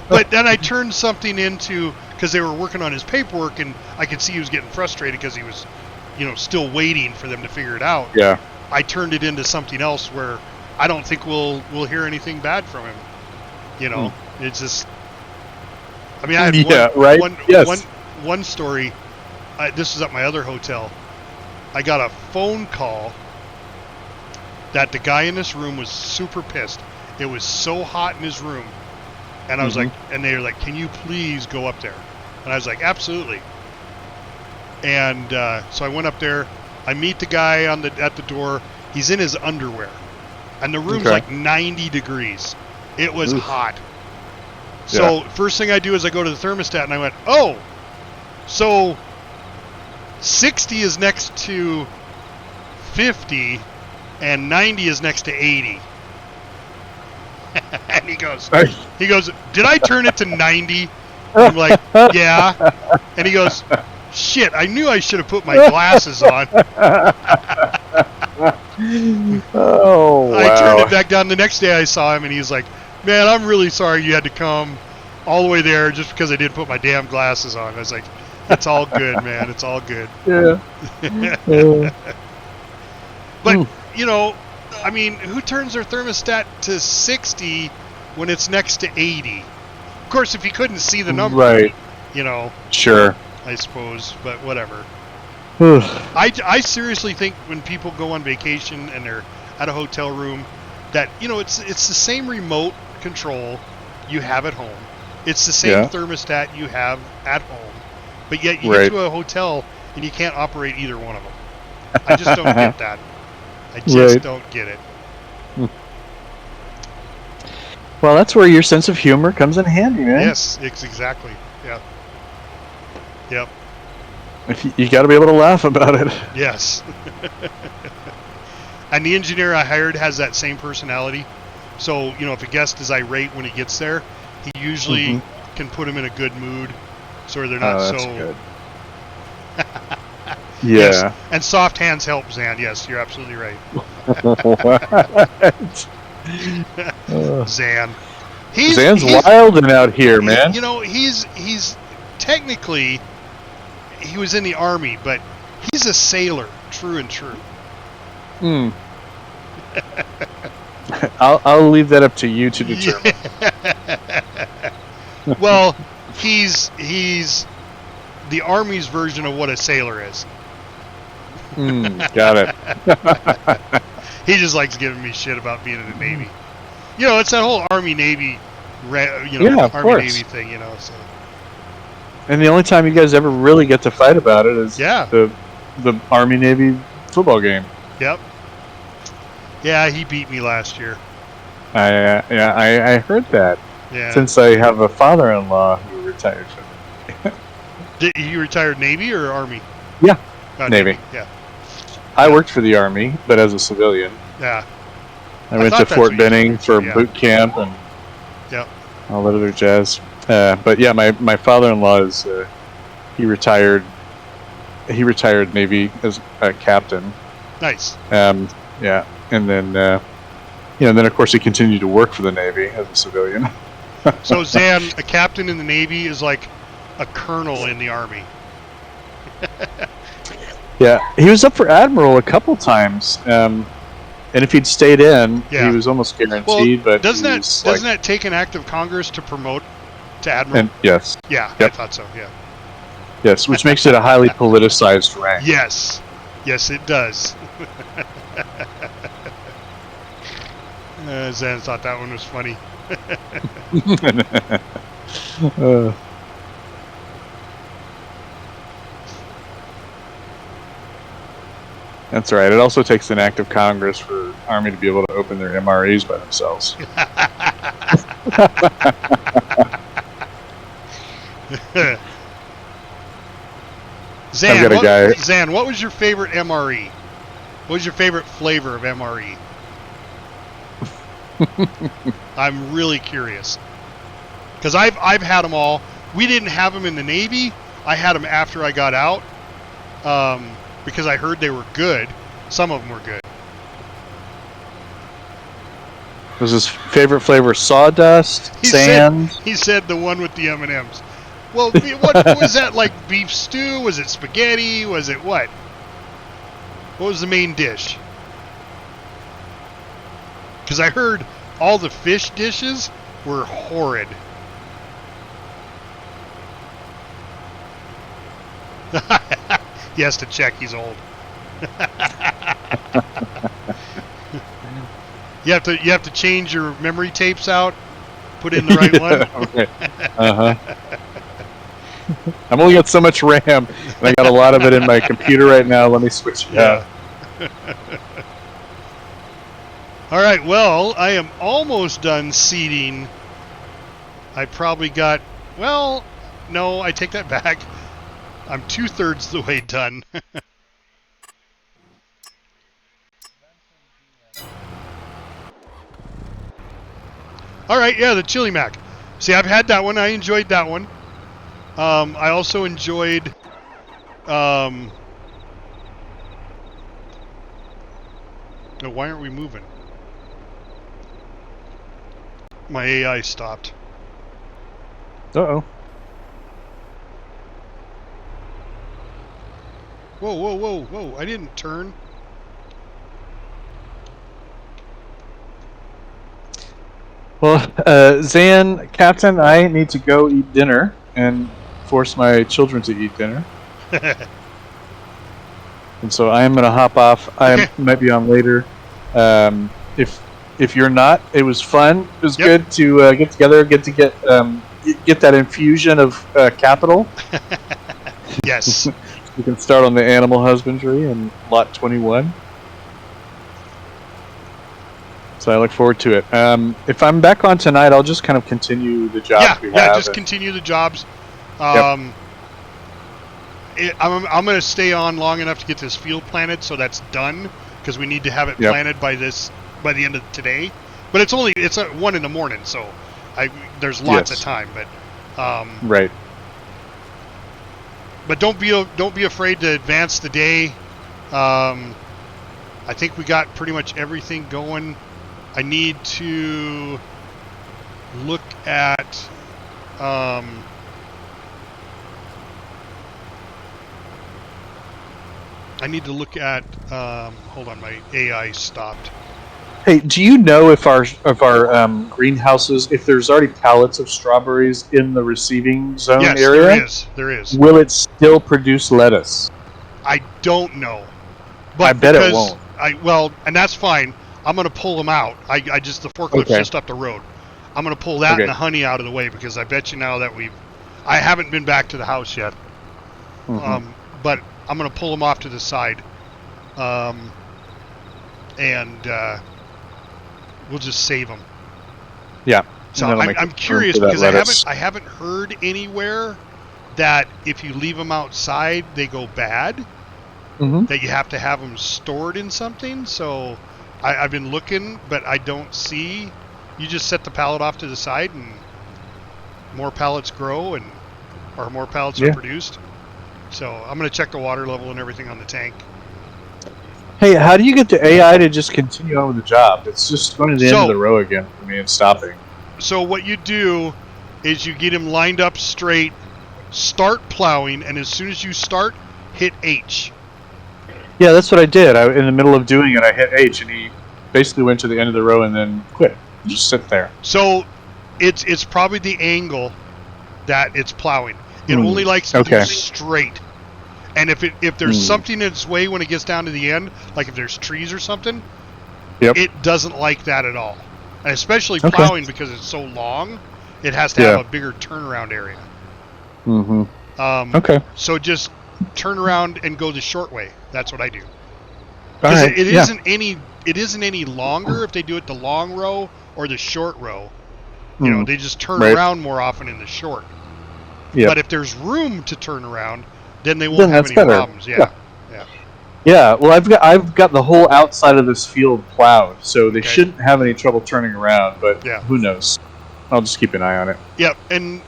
But then I turned something into, because they were working on his paperwork, and I could see he was getting frustrated because he was, you know, still waiting for them to figure it out. Yeah. I turned it into something else where I don't think we'll hear anything bad from him. You know, it's just. I mean, I had one story. This was at my other hotel. I got a phone call that the guy in this room was super pissed. It was so hot in his room. And I was like, and they were like, "Can you please go up there?" And I was like, "Absolutely." And so I went up there. I meet the guy at the door. He's in his underwear. And the room's like 90 degrees. It was hot. So first thing I do is I go to the thermostat, and I went, "Oh, so 60 is next to 50, and 90 is next to 80. And he goes, "Did I turn it to 90? I'm like, "Yeah." And he goes, "Shit, I knew I should have put my glasses on." Oh, wow. I turned it back down. The next day I saw him, and he was like, "Man, I'm really sorry you had to come all the way there just because I didn't put my damn glasses on." I was like, "It's all good, man. It's all good." Yeah. But, you know, I mean, who turns their thermostat to 60 when it's next to 80? Of course, if you couldn't see the number, Right. you know, Sure. I suppose, but whatever. I seriously think when people go on vacation and they're at a hotel room that, you know, it's the same remote control you have at home. It's the same thermostat you have at home. But yet you get to a hotel and you can't operate either one of them. I just don't get that. I just don't get it. Well, that's where your sense of humor comes in handy, man. Yes, exactly. Yeah. Yep. You got to be able to laugh about it. Yes. And the engineer I hired has that same personality. So, you know, if a guest is irate when he gets there, he usually can put him in a good mood so they're not that's so... good. Yes. And soft hands help, Zan. Yes, you're absolutely right. Zan. Zan's wilding out here, man. You know, he's technically, he was in the Army, but he's a sailor, true and true. I'll leave that up to you to determine. Well, he's the Army's version of what a sailor is. Got it. He just likes giving me shit about being in the Navy. You know, it's that whole Army-Navy, Army-Navy thing, you know. So. And the only time you guys ever really get to fight about it is the Army-Navy football game. Yep. Yeah, he beat me last year. I heard that. Yeah. Since I have a father-in-law who retired from it. Did you retired Navy or Army? Yeah, Oh, Navy. Yeah. I worked for the Army, but as a civilian. Yeah. I went thought to that's Fort what you Benning told me for too, yeah. boot camp and Yep. all that other jazz. But yeah, my father-in-law is he retired Navy as a captain. Nice. Yeah, and then and then of course he continued to work for the Navy as a civilian. So Zan, a captain in the Navy is like a colonel in the Army. Yeah, he was up for admiral a couple times, and if he'd stayed in, Yeah. he was almost Well, guaranteed. But doesn't he that was, doesn't that take an act of Congress to promote to admiral? And yes, Yeah, Yep. I thought so. Yeah. yes, which makes it a highly politicized rank. Yes. Yes, it does. Zan thought that one was funny. That's right. It also takes an act of Congress for Army to be able to open their MREs by themselves. Zan, I've got a guy- Zan, what was your favorite MRE? What was your favorite flavor of MRE? I'm really curious. Because I've had them all. We didn't have them in the Navy. I had them after I got out. Because I heard they were good. Some of them were good. Was his favorite flavor sawdust, He sand? said the one with the M&Ms. Well, what was that, like beef stew? Was it spaghetti? Was it what? What was the main dish? Because I heard all the fish dishes were horrid. He has to check. He's old. You have to change your memory tapes out. Put in the right one. Okay. I'm only got so much RAM, and I got a lot of it in my computer right now. Let me switch it out. All right. Well, I am almost done seeding. I probably got. Well, no, I take that back. I'm 2/3 the way done. All right, yeah, the chili mac. See, I've had that one. I enjoyed that one. I also enjoyed. No, why aren't we moving? My AI stopped. Uh-oh. Whoa, whoa, whoa, whoa. I didn't turn. Well, Zan, Captain, I need to go eat dinner and force my children to eat dinner. And so I am going to hop off. I might be on later. If you're not, it was fun. It was good to get together, get that infusion of capital. Yes. You can start on the animal husbandry in lot 21. So I look forward to it. If I'm back on tonight, I'll just kind of continue the jobs we have. Yeah, just continue the jobs. I'm going to stay on long enough to get this field planted, so that's done, because we need to have it planted by the end of today. But it's at 1 in the morning, so there's lots of time. But right. But don't be afraid to advance the day. I think we got pretty much everything going. I need to look at hold on, my AI stopped. Hey, do you know if our greenhouses, if there's already pallets of strawberries in the receiving zone area? Yes, there is. Will it still produce lettuce? I don't know. But I bet it won't. And that's fine. I'm going to pull them out. The forklift's just up the road. I'm going to pull that and the honey out of the way, because I bet you now that I haven't been back to the house yet. Mm-hmm. But I'm going to pull them off to the side. And we'll just save them. Yeah. So And that'll make I'm room curious for that because lettuce. I haven't heard anywhere that if you leave them outside they go bad. Mm-hmm. That you have to have them stored in something. So I've been looking, but I don't see. You just set the pallet off to the side, and more pallets grow, or more pallets are produced. So I'm gonna check the water level and everything on the tank. Hey, how do you get the AI to just continue on with the job? It's just going to the end of the row again for me and stopping. So what you do is you get him lined up straight, start plowing, and as soon as you start, hit H. Yeah, that's what I did. In the middle of doing it, I hit H, and he basically went to the end of the row and then quit. Just sit there. So it's probably the angle that it's plowing. It only likes to do straight. And if there's something in its way when it gets down to the end, like if there's trees or something, it doesn't like that at all. And especially plowing because it's so long, it has to have a bigger turnaround area. Mm-hmm. So just turn around and go the short way. That's what I do. Because it isn't any longer if they do it the long row or the short row. You know, they just turn around more often in the short. Yep. But if there's room to turn around, then they won't have any problems. Yeah. Well, I've got the whole outside of this field plowed, so they shouldn't have any trouble turning around. But who knows? I'll just keep an eye on it. Yep. And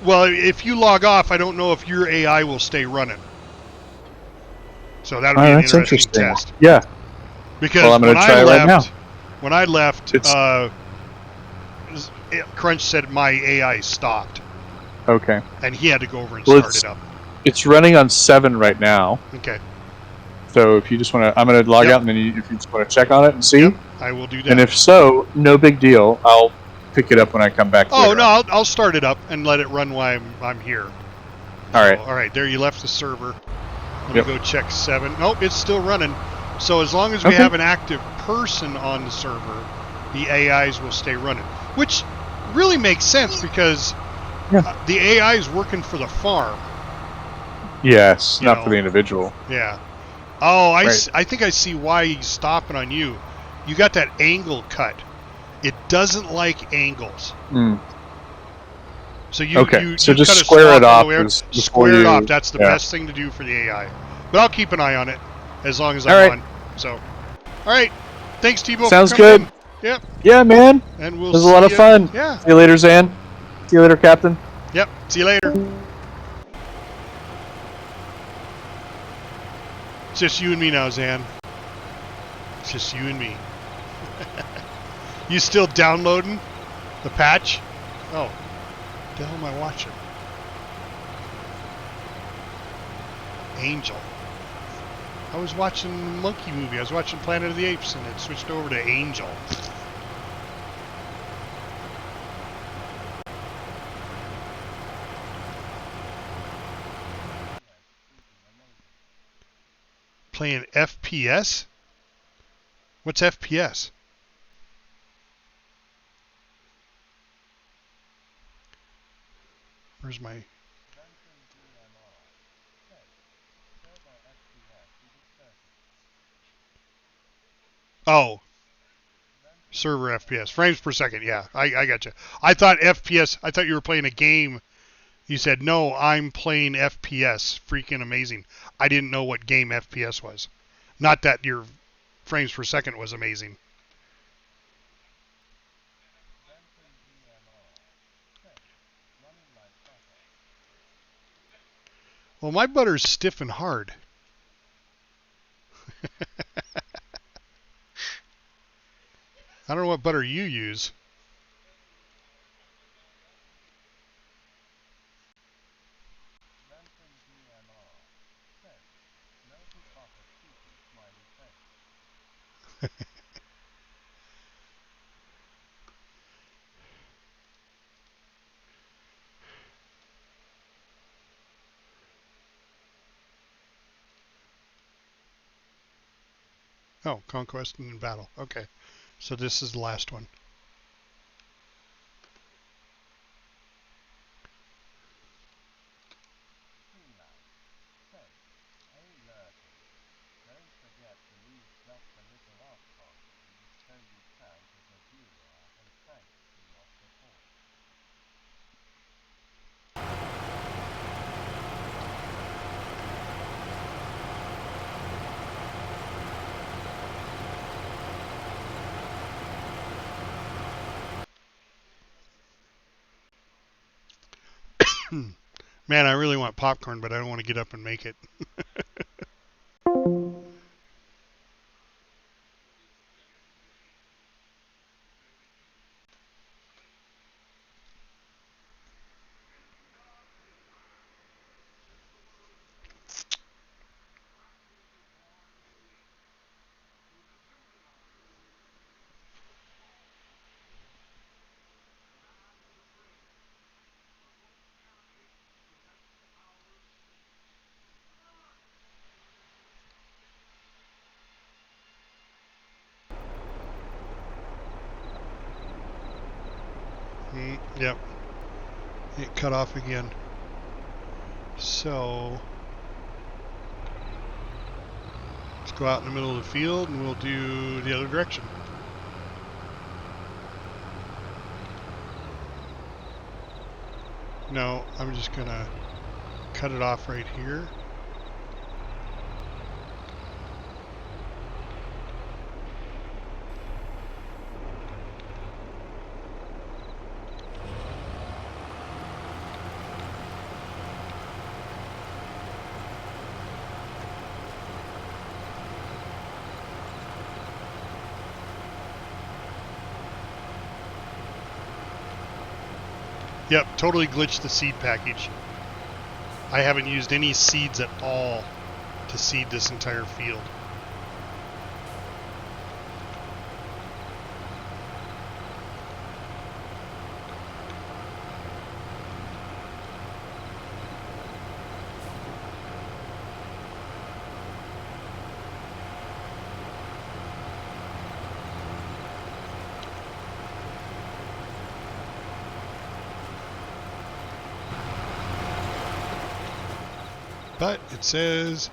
well, if you log off, I don't know if your AI will stay running. So that'll be an interesting test. Yeah. Because I'm going to try right now. When I left, Crunch said my AI stopped. Okay. And he had to go over and start it up. It's running on 7 right now. Okay. So if you just want to, I'm going to log out, and then if you just want to check on it and see. Yep, I will do that. And if so, no big deal. I'll pick it up when I come back. Oh no, I'll start it up and let it run while I'm here. All right. All right. There, you left the server. Let me go check 7. Nope, it's still running. So as long as we have an active person on the server, the AIs will stay running, which really makes sense because the AI is working for the farm. Yes, not for the individual. Yeah. Oh, I think I see why he's stopping on you. You got that angle cut. It doesn't like angles. So you so just cut square it off. Square it off. That's the best thing to do for the AI. But I'll keep an eye on it as long as I'm on. So, all right. Thanks, T-Bo. Sounds good. Yep. Yeah, man. And we'll. It was a lot of fun. Yeah. See you later, Zan. See you later, Captain. Yep. See you later. It's just you and me now, Zan. It's just you and me. You still downloading the patch? Oh, what the hell am I watching? Angel. I was watching a monkey movie. I was watching Planet of the Apes, and it switched over to Angel. Playing FPS? What's FPS? Where's my... Oh. Server FPS. Frames per second, yeah. I got you. I thought FPS, I thought you were playing a game. You said, no, I'm playing FPS. Freaking amazing. I didn't know what game FPS was. Not that your frames per second was amazing. Well, my butter's stiff and hard. I don't know what butter you use. Oh, Conquest and Battle. Okay. So this is the last one. Man, I really want popcorn, but I don't want to get up and make it. Yep. It cut off again. So let's go out in the middle of the field and we'll do the other direction. No, I'm just gonna cut it off right here. Yep, totally glitched the seed package. I haven't used any seeds at all to seed this entire field. But it says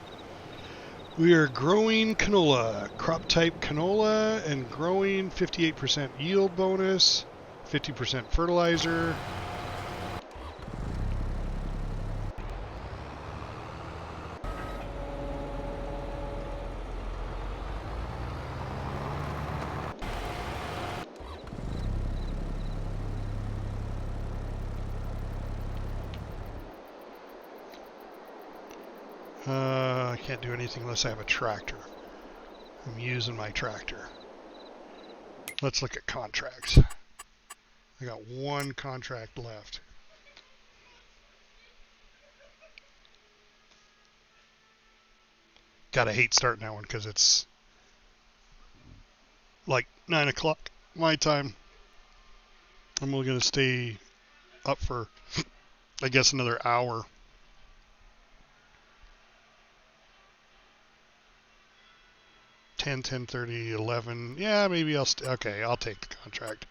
we are growing canola, crop type canola, and growing 58% yield bonus, 50% fertilizer. I can't do anything unless I have a tractor. I'm using my tractor. Let's look at contracts. I got one contract left. Gotta hate starting that one because it's like 9 o'clock my time. I'm only gonna stay up for, I guess, another hour. 10, 10:30, 11. Yeah, maybe I'll okay, I'll take the contract.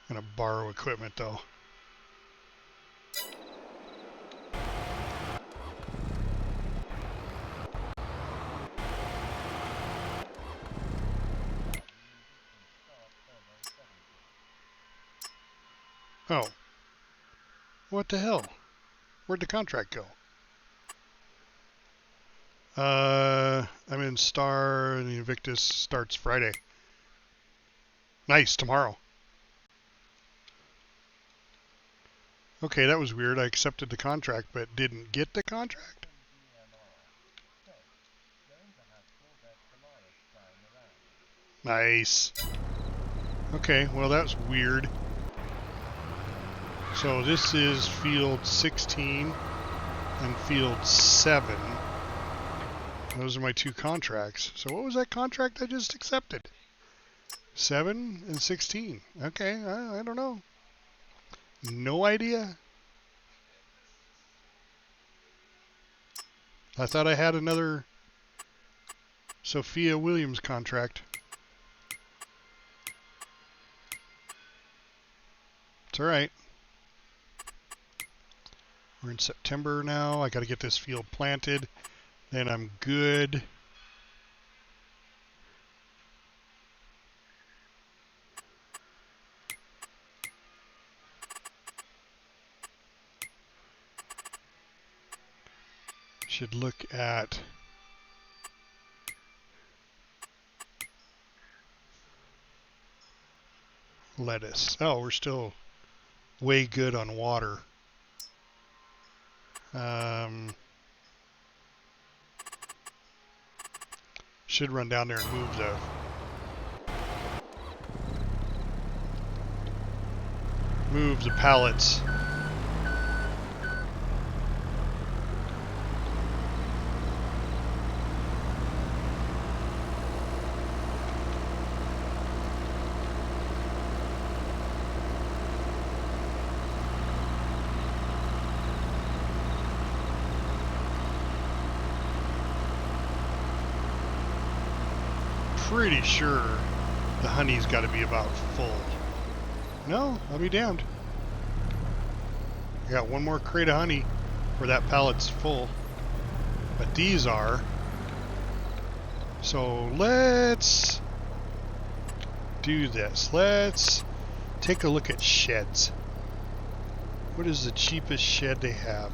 I'm gonna borrow equipment though. Oh. What the hell? Where'd the contract go? I'm in Star, and the Invictus starts Friday. Nice, tomorrow. Okay, that was weird. I accepted the contract, but didn't get the contract? Nice. Okay, well that's weird. So this is field 16 and field 7. Those are my two contracts. So what was that contract I just accepted? 7 and 16. Okay, I don't know. No idea. I thought I had another Sophia Williams contract. It's alright. We're in September now. I got to get this field planted. Then I'm good. Should look at lettuce. Oh, we're still way good on water. Should run down there and move the pallets. Pretty sure the honey's got to be about full. No, I'll be damned. I got one more crate of honey where that pallet's full. But these are. So let's do this. Let's take a look at sheds. What is the cheapest shed they have?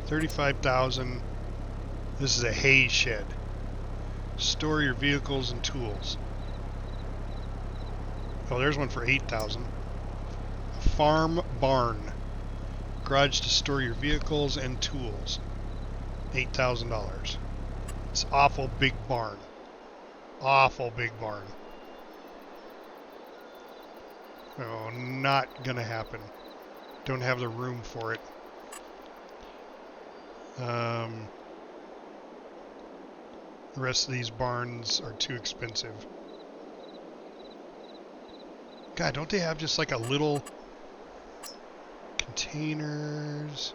35,000. This is a hay shed. Store your vehicles and tools. Oh, there's one for 8,000. A farm barn. Garage to store your vehicles and tools. $8,000. It's awful big barn. Awful big barn. Oh, not gonna happen. Don't have the room for it. The rest of these barns are too expensive. God, don't they have just like a little containers?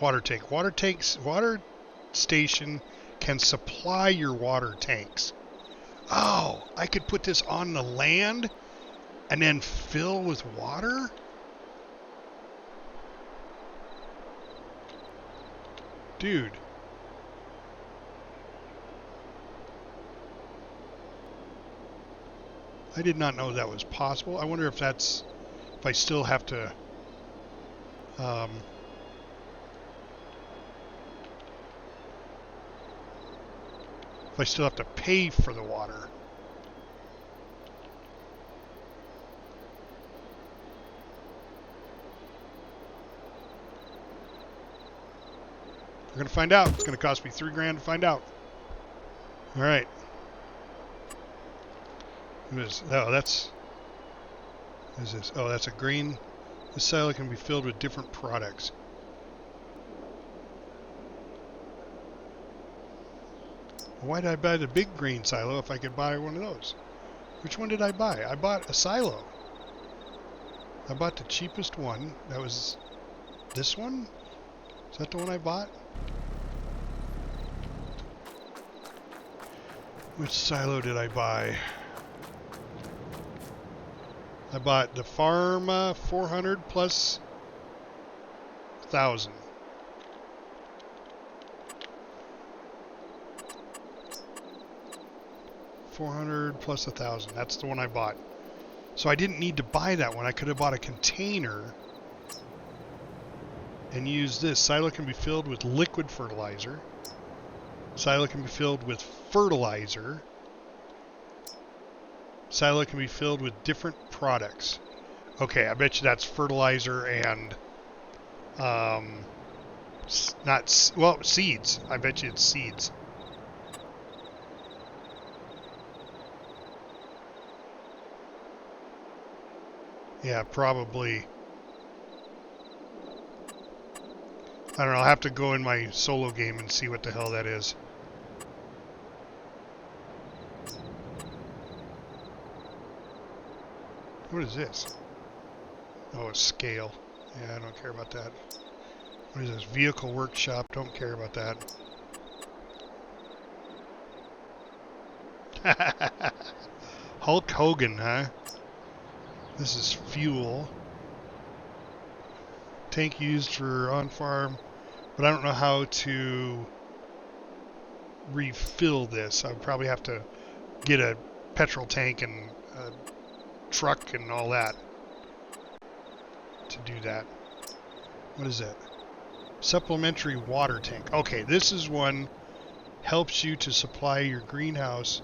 Water tank. Water station can supply your water tanks. Oh, I could put this on the land and then fill with water? Dude. I did not know that was possible. I wonder if that's, if I still have to, if I still have to pay for the water. We're going to find out. It's going to cost me $3,000 to find out. All right. What is, oh, that's, what is this? Oh, that's a green. This silo can be filled with different products. Why did I buy the big green silo if I could buy one of those? Which one did I buy? I bought a silo. I bought the cheapest one. That was this one? Is that the one I bought? Which silo did I buy? I bought the Pharma 400 plus 1,000. $400 plus 1,000. That's the one I bought. So I didn't need to buy that one. I could have bought a container and used this. Silo can be filled with liquid fertilizer. Silo can be filled with fertilizer. Silo can be filled with different products. Okay, I bet you that's fertilizer and seeds. I bet you it's seeds. Yeah, probably. I don't know, I'll have to go in my solo game and see what the hell that is. What is this? Oh, a scale. Yeah, I don't care about that. What is this? Vehicle workshop. Don't care about that. Hulk Hogan, huh? This is fuel. Tank used for on-farm, but I don't know how to refill this. I would probably have to get a petrol tank and a truck and all that to do that. What is that? Supplementary water tank. Okay, this is one helps you to supply your greenhouse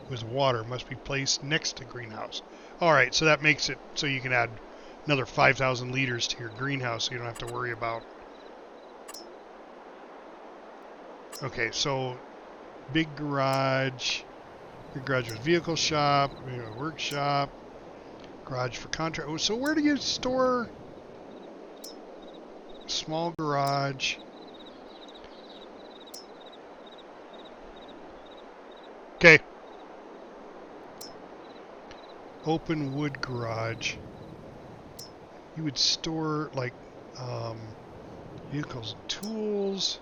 with water. Must be placed next to greenhouse. All right, so that makes it so you can add another 5,000 liters to your greenhouse, so you don't have to worry about. Okay, so big garage with vehicle shop, workshop, garage for contract. Oh, so where do you store small garage? Okay. Open wood garage. You would store like vehicles and tools.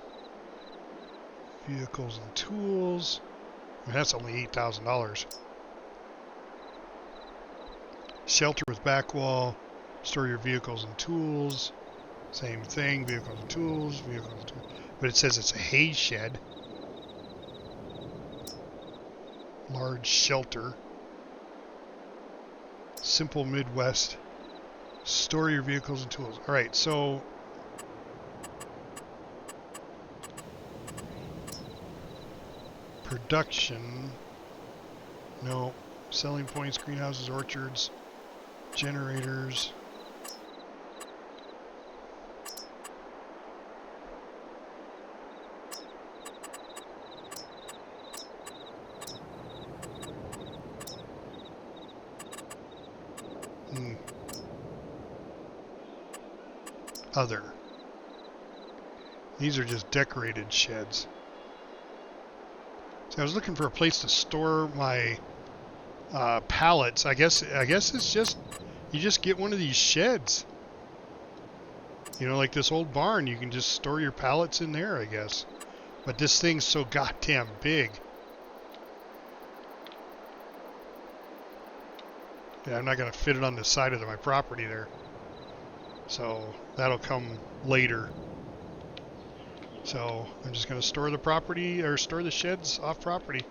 Vehicles and tools. And that's only $8,000. Shelter with back wall. Store your vehicles and tools. Same thing. Vehicles and tools. Vehicles and tools. But it says it's a hay shed. Large shelter. Simple Midwest. Store your vehicles and tools. All right, so production. No. Selling points, greenhouses, orchards, generators. Other. These are just decorated sheds. So I was looking for a place to store my pallets. I guess it's just you just get one of these sheds. You know, like this old barn, you can just store your pallets in there, I guess. But this thing's so goddamn big. Yeah, I'm not gonna fit it on the side of my property there. So that'll come later. So I'm just going to store the property or store the sheds off property.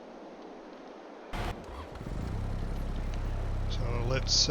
So let's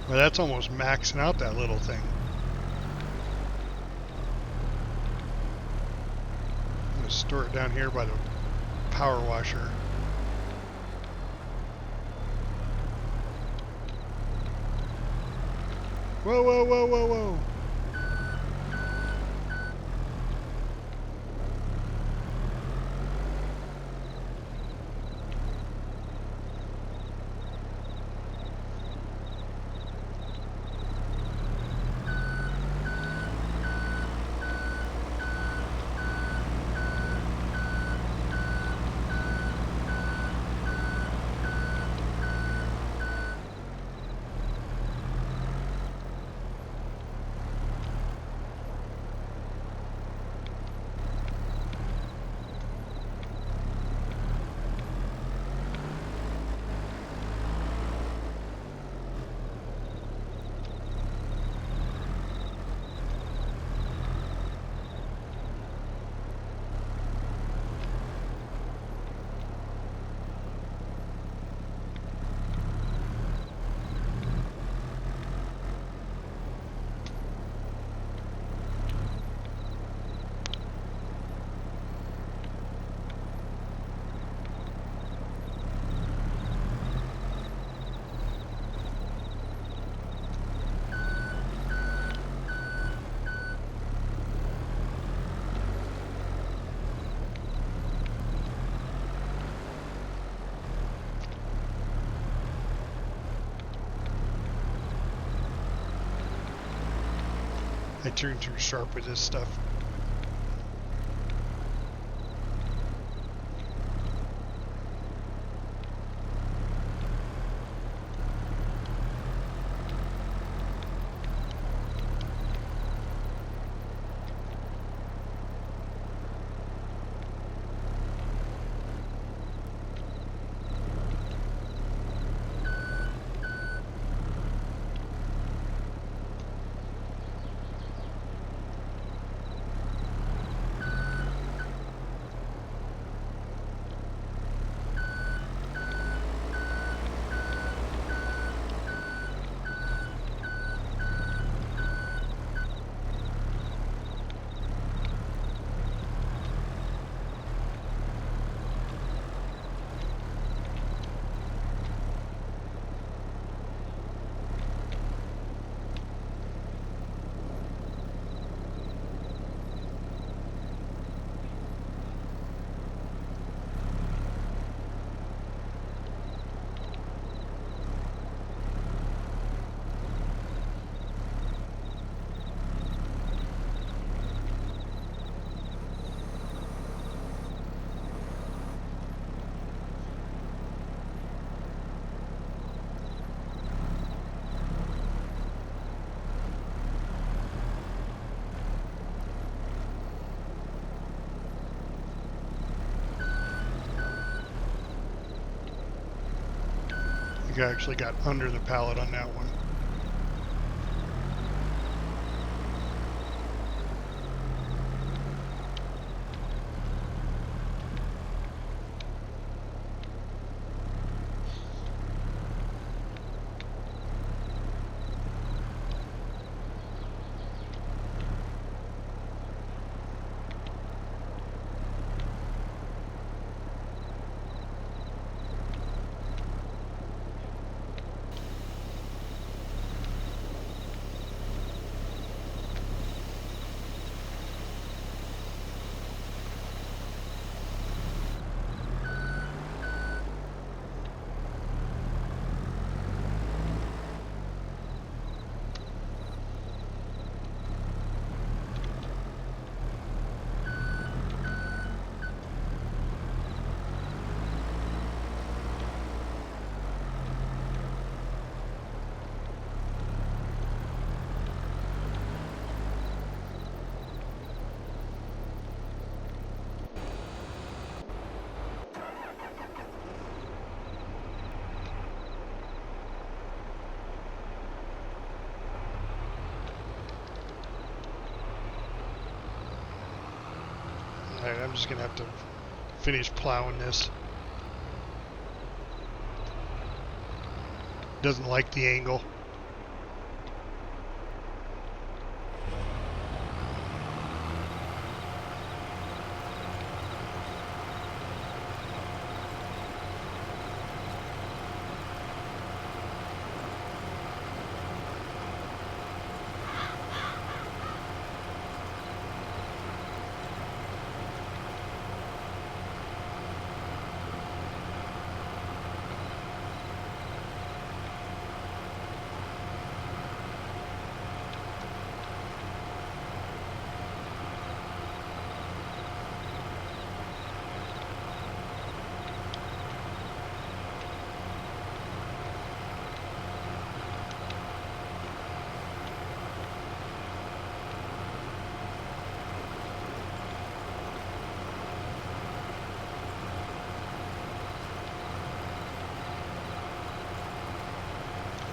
well, that's almost maxing out that little thing. I'm going to store it down here by the power washer. Whoa, whoa, whoa, whoa, whoa. I turn too sharp with this stuff. think I actually got under the pallet on that one. Alright, I'm just gonna have to finish plowing this. Doesn't like the angle.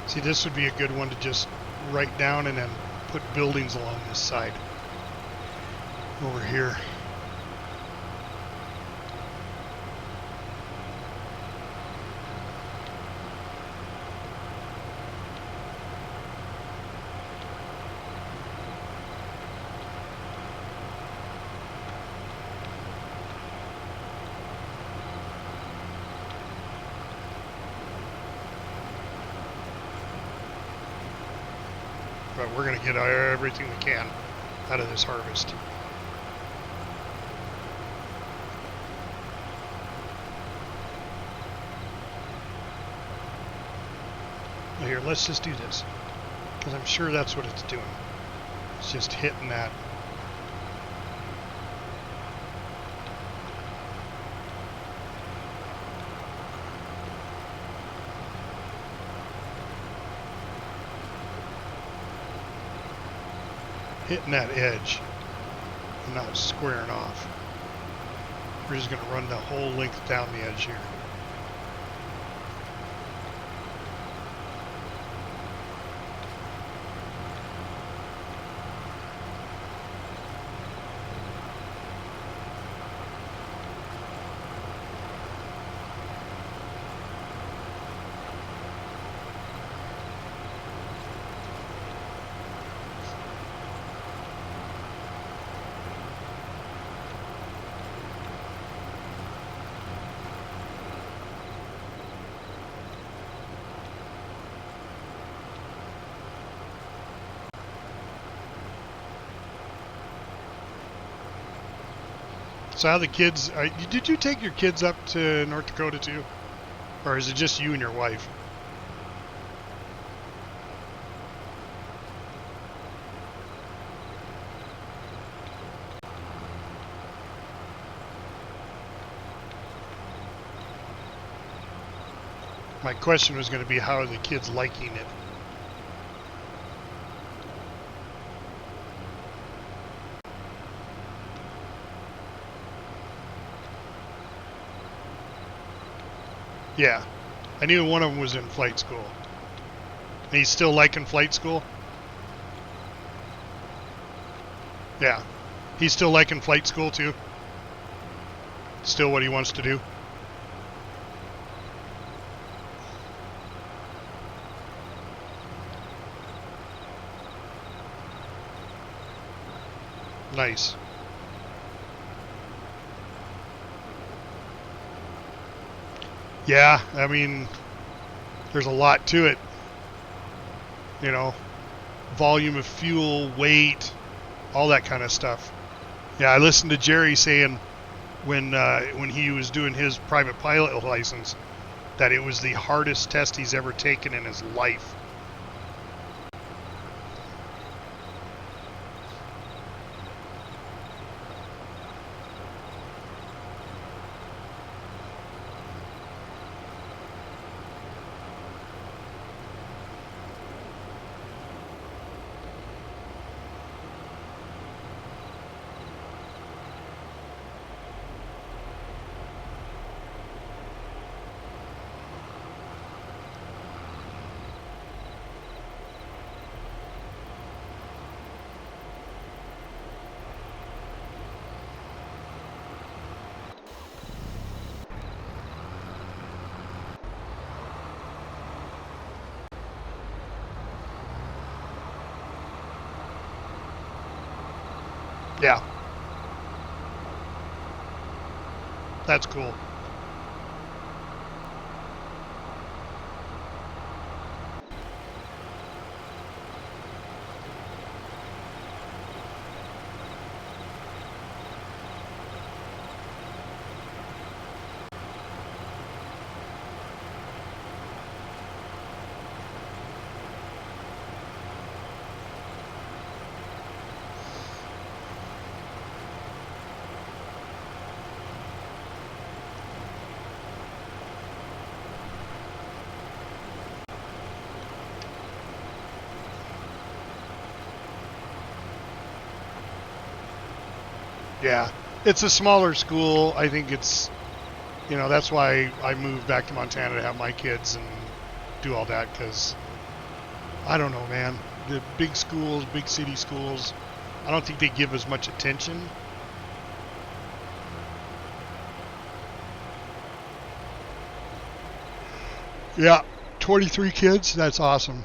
See, this would be a good one to just write down and then put buildings along this side over here. But we're going to get everything we can out of this harvest. Well, here, let's just do this, because I'm sure that's what it's doing. It's just hitting that. Hitting that edge and not squaring off. We're just going to run the whole length down the edge here. So how the kids, did you take your kids up to North Dakota too? Or is it just you and your wife? My question was going to be, how are the kids liking it? Yeah, I knew one of them was in flight school. And he's still liking flight school? Yeah. He's still liking flight school too? Still what he wants to do? Nice. Yeah, I mean, there's a lot to it. You know, volume of fuel, weight, all that kind of stuff. Yeah, I listened to Jerry saying when he was doing his private pilot license that it was the hardest test he's ever taken in his life. Yeah. That's cool. Yeah, it's a smaller school. I think it's, you know, that's why I moved back to Montana to have my kids and do all that, because I don't know, man. The big schools, big city schools, I don't think they give as much attention. Yeah, 23 kids. That's awesome.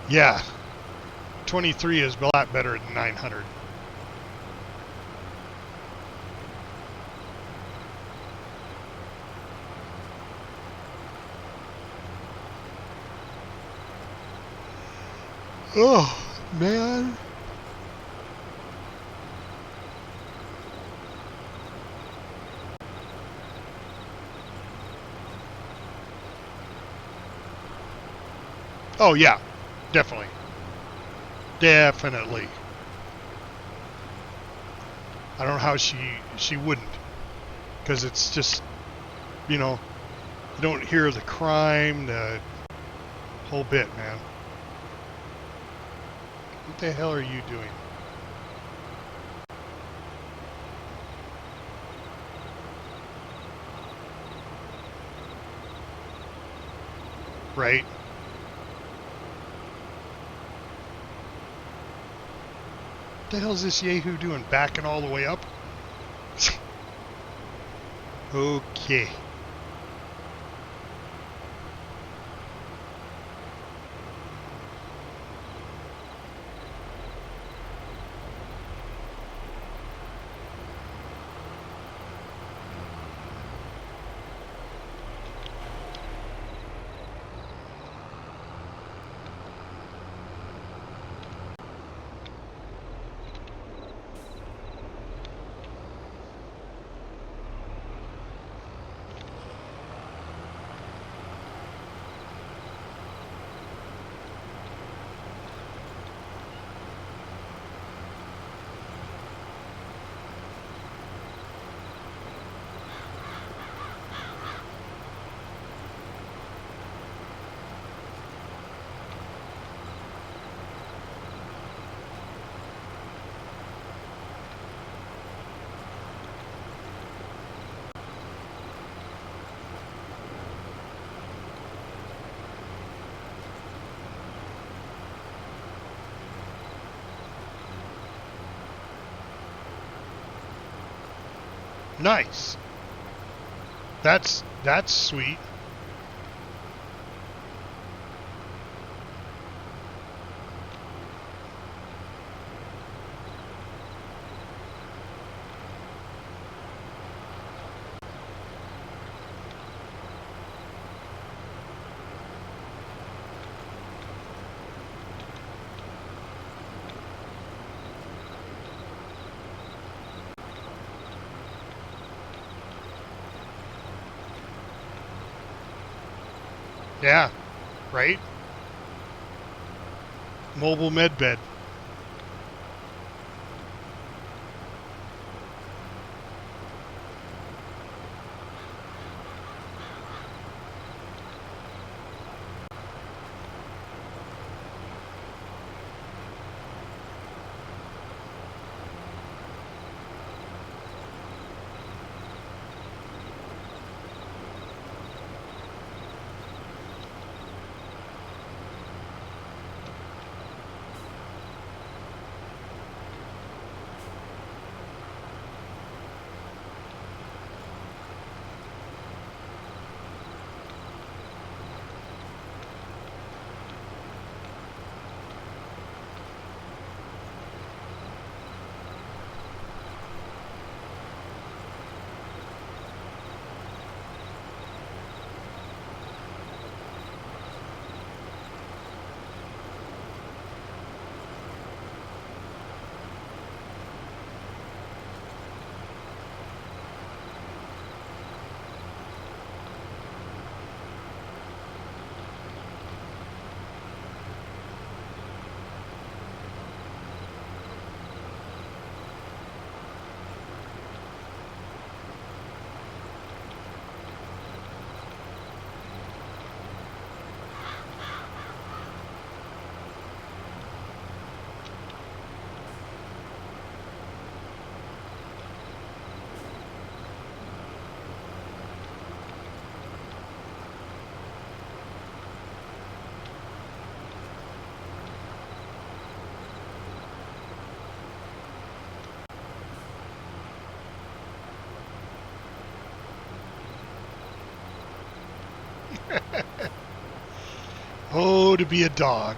Yeah, 23 is a lot better than 900. Oh, man. Oh, yeah, definitely. Definitely. I don't know how she wouldn't, because it's just, you know, you don't hear the crime, the whole bit, man. What the hell are you doing? Right? What the hell is this Yahoo doing? Backing all the way up? Okay. Nice. That's sweet. Yeah, right? Mobile med bed. Oh, to be a dog.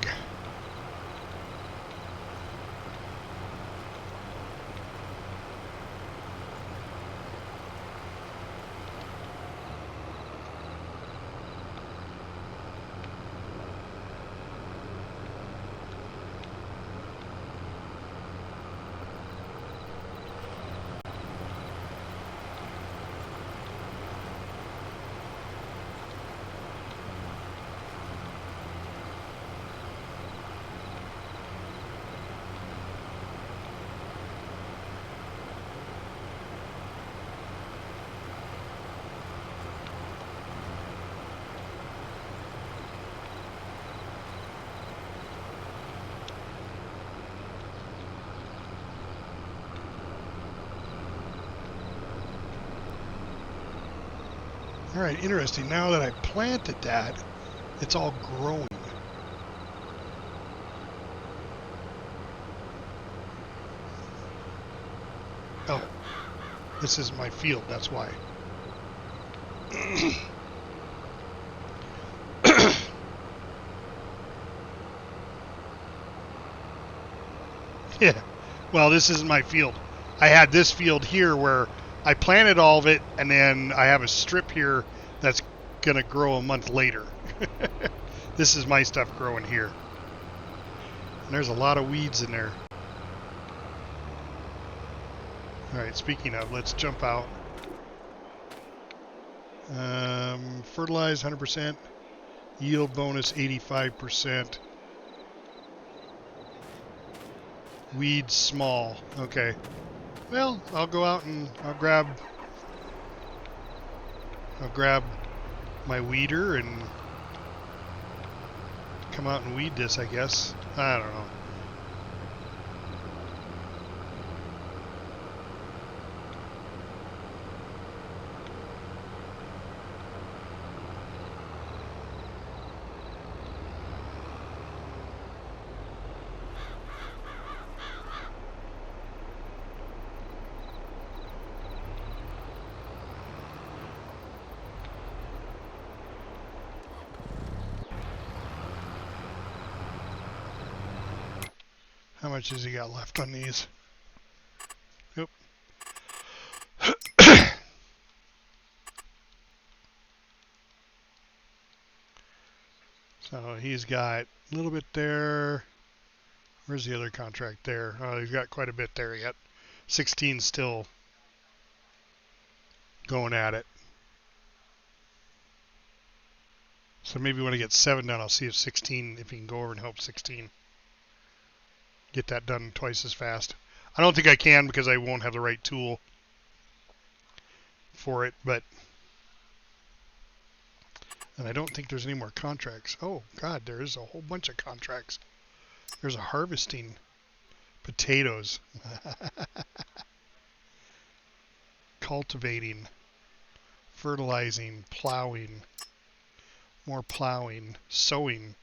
All right, interesting. Now that I planted that, it's all growing. Oh, this is my field, that's why. Yeah, well, this isn't my field. I had this field here where I planted all of it, and then I have a strip here that's going to grow a month later. This is my stuff growing here. And there's a lot of weeds in there. All right, speaking of, let's jump out. Fertilize 100%. Yield bonus 85%. Weeds small. Okay. Well, I'll go out and I'll grab my weeder and come out and weed this, I guess. I don't know. How much has he got left on these? Oop. So he's got a little bit there. Where's the other contract there? Oh, he's got quite a bit there yet. 16 still going at it. So maybe when I get 7 done, I'll see if 16, if he can go over and help 16. Get that done twice as fast. I don't think I can because I won't have the right tool for it, but... And I don't think there's any more contracts. Oh, God, there is a whole bunch of contracts. There's a harvesting. Potatoes. Cultivating. Fertilizing. Plowing. More plowing. Sowing.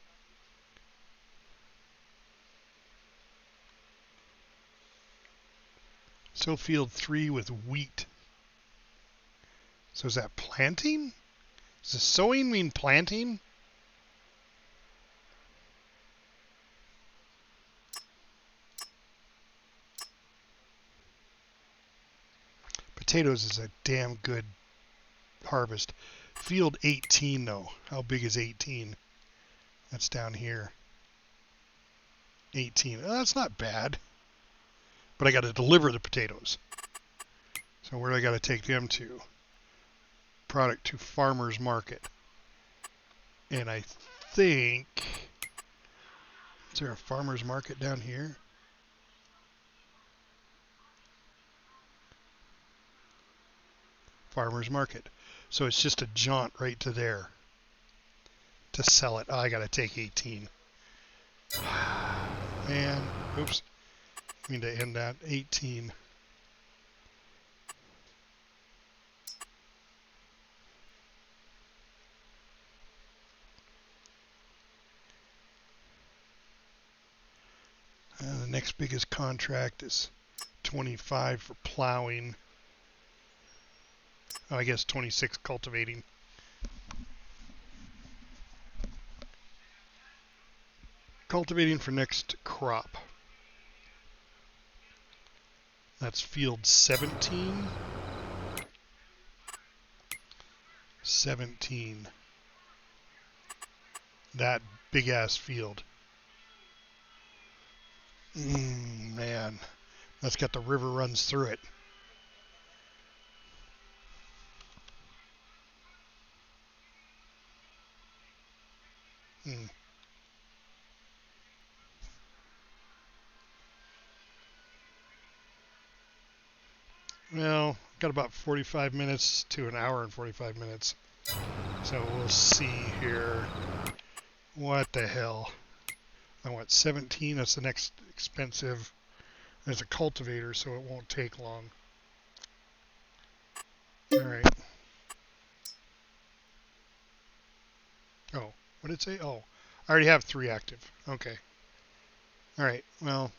Sow field 3 with wheat. So is that planting? Does sowing mean planting? Potatoes is a damn good harvest. Field 18 though. How big is 18? That's down here. 18. Oh, that's not bad. But I got to deliver the potatoes. So where do I got to take them to? Product to farmer's market. And I think... Is there a farmer's market down here? Farmer's market. So it's just a jaunt right to there to sell it. Oh, I got to take 18. Man, oops. I mean to end that. 18. The next biggest contract is 25 for plowing. Oh, I guess 26 cultivating. Cultivating for next crop. That's field 17. 17. That big ass field. Man, that's got the river runs through it. Well, got about 45 minutes to an hour and 45 minutes. So we'll see here. What the hell? I want 17. That's the next expensive. There's a cultivator, so it won't take long. All right. Oh, what did it say? Oh, I already have 3 active. Okay. All right. Well.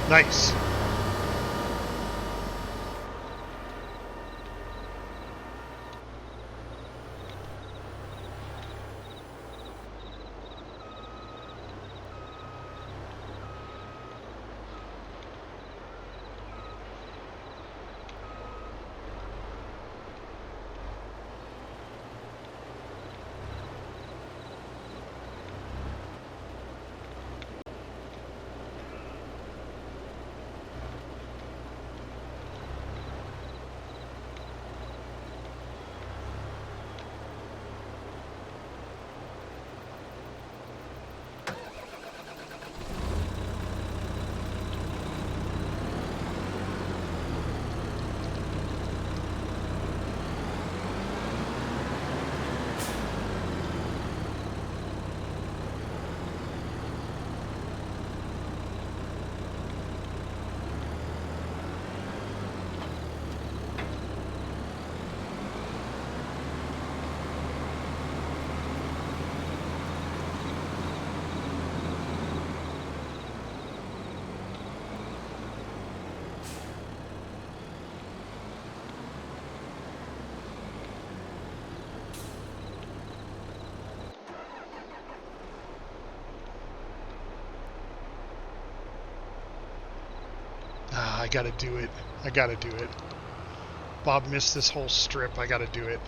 Nice. I gotta do it. I gotta do it. Bob missed this whole strip. I gotta do it.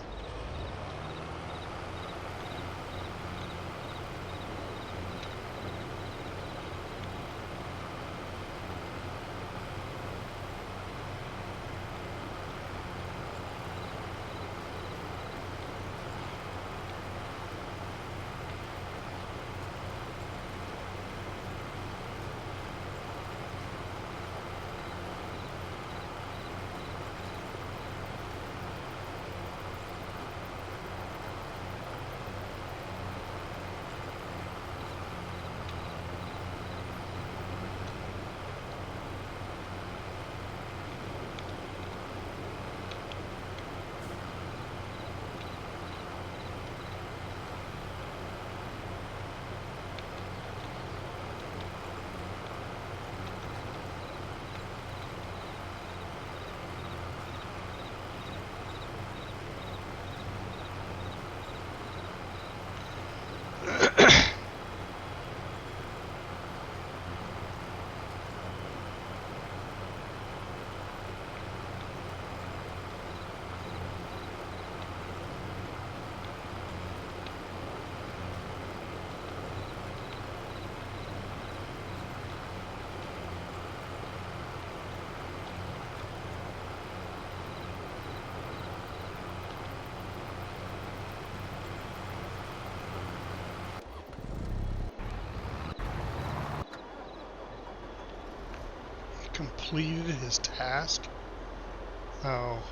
Completed his task? Oh.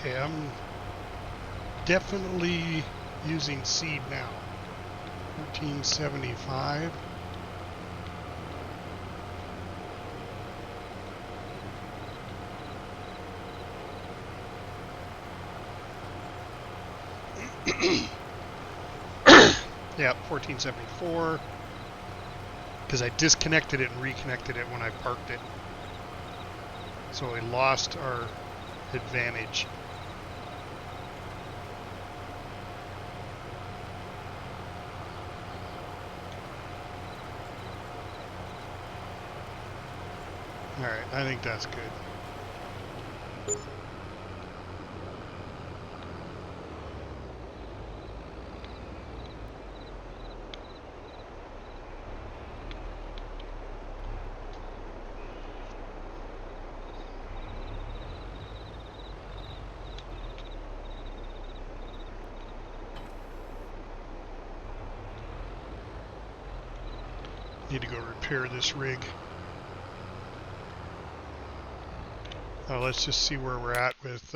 Okay, I'm definitely using seed now. 1475. Yeah, 1474. Because I disconnected it and reconnected it when I parked it. So we lost our advantage. Alright, I think that's good. Need to go repair this rig. Let's just see where we're at with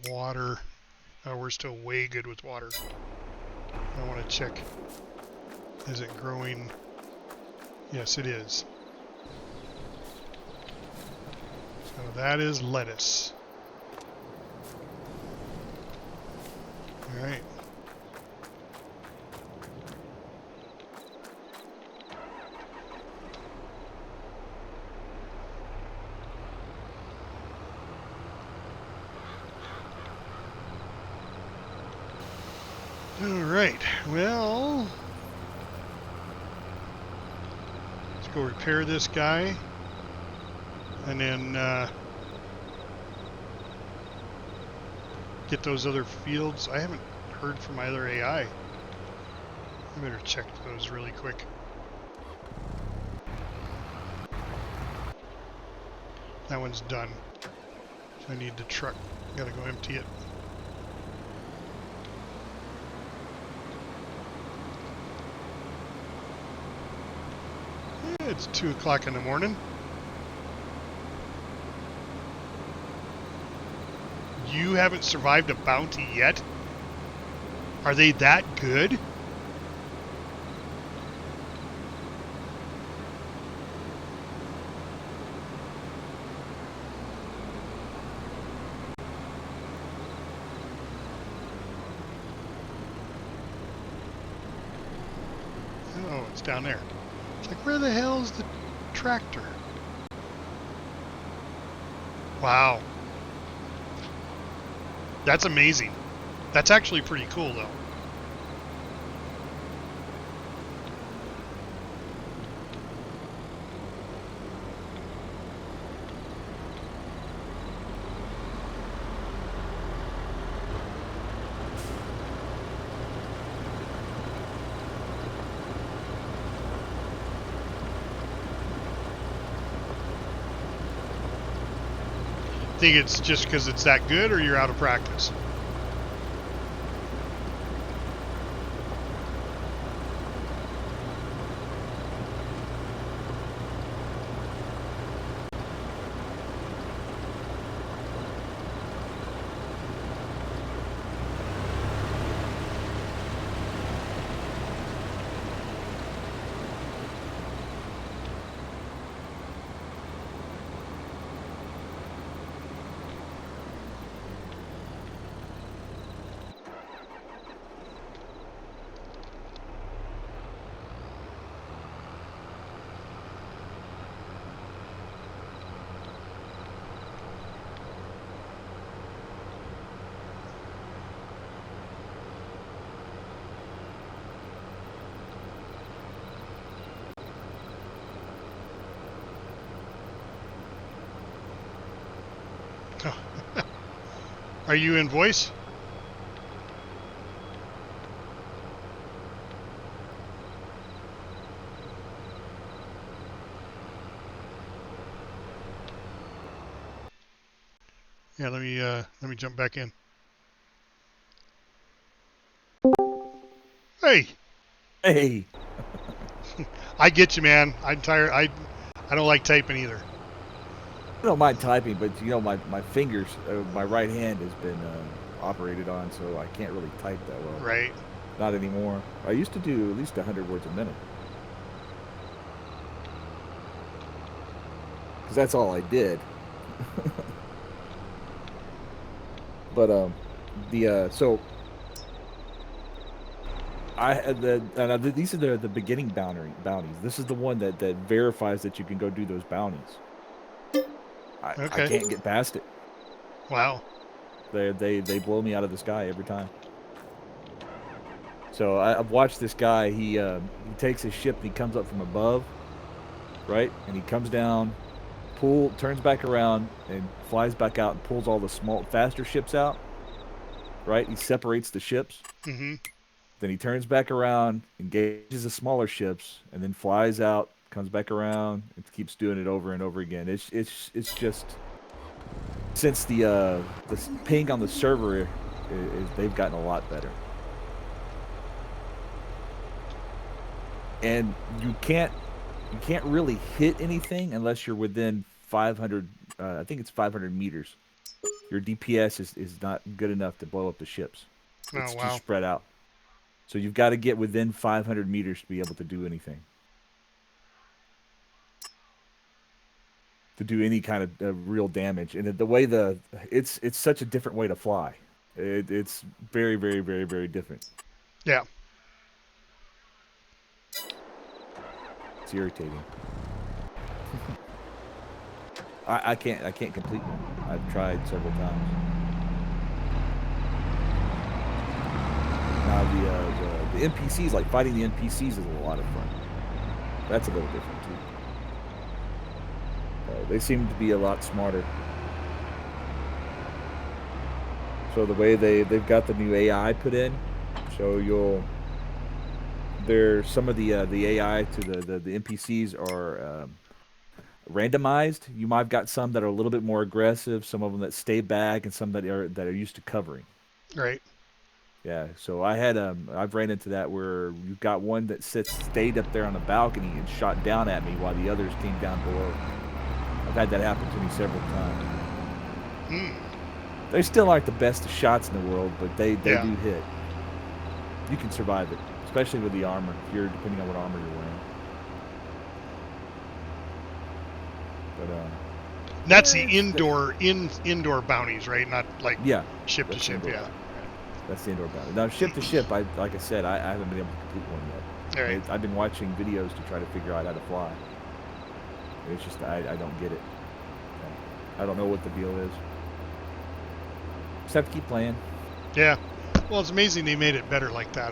water. We're still way good with water. I want to check. Is it growing? Yes, it is. So that is lettuce. All right. Alright, well, let's go repair this guy, and then get those other fields. I haven't heard from either AI. I better check those really quick. That one's done. So I need the truck. Gotta go empty it. It's 2 o'clock in the morning. You haven't survived a bounty yet? Are they that good? Oh, it's down there. It's like, where the hell is the tractor? Wow. That's amazing. That's actually pretty cool, though. Think it's just because it's that good, or you're out of practice? Are you in voice? Yeah, let me jump back in. Hey. Hey. I get you, man. I'm tired. I don't like typing either. I don't mind typing, but my fingers, my right hand has been operated on, so I can't really type that well. Right. Not anymore. I used to do at least 100 words a minute. Because that's all I did. But so these are the beginning bounties. This is the one that verifies that you can go do those bounties. I can't get past it. Wow. They blow me out of the sky every time. So I've watched this guy. He takes his ship and he comes up from above, right? And he comes down, turns back around, and flies back out and pulls all the faster ships out. Right? He separates the ships. Mm-hmm. Then he turns back around, engages the smaller ships, and then flies out, comes back around, and keeps doing it over and over again. It's just since the ping on the server they've gotten a lot better. And you can't really hit anything unless you're within 500. I think it's 500 meters. Your DPS is not good enough to blow up the ships. It's too spread out. So you've got to get within 500 meters to be able to do anything. To do any kind of real damage. And the way it's such a different way to fly. It's very, very, very, very different. Yeah. It's irritating. I can't complete one. I've tried several times. Now the NPCs, like fighting the NPCs, is a lot of fun. That's a little different too. They seem to be a lot smarter. So the way they've got the new AI put in, so there's some of the AI to the NPCs are randomized. You might have got some that are a little bit more aggressive, some of them that stay back, and some that are used to covering. Right. Yeah. So I've ran into that where you've got one that stayed up there on the balcony and shot down at me while the others came down below. I've had that happen to me several times. They still aren't the best shots in the world, but they do hit. You can survive it, especially with the armor, depending on what armor you're wearing. But that's the indoor bounties, right? Not like ship to ship. Yeah. That's the indoor bounty. Now, ship to ship, like I said, I haven't been able to complete one yet. All right. I've been watching videos to try to figure out how to fly. It's just I don't get it. I don't know what the deal is. Just have to keep playing. Yeah. Well, it's amazing they made it better like that.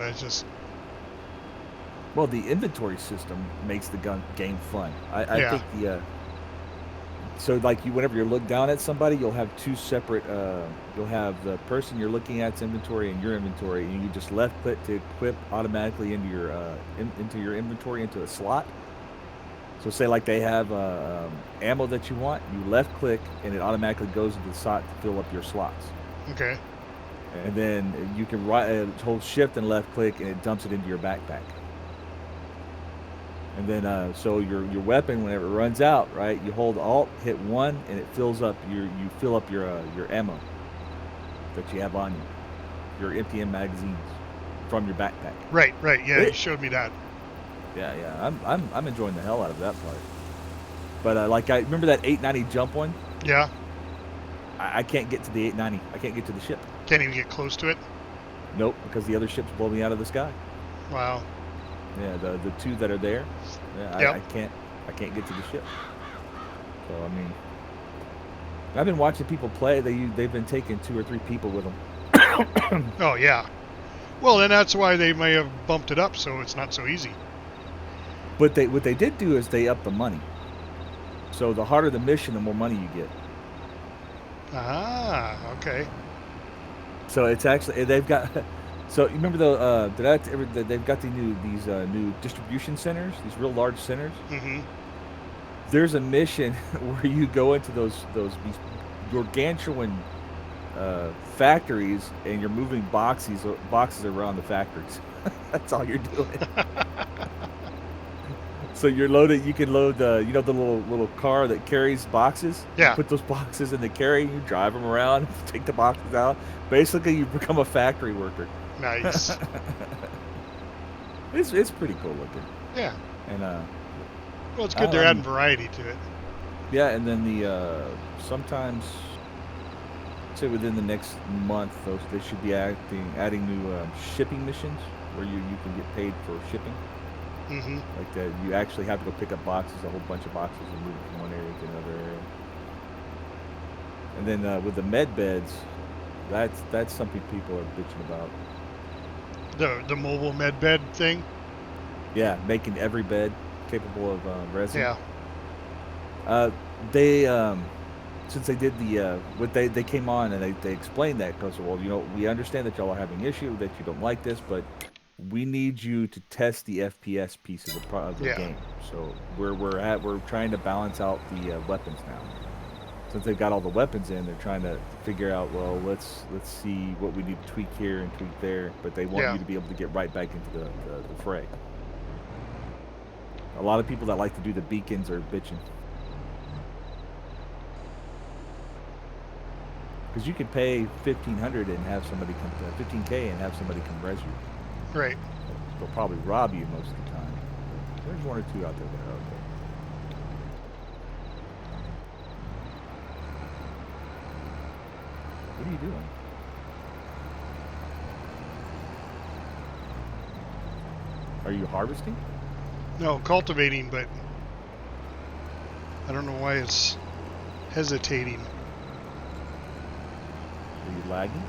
Well, the inventory system makes the game fun. I think so like whenever you look down at somebody, you'll have two separate. You'll have the person you're looking at's inventory and your inventory, and you just left click to equip automatically into your inventory into a slot. So say like they have ammo that you want, you left click and it automatically goes into the slot to fill up your slots. Okay. And then you can hold shift and left click and it dumps it into your backpack. And then so your weapon, whenever it runs out, right, you hold Alt, hit 1, and it fills up you fill up your ammo that you have on you, your empty magazines from your backpack. Right. Yeah, you showed me that. Yeah. I'm enjoying the hell out of that part. But like I remember that 890 jump one. Yeah. I can't get to the 890. I can't get to the ship. Can't even get close to it. Nope, because the other ships blow me out of the sky. Wow. Yeah, the two that are there. Yeah, I can't get to the ship. So I mean, I've been watching people play. They've been taking 2 or 3 people with them. Oh yeah. Well, then that's why they may have bumped it up, so it's not so easy. But what they did do is they upped the money. So the harder the mission, the more money you get. Ah, okay. So it's actually they've got. So you remember they've got these new distribution centers, these real large centers. Mm-hmm. There's a mission where you go into these gargantuan factories and you're moving boxes around the factories. That's all you're doing. So you're loaded. You can load, you know, the little car that carries boxes. Yeah. You put those boxes in the carry. You drive them around. Take the boxes out. Basically, you become a factory worker. Nice. It's pretty cool looking. Yeah. And well, it's good they're adding variety to it. Yeah, and then the sometimes, say within the next month, they should be adding new shipping missions where you can get paid for shipping. Mm-hmm. Like that, you actually have to go pick up boxes, a whole bunch of boxes, and move from one area to another area. And then with the med beds, that's something people are bitching about. The mobile med bed thing. Yeah, making every bed capable of resin. Yeah. They since they did the what they came on and they explained that because, well, you know, we understand that y'all are having issue, that you don't like this, but we need you to test the FPS piece of the game. So we're trying to balance out the weapons now. Since they've got all the weapons in, they're trying to figure out, well, let's see what we need to tweak here and tweak there, but they want you to be able to get right back into the fray. A lot of people that like to do the beacons are bitching. Because you could pay $1,500 and have somebody come, $15K and have somebody come res you. Right. They'll probably rob you most of the time. There's one or two out there that are okay. What are you doing? Are you harvesting? No, cultivating, but I don't know why it's hesitating. Are you lagging?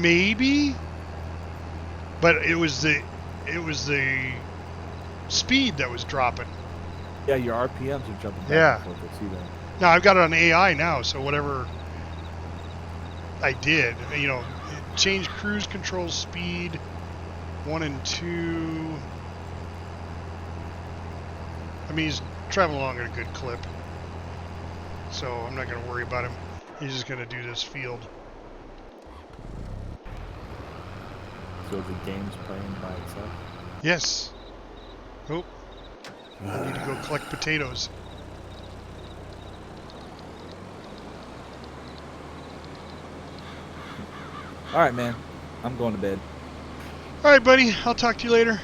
Maybe, but it was the speed that was dropping. Yeah, your RPMs are jumping back Yeah. and forth. I see that. Now I've got it on AI now, so whatever I did, you know, it changed cruise control speed 1 and 2. I mean, he's traveling along at a good clip, so I'm not going to worry about him. He's just going to do this field. So the game's playing by itself? Yes. Oh, I need to go collect potatoes. All right, man. I'm going to bed. All right, buddy. I'll talk to you later.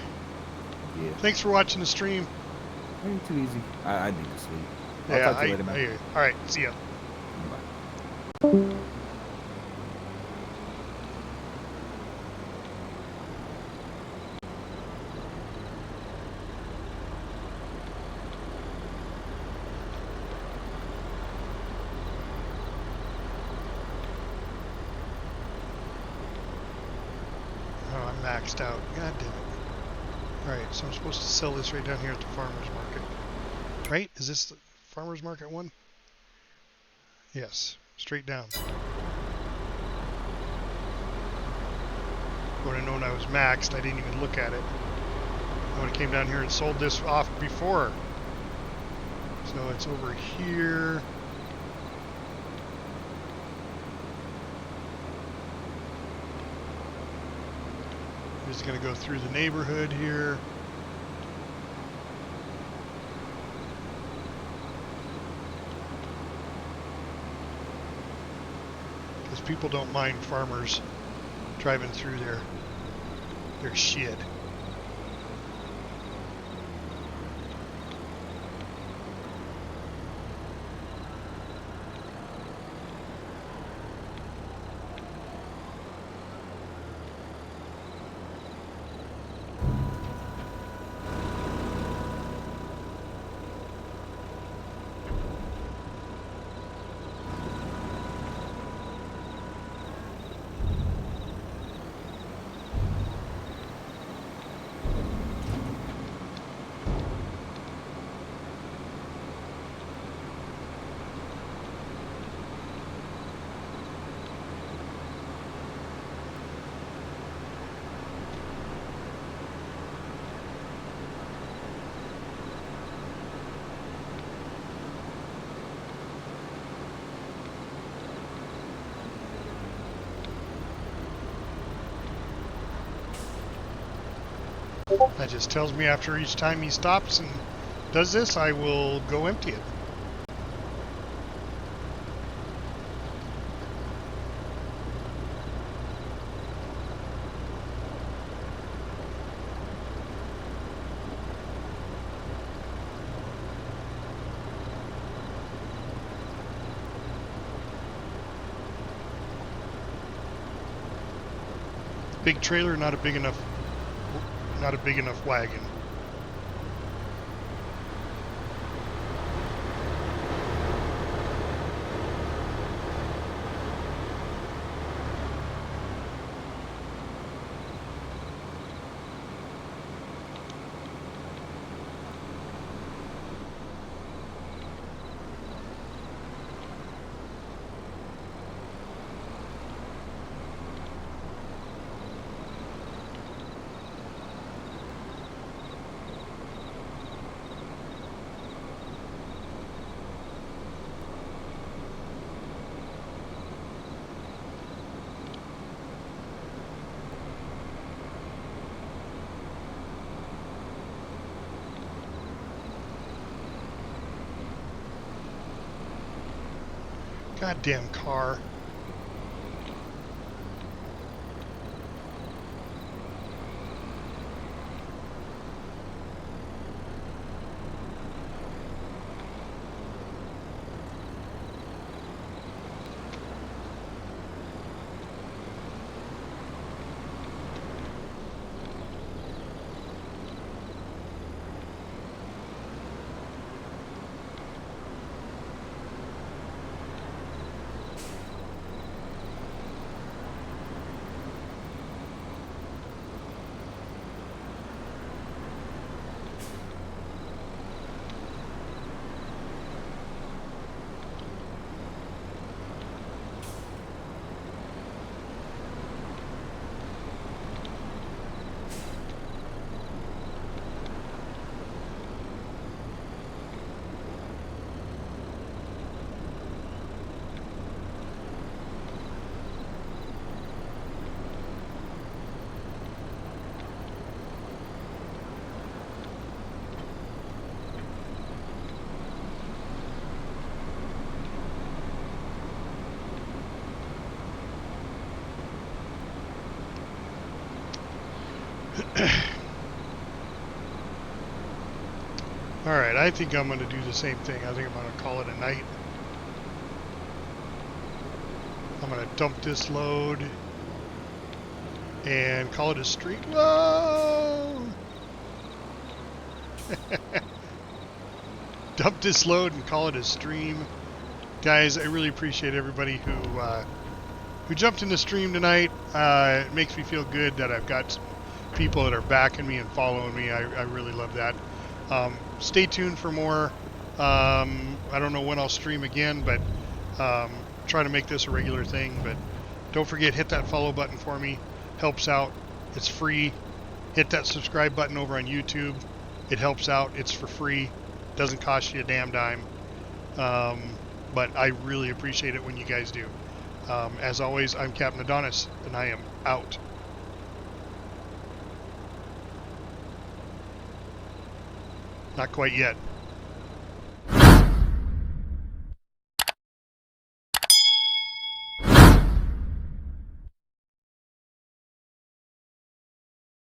Yeah. Thanks for watching the stream. Ain't too easy. I need to sleep. I'll Yeah, talk to you later, man. I hear you. All right, see ya. Bye. Oh, I'm maxed out. God damn it. Alright, so I'm supposed to sell this right down here at the farmer's market. Right? Is this the farmer's market one? Yes. Straight down. Would have known I was maxed. I didn't even look at it. I would have came down here and sold this off before. So it's over here. Just going to go through the neighborhood here. Because people don't mind farmers driving through their shit. That just tells me after each time he stops and does this, I will go empty it. Big trailer, not a big enough wagon. Goddamn car. Alright, I think I'm going to do the same thing. I think I'm going to call it a night. I'm going to dump this load and call it a street. Whoa! Dump this load and call it a stream. Guys, I really appreciate everybody who jumped in the stream tonight. It makes me feel good that I've got some people that are backing me and following me. I really love that. Stay tuned for more. I don't know when I'll stream again, but try to make this a regular thing. But don't forget, hit that follow button for me. Helps out. It's free. Hit that subscribe button over on YouTube. It helps out. It's for free. Doesn't cost you a damn dime. But I really appreciate it when you guys do. As always, I'm Captain Adonis, and I am out. Not quite yet.